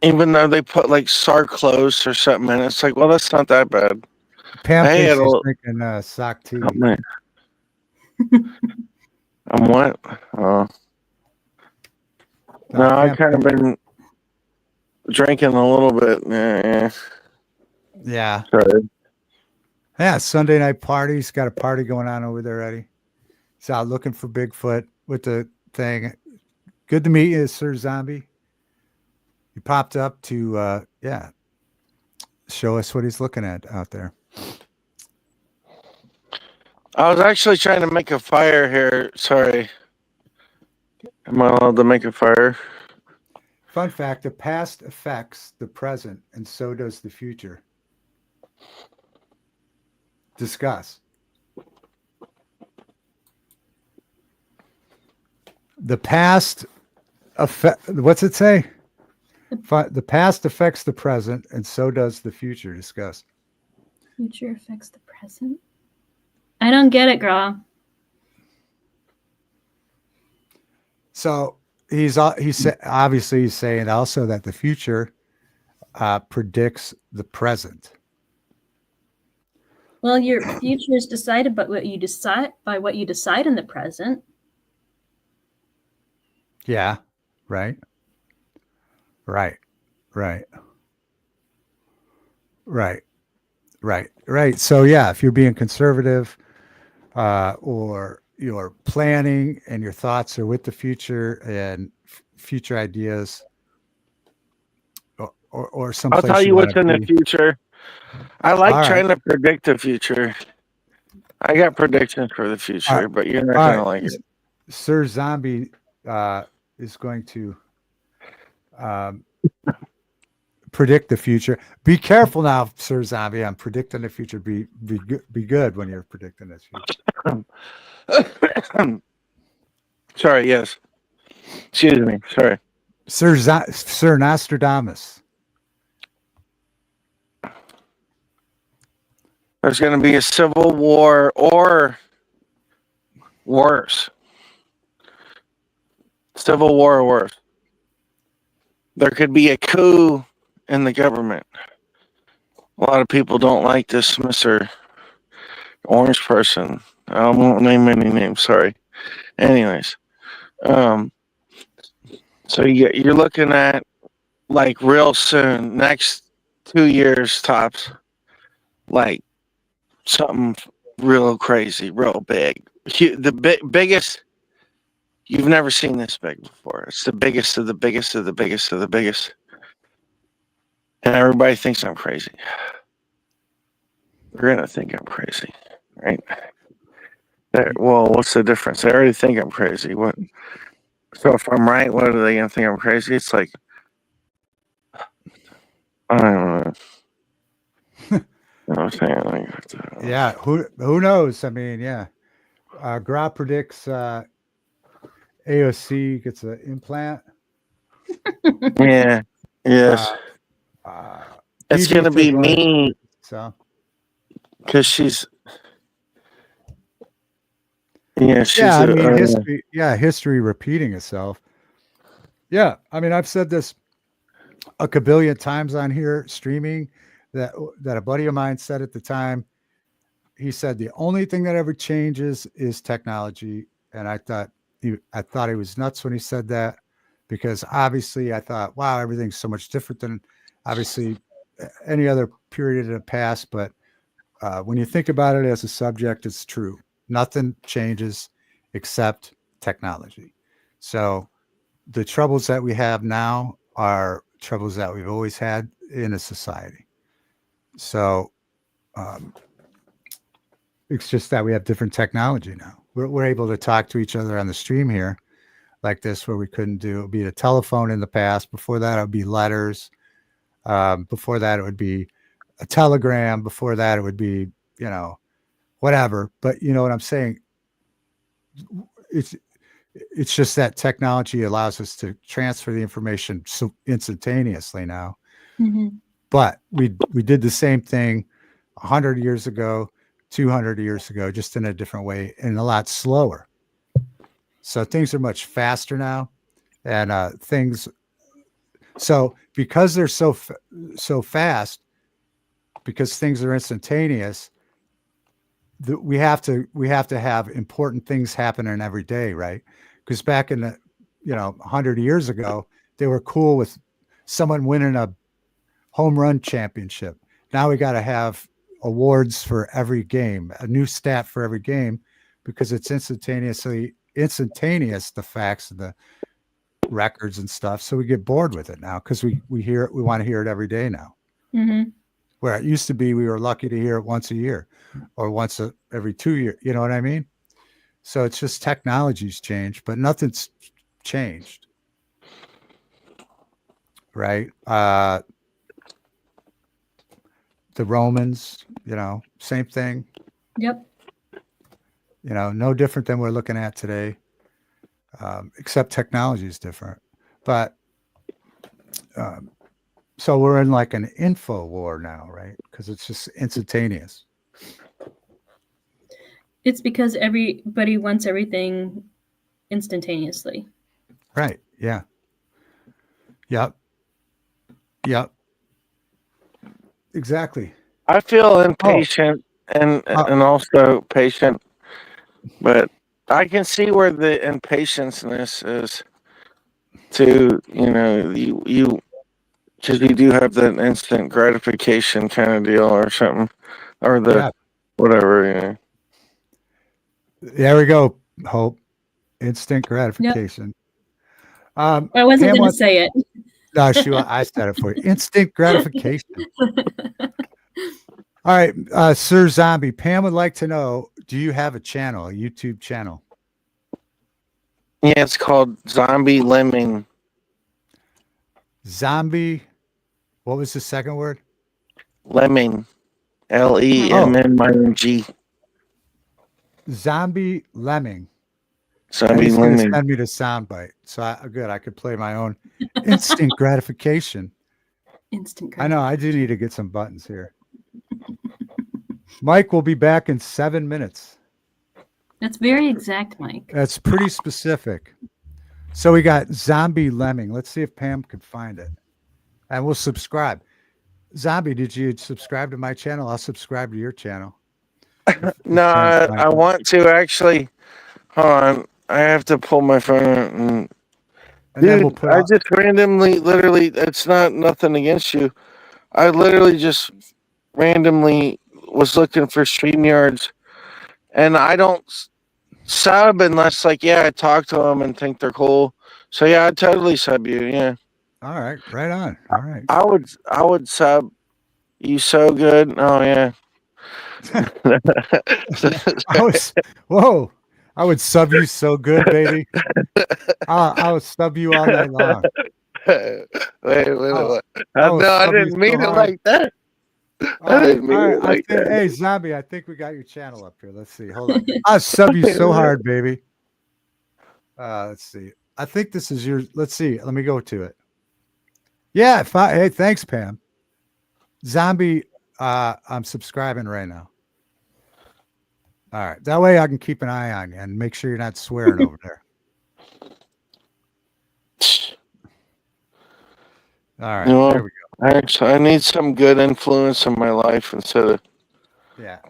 Even though they put like Sarclose or something in it. It's like, well, that's not that bad. Pam thinks she's drinking sock tea. Oh, man. I'm what? Oh. No, I've kind of been drinking a little bit. Yeah. Sorry. Yeah, Sunday night party. He's got a party going on over there, Eddie. He's out looking for Bigfoot. with the thing. Good to meet you, Sir Zombie. He popped up to show us what he's looking at out there. I was actually trying to make a fire here. Sorry. Am I allowed to make a fire? Fun fact, the past affects the present, and so does the future. Discuss. The past what's it say? The past affects the present, and so does the future. Discuss. Future affects the present. I don't get it, girl. So he's obviously he's saying also that the future predicts the present. Well, your future is decided by what you decide in the present. Yeah. Right. Right. Right. Right. Right. Right. So yeah, if you're being conservative, or you're planning and your thoughts are with the future and future ideas, or some. I'll tell you what's in the future. I like trying to predict the future. I got predictions for the future, but you're not going to like it. Sir Zombie is going to predict the future. Be careful now, Sir Zombie. I'm predicting the future. Be good when you're predicting this future. Sorry. Yes. Excuse me. Sorry. Sir Nostradamus. There's going to be a civil war or worse. Civil war or worse. There could be a coup in the government. A lot of people don't like this Mr. Orange person. I won't name any names, sorry. Anyways. So you're looking at, like, real soon, next 2 years tops, like something real crazy, real big. The biggest, you've never seen this big before. It's the biggest of the biggest of the biggest of the biggest. And everybody thinks I'm crazy. They're going to think I'm crazy, right? Well, what's the difference? They already think I'm crazy. What? So if I'm right, what are they going to think I'm crazy? It's like, I don't know. You know what I'm saying? Yeah, who knows? I mean, yeah. Gra predicts AOC gets an implant. Yeah. Yes. It's going to be me. So. Because she's. History repeating itself. Yeah, I mean, I've said this a kabillion times on here streaming that a buddy of mine said at the time. He said the only thing that ever changes is technology, and I thought he was nuts when he said that, because obviously I thought, wow, everything's so much different than obviously any other period in the past. But when you think about it as a subject, it's true. Nothing changes except technology. So the troubles that we have now are troubles that we've always had in a society. So it's just that we have different technology now. We're able to talk to each other on the stream here like this, where we couldn't do. It would be a telephone in the past. Before that, it would be letters. Before that, it would be a telegram. Before that, it would be, whatever. But you know what I'm saying? It's just that technology allows us to transfer the information so instantaneously now. Mm-hmm. But we did the same thing 100 years ago, 200 years ago, just in a different way and a lot slower. So things are much faster now, and so because they're so fast, because things are instantaneous, we have to have important things happening every day, right? Because back in the 100 years ago, they were cool with someone winning a home run championship. Now we got to have awards for every game, a new stat for every game, because it's instantaneously instantaneous, the facts and the records and stuff. So we get bored with it now because we want to hear it every day now. Mm-hmm. Where it used to be, we were lucky to hear it once a year or every 2 years. You know what I mean? So it's just technology's changed, but nothing's changed. Right? The Romans, same thing. Yep. No different than we're looking at today, except technology is different. But so we're in like an info war now, right? Because it's just instantaneous. It's because everybody wants everything instantaneously. Right. Yeah. Yep. Exactly. I feel impatient and also patient, but I can see where the impatientness is to, you because you do have that instant gratification kind of deal or something, or whatever. There we go. Hope. Instant gratification. Yep. I wasn't going to say it. No, I said it for you. Instant gratification. All right, Sir Zombie. Pam would like to know, do you have a YouTube channel? Yeah, it's called Zombie Lemming. Zombie, what was the second word? Lemming. Lemming. Zombie Lemming. Zombie Lemming. Send me the soundbite. So I could play my own instant gratification. Instant gratification. I know, I do need to get some buttons here. Mike will be back in 7 minutes. That's very exact, Mike. That's pretty specific. So we got Zombie Lemming. Let's see if Pam could find it. And we'll subscribe. Zombie, did you subscribe to my channel? I'll subscribe to your channel. No, I want to actually. Hold on. I have to pull my phone out and then we'll put just randomly, literally, it's not nothing against you. I literally just randomly was looking for StreamYards, and I don't sub unless, I talk to them and think they're cool. So yeah, I'd totally sub you. Yeah. All right, right on. All right. I would sub you so good. Oh yeah. Whoa. I would sub you so good, baby. I would sub you all night long. Wait. No, I didn't mean it like that. I didn't mean it like that. Hey, Zombie, I think we got your channel up here. Let's see. Hold on. I'll sub you so hard, baby. Let's see. I think this is your. Let's see. Let me go to it. Yeah. Hey, thanks, Pam. Zombie, I'm subscribing right now. All right. That way I can keep an eye on you and make sure you're not swearing over there. All right. There we go. Actually, I need some good influence in my life instead of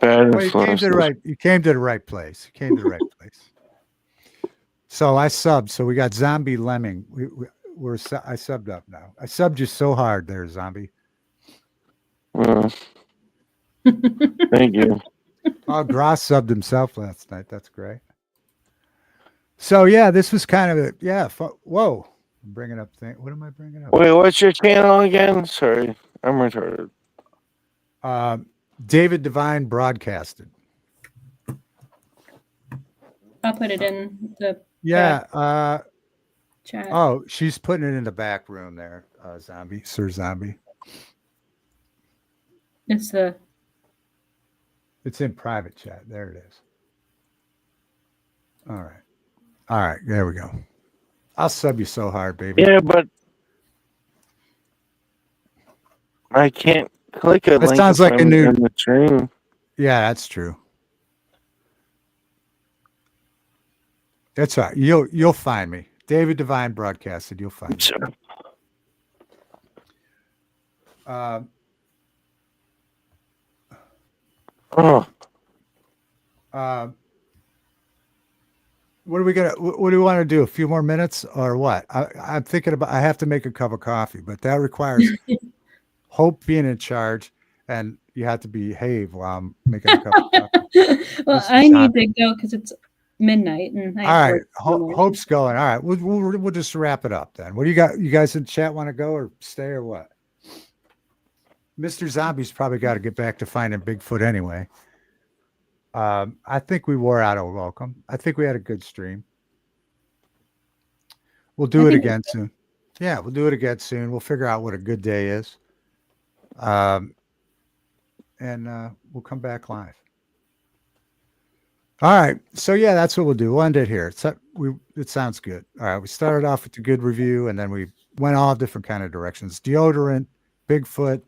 bad influence. You came to the right place. So I subbed. So we got Zombie Lemming. I subbed up now. I subbed you so hard there, Zombie. Thank you. Oh, Gross subbed himself last night. That's great. So yeah, this was kind of whoa. I'm bringing up thing. What am I bringing up? Wait, what's your channel again? Sorry, I'm retarded. David Divine Broadcasted. I'll put it in the chat. Oh, she's putting it in the back room there, Zombie, Sir Zombie. It's in private chat. There it is. All right. There we go. I'll sub you so hard, baby. Yeah, but I can't click a link. That sounds like a new. The stream. Yeah, that's true. That's all right. You'll find me. David Divine Broadcasted. You'll find me. Sure. What do we want to do? A few more minutes or what? I'm thinking about, I have to make a cup of coffee, but that requires Hope being in charge, and you have to behave while I'm making a cup of coffee. Well, I need to go because it's midnight, and I All have to right. work in the morning. Hope's going. All right. We'll just wrap it up then. What do you got? You guys in chat want to go or stay or what? Mr. Zombie's probably got to get back to finding Bigfoot anyway. I think we wore out a welcome. I think we had a good stream. We'll do it again soon. Yeah, we'll do it again soon. We'll figure out what a good day is. And we'll come back live. All right. So yeah, that's what we'll do. We'll end it here. It sounds good. All right. We started off with a good review, and then we went all different kind of directions. Deodorant, Bigfoot,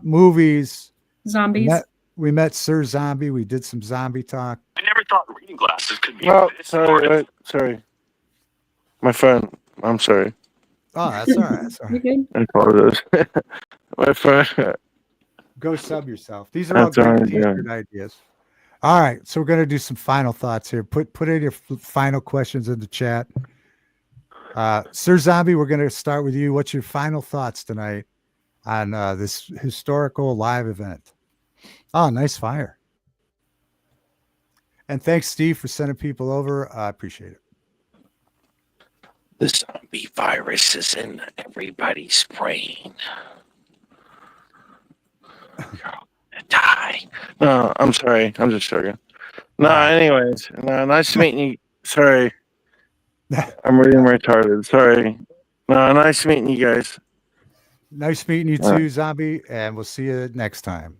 movies, Zombies. We met Sir Zombie. We did some zombie talk. I never thought reading glasses could be. Oh, sorry. My phone. I'm sorry. Oh, that's all right. That's all You right. good? I apologize. My phone. Go sub yourself. These are all great t-shirt ideas. All right. So we're going to do some final thoughts here. Put in your final questions in the chat. Sir Zombie, we're going to start with you. What's your final thoughts tonight on this historical live event? Oh, nice fire. And thanks, Steve, for sending people over. I appreciate it. The zombie virus is in everybody's brain. You're all gonna die. No, I'm sorry. I'm just joking. No, anyways. No, nice meeting you. Sorry. I'm really retarded. Sorry. No, nice meeting you guys. Nice meeting you too, Zombie, and we'll see you next time.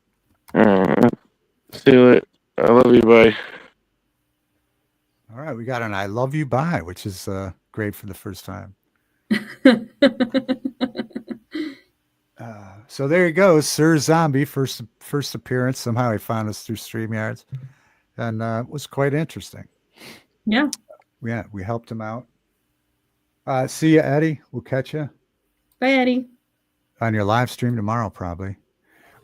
See you later. I love you. Bye. All right, we got an I love you bye, which is great for the first time. So there you go, Sir Zombie, first appearance. Somehow he found us through StreamYards, and it was quite interesting. Yeah. Yeah, we helped him out. See you, Eddie. We'll catch you Bye, Eddie. on your live stream tomorrow, probably.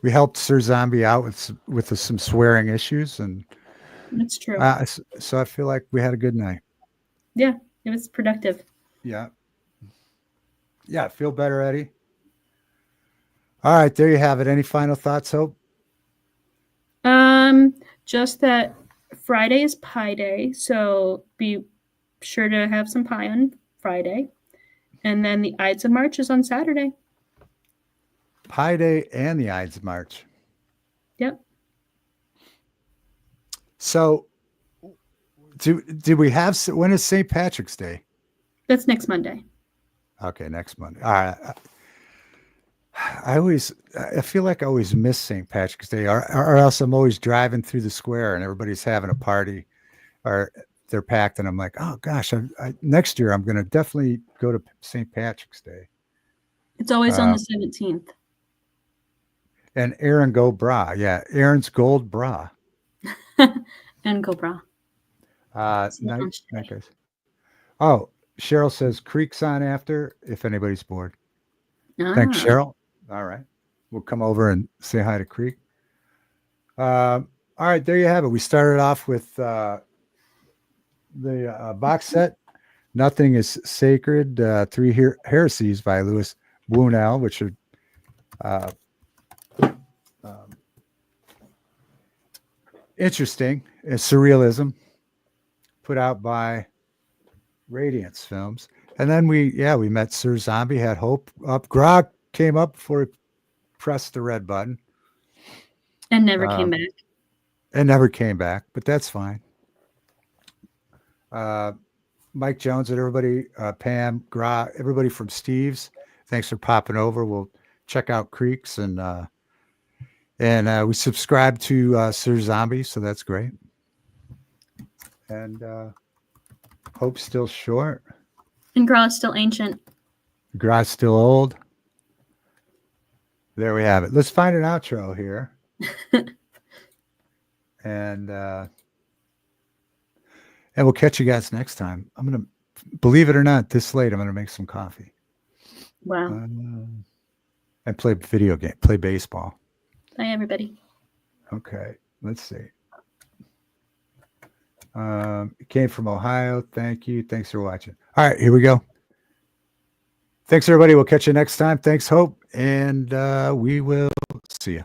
We helped Sir Zombie out with some swearing issues, and That's true. so I feel like we had a good night. Yeah, it was productive. Yeah. Feel better, Eddie. All right, there you have it. Any final thoughts, Hope? Just that Friday is Pie Day, so be sure to have some pie on Friday, and then the Ides of March is on Saturday. Pie Day and the Ides of March. Yep. So, did we have? When is St. Patrick's Day? That's next Monday. Okay, next Monday. All right. I feel like I always miss St. Patrick's Day, or else I'm always driving through the square and everybody's having a party, or they're packed, and I'm like, oh gosh, next year I'm going to definitely go to St. Patrick's Day. It's always on the 17th. And Aaron Go Bra, yeah, Aaron's Gold Bra. And Go Bra. Nice, guys. Oh, Cheryl says Creek's on after, if anybody's bored. Thanks, Cheryl. All right. We'll come over and say hi to Creek. All right, there you have it. We started off with the box set, Nothing is Sacred, 3 Heresies by Luis Bunuel, which are interesting. It's surrealism, put out by Radiance Films. And then we met Sir Zombie, had Hope up. Grog came up before he pressed the red button. And never came back. And never came back, but that's fine. Mike Jones and everybody, Pam, Grog, everybody from Steve's, thanks for popping over. We'll check out Creeks, and we subscribe to Sir Zombie, so that's great. And Hope's still short. And Gra's still ancient. Gra's still old. There we have it. Let's find an outro here. And we'll catch you guys next time. I'm going to, believe it or not, this late, I'm going to make some coffee. Wow. And play baseball. Bye, everybody. Okay. Let's see. It came from Ohio. Thank you. Thanks for watching. All right, here we go. Thanks, everybody. We'll catch you next time. Thanks, Hope. And we will see you.